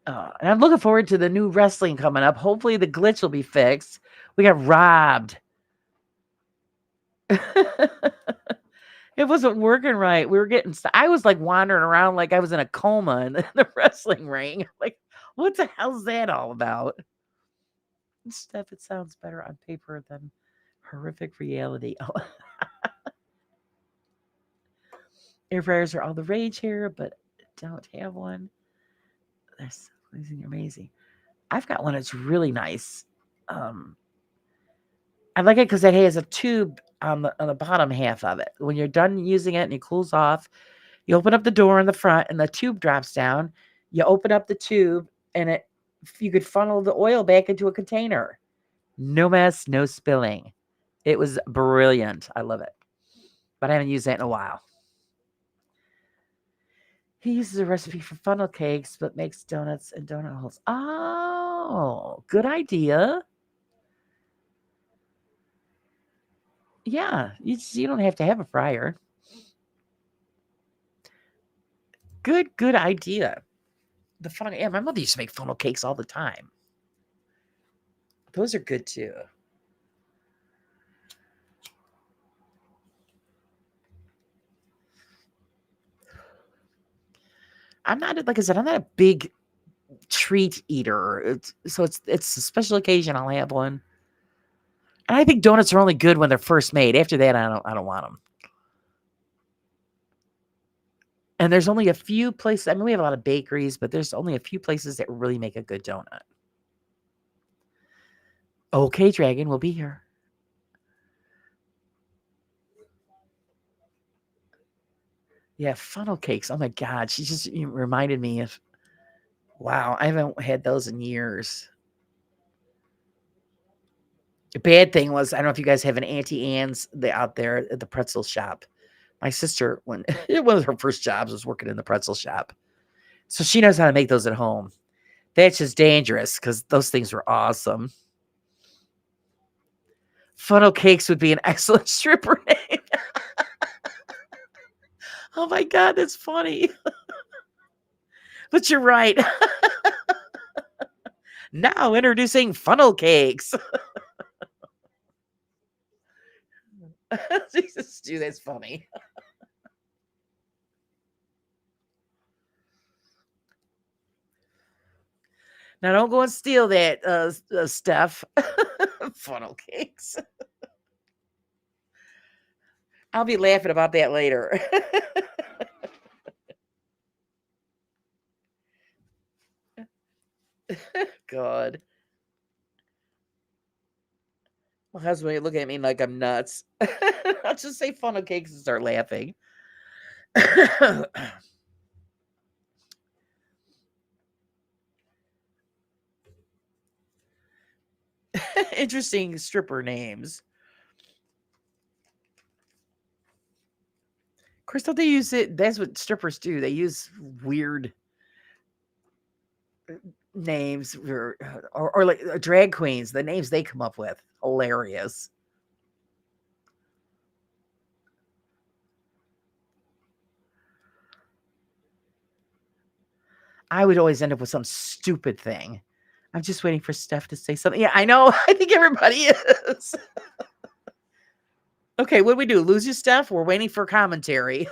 And I'm looking forward to the new wrestling coming up. Hopefully the glitch will be fixed. We got robbed. It wasn't working right. We were getting I was, like, wandering around like I was in a coma in the wrestling ring. Like, what the hell's that all about? Steph, it sounds better on paper than horrific reality. Oh, air fryers are all the rage here, but don't have one. They're so pleasing, amazing. I've got one that's really nice. I like it because it has a tube on the bottom half of it. When you're done using it and it cools off, you open up the door in the front and the tube drops down. You open up the tube and you could funnel the oil back into a container. No mess, no spilling. It was brilliant. I love it. But I haven't used that in a while. He uses a recipe for funnel cakes, but makes donuts and donut holes. Oh, good idea. Yeah, you don't have to have a fryer. Good idea. The funnel, yeah, my mother used to make funnel cakes all the time. Those are good too. I'm not, like I said, I'm not a big treat eater. It's a special occasion I'll have one. And I think donuts are only good when they're first made. After that, I don't want them. And there's only a few places. I mean, we have a lot of bakeries, but there's only a few places that really make a good donut. Okay, Dragon, we'll be here. Yeah, funnel cakes. Oh my God, she just reminded me of. Wow, I haven't had those in years. The bad thing was, I don't know if you guys have an Auntie Anne's out there at the pretzel shop. My sister, when one of her first jobs was working in the pretzel shop. So she knows how to make those at home. That's just dangerous because those things were awesome. Funnel cakes would be an excellent stripper name. Oh my God, that's funny. But you're right. Now introducing funnel cakes. Jesus, Stu, that's funny. Now don't go and steal that stuff. Funnel cakes. I'll be laughing about that later. God. My husband would look at me like I'm nuts. I'll just say funnel cakes and start laughing. Interesting stripper names. Of course, don't they use it? That's what strippers do. They use weird names or like drag queens. The names they come up with, hilarious. I would always end up with some stupid thing. I'm just waiting for Steph to say something. Yeah, I know. I think everybody is. Okay, what do we do? Lose you, Steph? We're waiting for commentary.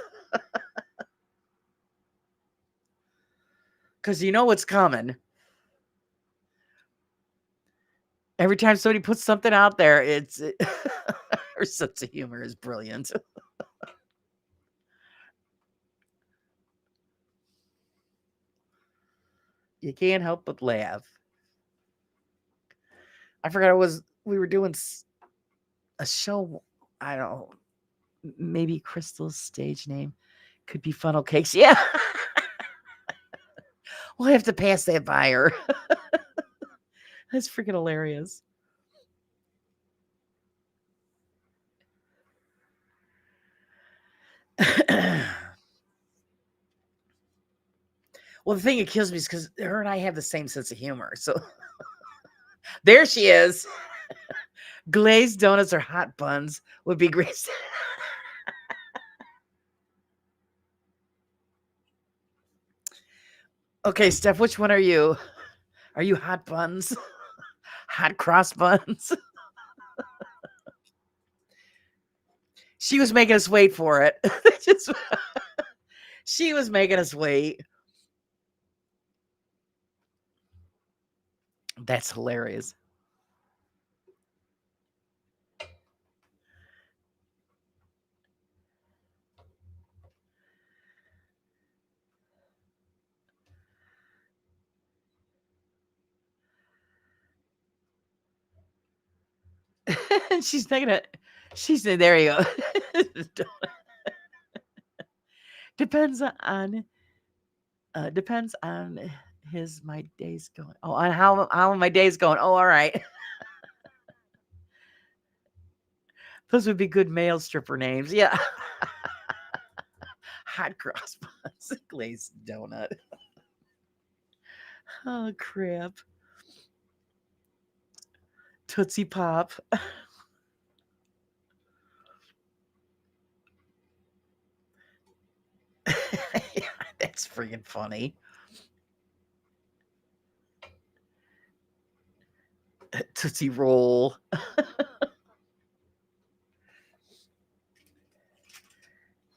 Because you know what's coming. Every time somebody puts something out there, it's her sense of humor is brilliant. You can't help but laugh. I forgot we were doing a show. I don't know, maybe Crystal's stage name could be Funnel Cakes. Yeah. We'll have to pass that by her. That's freaking hilarious. Well, the thing that kills me is because her and I have the same sense of humor. So there she is. Glazed donuts or hot buns would be great. Okay, Steph, which one are you? Are you hot buns? Hot cross buns? She was making us wait for it. Just, she was making us wait. That's hilarious. And she's not gonna. She said, "There you go." Depends on his my days going. Oh, on how my days going. Oh, all right. Those would be good male stripper names. Yeah. Hot cross buns, glazed donut. Oh crap. Tootsie Pop. That's freaking funny. Tootsie Roll.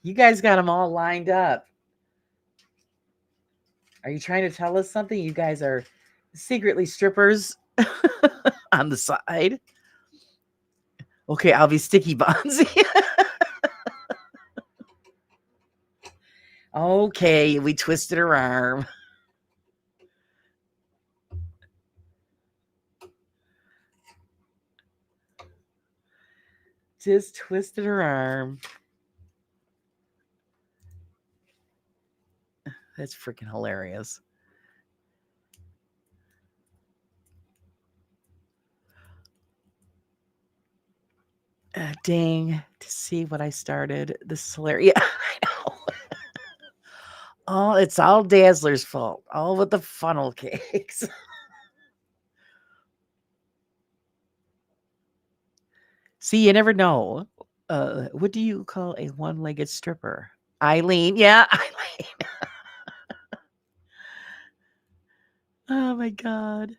You guys got them all lined up. Are you trying to tell us something? You guys are secretly strippers on the side. Okay, I'll be Sticky Buns. Okay, we twisted her arm. Just twisted her arm. That's freaking hilarious. Dang, to see what I started. This is hilarious. Yeah, I know. Oh, it's all Dazzler's fault. All with the funnel cakes. See, you never know. What do you call a one-legged stripper? Eileen. Yeah, Eileen. Oh my god.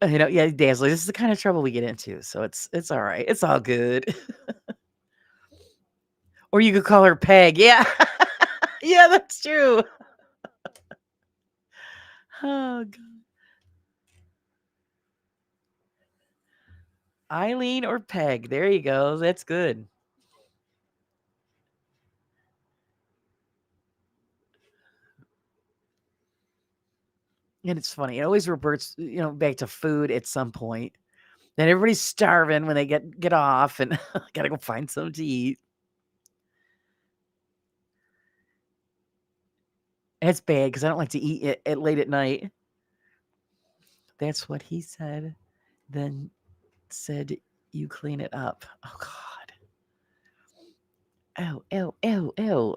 Yeah, Dazzler. This is the kind of trouble we get into, so it's all right. It's all good. Or you could call her Peg. Yeah. Yeah, that's true. Oh god. Eileen or Peg. There you go. That's good. And it's funny. It always reverts, back to food at some point. Then everybody's starving when they get off and gotta go find something to eat. And it's bad because I don't like to eat it at late at night. That's what he said. Then said you clean it up. Oh god. Oh, ew, ew, ew.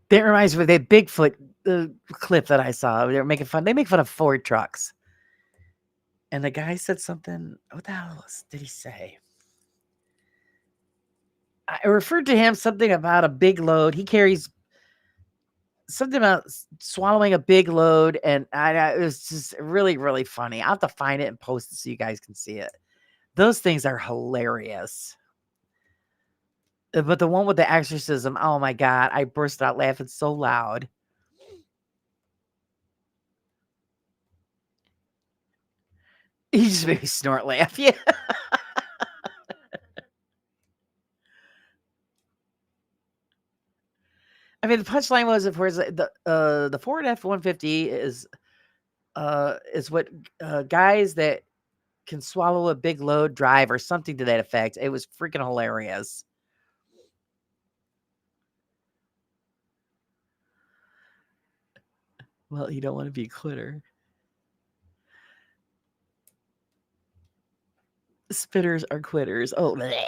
That reminds me of that Bigfoot clip that I saw. They make fun of Ford trucks. And the guy said something. What the hell did he say? I referred to him something about a big load. He carries something about swallowing a big load. And it was just really, really funny. I'll have to find it and post it so you guys can see it. Those things are hilarious. But the one with the exorcism, oh my god, I burst out laughing so loud. He just made me snort laugh. Yeah. I mean, the punchline was, of course, the Ford F-150 is what guys that can swallow a big load drive or something to that effect. It was freaking hilarious. Well, you don't want to be a quitter. Spitters are quitters. Oh, bleh.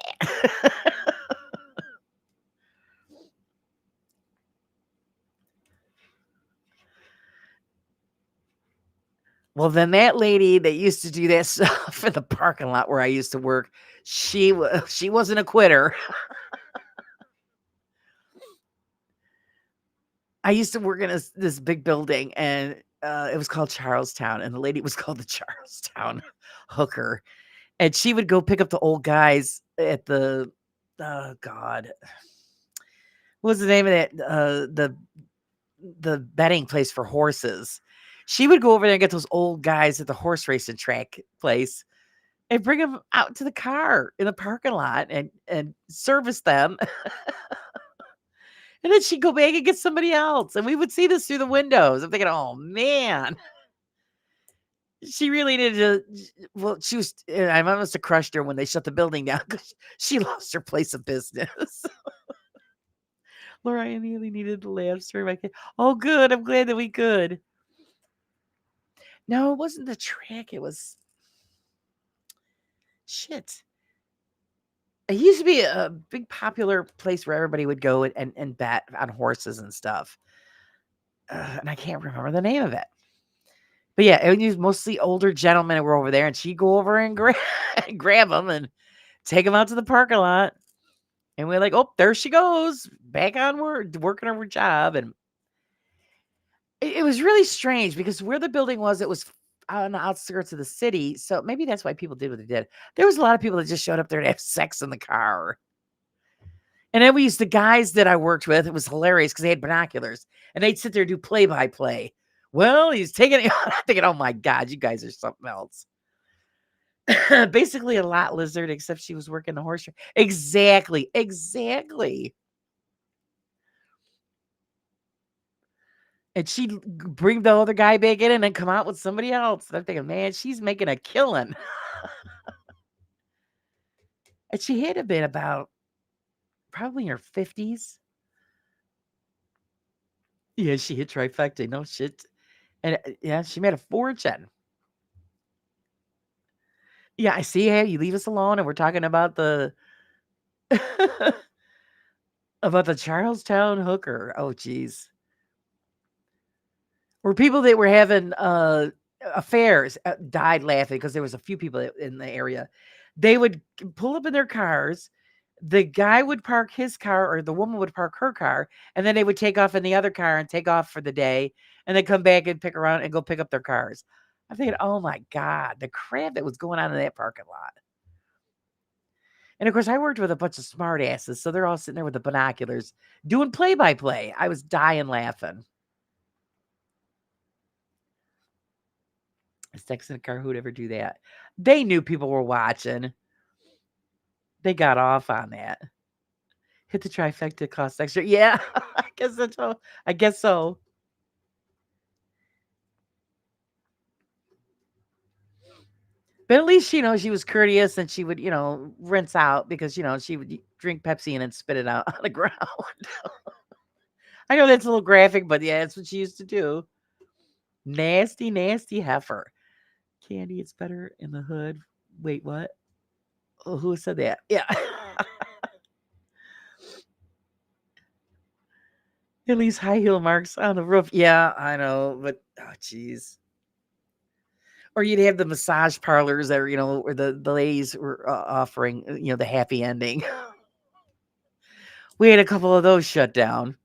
Well, then that lady that used to do that stuff in the parking lot where I used to work, she wasn't a quitter. I used to work in this big building, and it was called Charlestown, and the lady was called the Charlestown hooker, and she would go pick up the old guys at the oh god, what was the name of that the betting place for horses. She would go over there and get those old guys at the horse racing track place and bring them out to the car in the parking lot and service them. And then she'd go back and get somebody else. And we would see this through the windows. I'm thinking, oh man, she really needed to. Well, she was, I must have crushed her when they shut the building down because she lost her place of business. Laura, I really needed to laugh through my kid. Oh, good. I'm glad that we could. No, it wasn't the track. It was shit. It used to be a big popular place where everybody would go and bet on horses and stuff. And I can't remember the name of it. But yeah, it was mostly older gentlemen who were over there, and she'd go over and grab them and take them out to the parking lot. And we're like, oh, there she goes, back on working her job. And it was really strange because where the building was, it was on the outskirts of the city. So maybe that's why people did what they did. There was a lot of people that just showed up there to have sex in the car. And then the guys that I worked with, it was hilarious because they had binoculars and they'd sit there and do play by play. Well, he's taking it. I'm thinking, oh my God, you guys are something else. Basically a lot lizard, except she was working the horse show. Exactly. And she'd bring the other guy back in and then come out with somebody else. And I'm thinking, man, she's making a killing. And she had to been about probably in her 50s. Yeah, she hit trifecta. No shit. And yeah, she made a fortune. Yeah, I see how you leave us alone and we're talking about the about the Charlestown hooker. Oh, geez. Or people that were having affairs died laughing because there was a few people in the area. They would pull up in their cars. The guy would park his car or the woman would park her car, and then they would take off in the other car and take off for the day, and then come back and pick around and go pick up their cars. I'm thinking, oh my God, the crap that was going on in that parking lot. And of course, I worked with a bunch of smart asses, so they're all sitting there with the binoculars doing play by play. I was dying laughing. Sex in a car, who'd ever do that? They knew people were watching. They got off on that. Hit the trifecta, cost extra. Yeah, I guess that's all. I guess so. But at least, she was courteous and she would, rinse out because, she would drink Pepsi and then spit it out on the ground. I know that's a little graphic, but yeah, that's what she used to do. Nasty, nasty heifer. Candy, it's better in the hood. Wait, what? Oh, who said that? Yeah. At least high heel marks on the roof. Yeah, I know, but oh jeez. Or you'd have the massage parlors that are, where the ladies were offering, the happy ending. We had a couple of those shut down.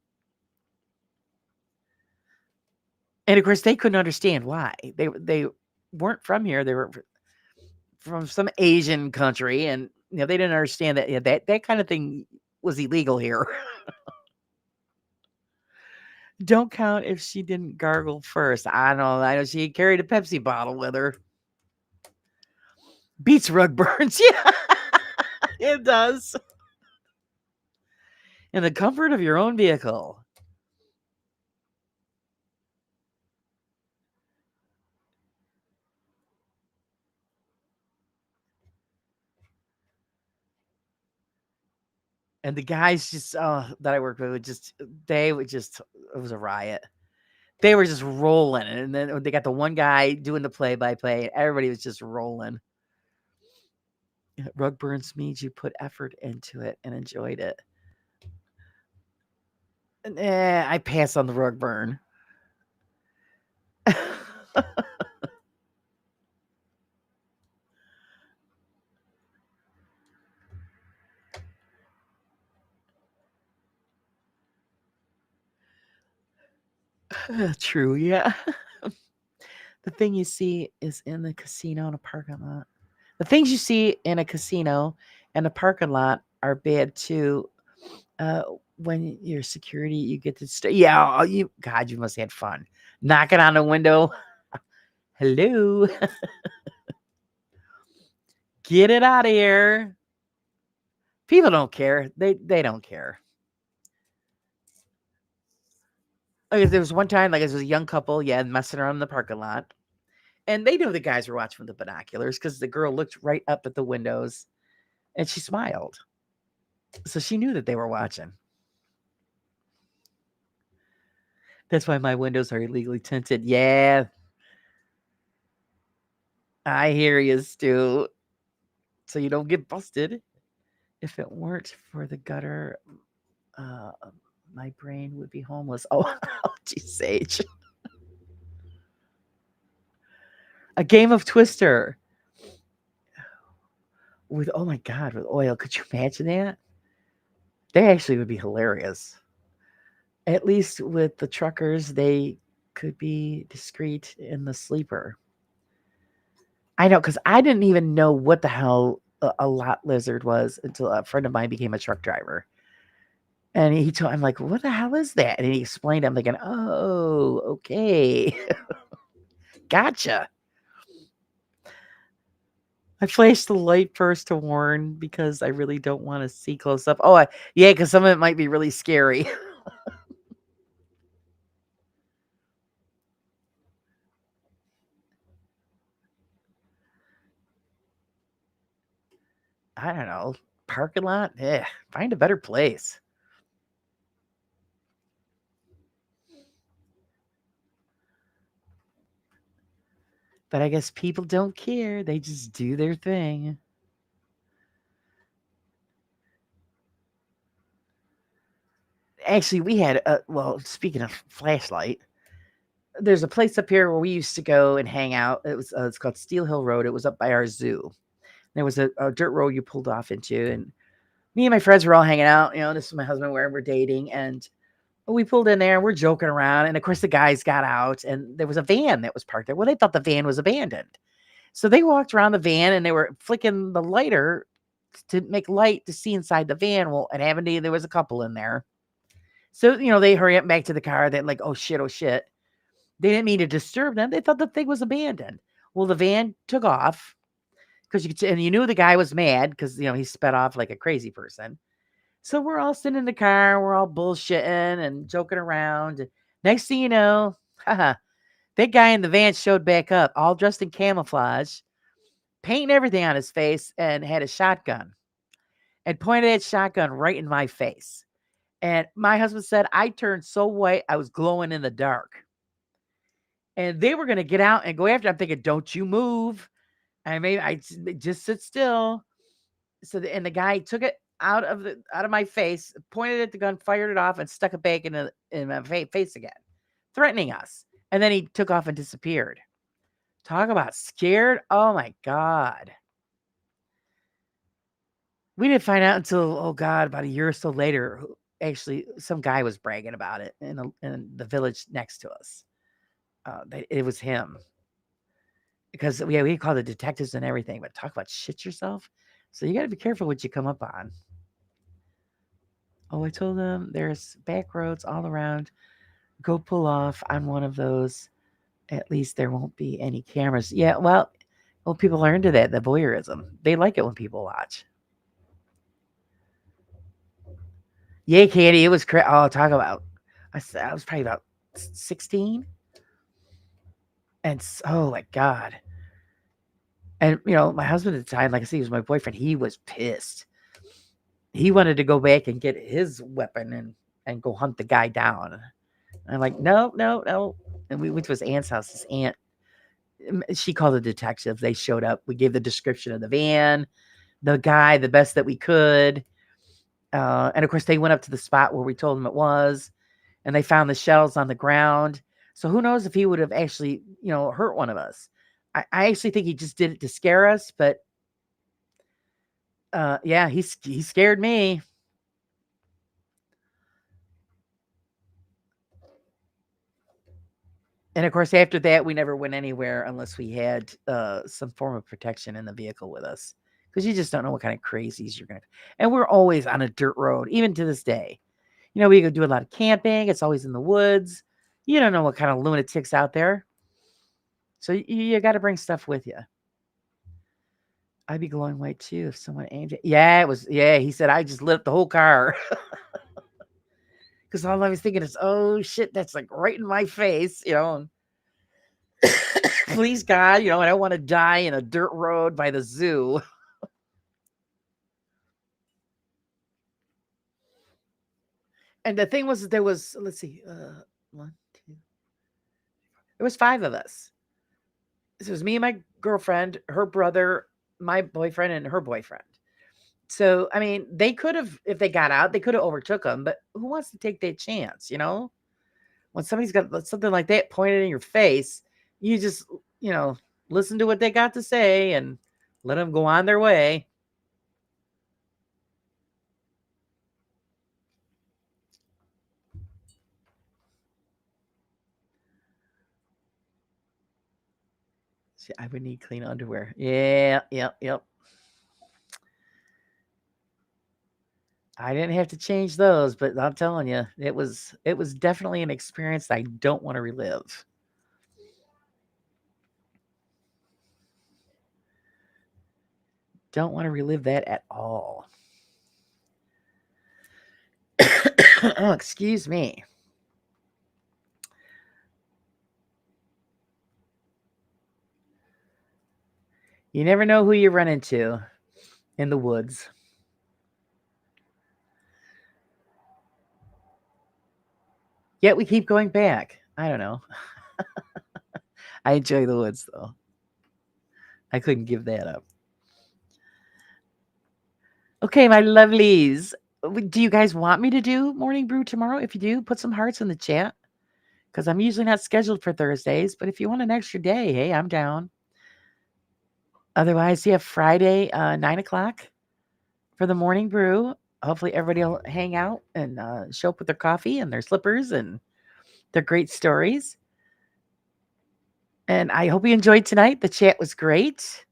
And of course they couldn't understand why. They weren't from here. They were from some Asian country, and they didn't understand that that kind of thing was illegal here. Don't count if she didn't gargle first. I know she carried a Pepsi bottle with her. Beats rug burns. Yeah, it does. In the comfort of your own vehicle. And the guys that I worked with it was a riot. They were just rolling. And then they got the one guy doing the play by play. Everybody was just rolling. Rug burns means you put effort into it and enjoyed it. And, I pass on the rug burn. True, yeah. The thing you see is in the casino and a parking lot. The things you see in a casino and a parking lot are bad too. Uh, when you're security, you get to stay. Yeah, you God, you must have had fun knocking on the window. Hello, get it out of here. People don't care. They don't care. Like there was one time, like there was a young couple, yeah, messing around in the parking lot, and they knew the guys were watching with the binoculars because the girl looked right up at the windows and she smiled, so she knew that they were watching. That's why my windows are illegally tinted. Yeah, I hear you, Stu. So you don't get busted. If it weren't for the gutter, uh, my brain would be homeless. Oh, oh geez, Sage. A game of Twister with, oh my God, with oil. Could you imagine that? They actually would be hilarious. At least with the truckers, they could be discreet in the sleeper. I know, because I didn't even know what the hell a lot lizard was until a friend of mine became a truck driver. And he told, I'm like, what the hell is that? And he explained, I'm thinking, oh, okay. Gotcha. I flashed the light first to warn because I really don't want to see close up. Oh, yeah, because some of it might be really scary. I don't know. Parking lot? Yeah, find a better place. But I guess people don't care. They just do their thing. Actually, we had well, speaking of flashlight, there's a place up here where we used to go and hang out. It's called Steel Hill Road. It was up by our zoo. There was a dirt road you pulled off into, and me and my friends were all hanging out. This is my husband where we're dating, and we pulled in there. We're joking around, and of course the guys got out, and there was a van that was parked there. Well, they thought the van was abandoned, so they walked around the van and they were flicking the lighter to make light to see inside the van. Well, at Avondale there was a couple in there, so they hurry up back to the car. They're like, oh shit, oh shit. They didn't mean to disturb them. They thought the thing was abandoned. Well, the van took off because you knew the guy was mad because he sped off like a crazy person. So we're all sitting in the car, we're all bullshitting and joking around. And next thing you know, that guy in the van showed back up, all dressed in camouflage, painting everything on his face, and had a shotgun and pointed that shotgun right in my face. And my husband said I turned so white I was glowing in the dark. And they were gonna get out and go after. I'm thinking, don't you move. I just sit still. So and the guy took it out of my face, pointed at the gun, fired it off, and stuck it back in my face again, threatening us. And then he took off and disappeared. Talk about scared. Oh my God. We didn't find out until, oh God, about a year or so later. Actually, some guy was bragging about it in the village next to us. It was him. Because we call the detectives and everything, but talk about shit yourself. So you got to be careful what you come up on. Oh, I told them there's back roads all around. Go pull off on one of those. At least there won't be any cameras. Yeah, well, people are into that, the voyeurism. They like it when people watch. Yay, Candy, it was crazy. Oh, talk about. I was probably about 16. And oh my God. And, my husband at the time, like I said, he was my boyfriend. He was pissed. He wanted to go back and get his weapon and go hunt the guy down. And I'm like, no, no, no. And we went to his aunt's house. His aunt, she called the detective. They showed up. We gave the description of the van, the guy, the best that we could. And of course, they went up to the spot where we told them it was, and they found the shells on the ground. So who knows if he would have actually, hurt one of us. I actually think he just did it to scare us, but yeah, he scared me. And of course, after that, we never went anywhere unless we had some form of protection in the vehicle with us, because you just don't know what kind of crazies you're gonna. And we're always on a dirt road, even to this day. We go do a lot of camping. It's always in the woods. You don't know what kind of lunatics out there, so you got to bring stuff with you. I'd be glowing white too if someone aimed it. Yeah, it was. Yeah, he said I just lit up the whole car because all I was thinking is, oh shit, that's like right in my face, and please God, I don't want to die in a dirt road by the zoo. And the thing was, there was, let's see, one, two, there was five of us. This was me and my girlfriend, her brother, my boyfriend, and her boyfriend. So, I mean, they could have, if they got out, they could have overtook them. But who wants to take that chance? When somebody's got something like that pointed in your face, you just, you know, listen to what they got to say and let them go on their way. See, I would need clean underwear. Yeah, yep, yep. I didn't have to change those, but I'm telling you, it was definitely an experience I don't want to relive. Don't want to relive that at all. Oh, excuse me. You never know who you run into in the woods. Yet we keep going back. I don't know. I enjoy the woods though. I couldn't give that up. Okay, my lovelies. Do you guys want me to do morning brew tomorrow? If you do, put some hearts in the chat because I'm usually not scheduled for Thursdays. But if you want an extra day, hey, I'm down. Otherwise, you have Friday, 9 o'clock for the morning brew. Hopefully, everybody will hang out and show up with their coffee and their slippers and their great stories. And I hope you enjoyed tonight. The chat was great.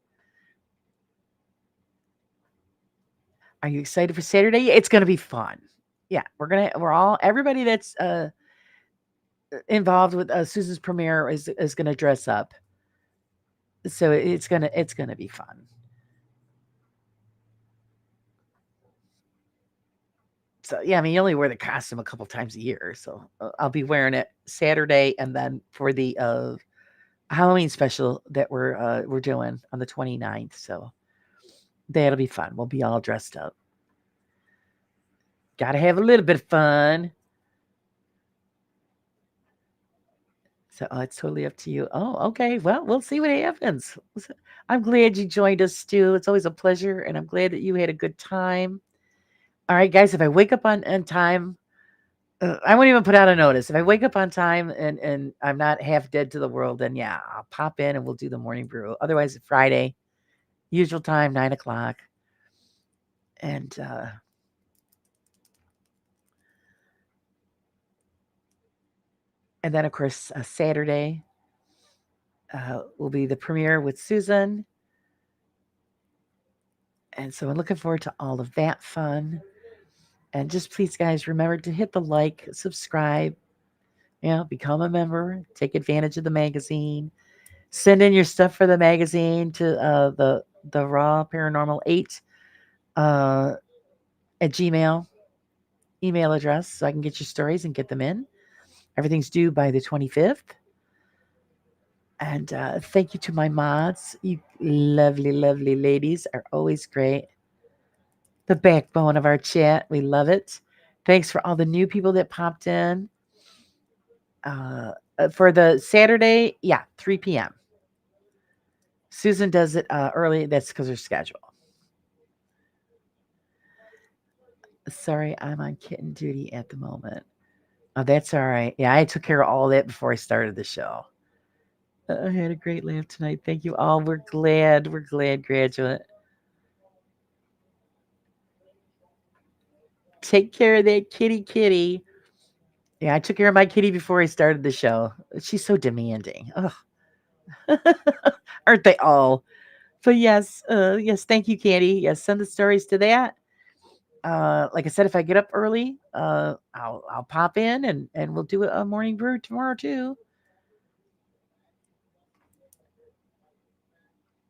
Are you excited for Saturday? It's going to be fun. Yeah, everybody that's involved with Susan's premiere is going to dress up. So it's gonna be fun. So yeah, I mean, you only wear the costume a couple times a year, so I'll be wearing it Saturday, and then for the Halloween special that we're doing on the 29th. So that'll be fun. We'll be all dressed up. Got to have a little bit of fun. So it's totally up to you. Oh, okay. Well, we'll see what happens. I'm glad you joined us, Stu. It's always a pleasure, and I'm glad that you had a good time. All right, guys. If I wake up on time, I won't even put out a notice. If I wake up on time and I'm not half dead to the world, then yeah, I'll pop in and we'll do the morning brew. Otherwise, Friday, usual time, 9 o'clock, and then of course Saturday will be the premiere with Susan, and so I'm looking forward to all of that fun. And just please, guys, remember to hit the like, subscribe, become a member, take advantage of the magazine. Send in your stuff for the magazine to the Raw Paranormal 8 at Gmail email address so I can get your stories and get them in. Everything's due by the 25th. And thank you to my mods. You lovely, lovely ladies are always great. The backbone of our chat. We love it. Thanks for all the new people that popped in. For the Saturday, 3 p.m. Susan does it early. That's because her schedule. Sorry, I'm on kitten duty at the moment. Oh, that's all right. Yeah, I took care of all that before I started the show. I had a great laugh tonight. Thank you all. We're glad. We're glad, graduate. Take care of that kitty kitty. Yeah, I took care of my kitty before I started the show. She's so demanding. Ugh. Aren't they all? But yes, thank you, Candy. Yes, send the stories to that. Like I said, if I get up early, I'll pop in and we'll do a morning brew tomorrow too.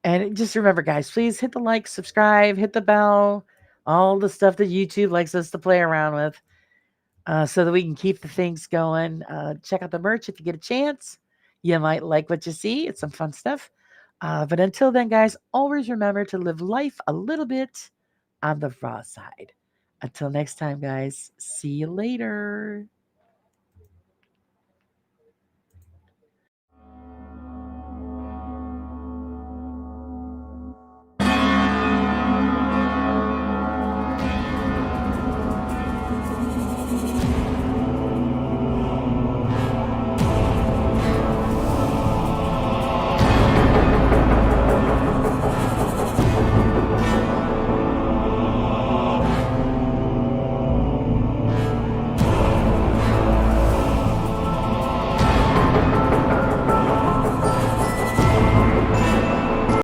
And just remember, guys, please hit the like, subscribe, hit the bell, all the stuff that YouTube likes us to play around with, so that we can keep the things going. Check out the merch if you get a chance. You might like what you see. It's some fun stuff. But until then, guys, always remember to live life a little bit on the raw side. Until next time, guys, see you later.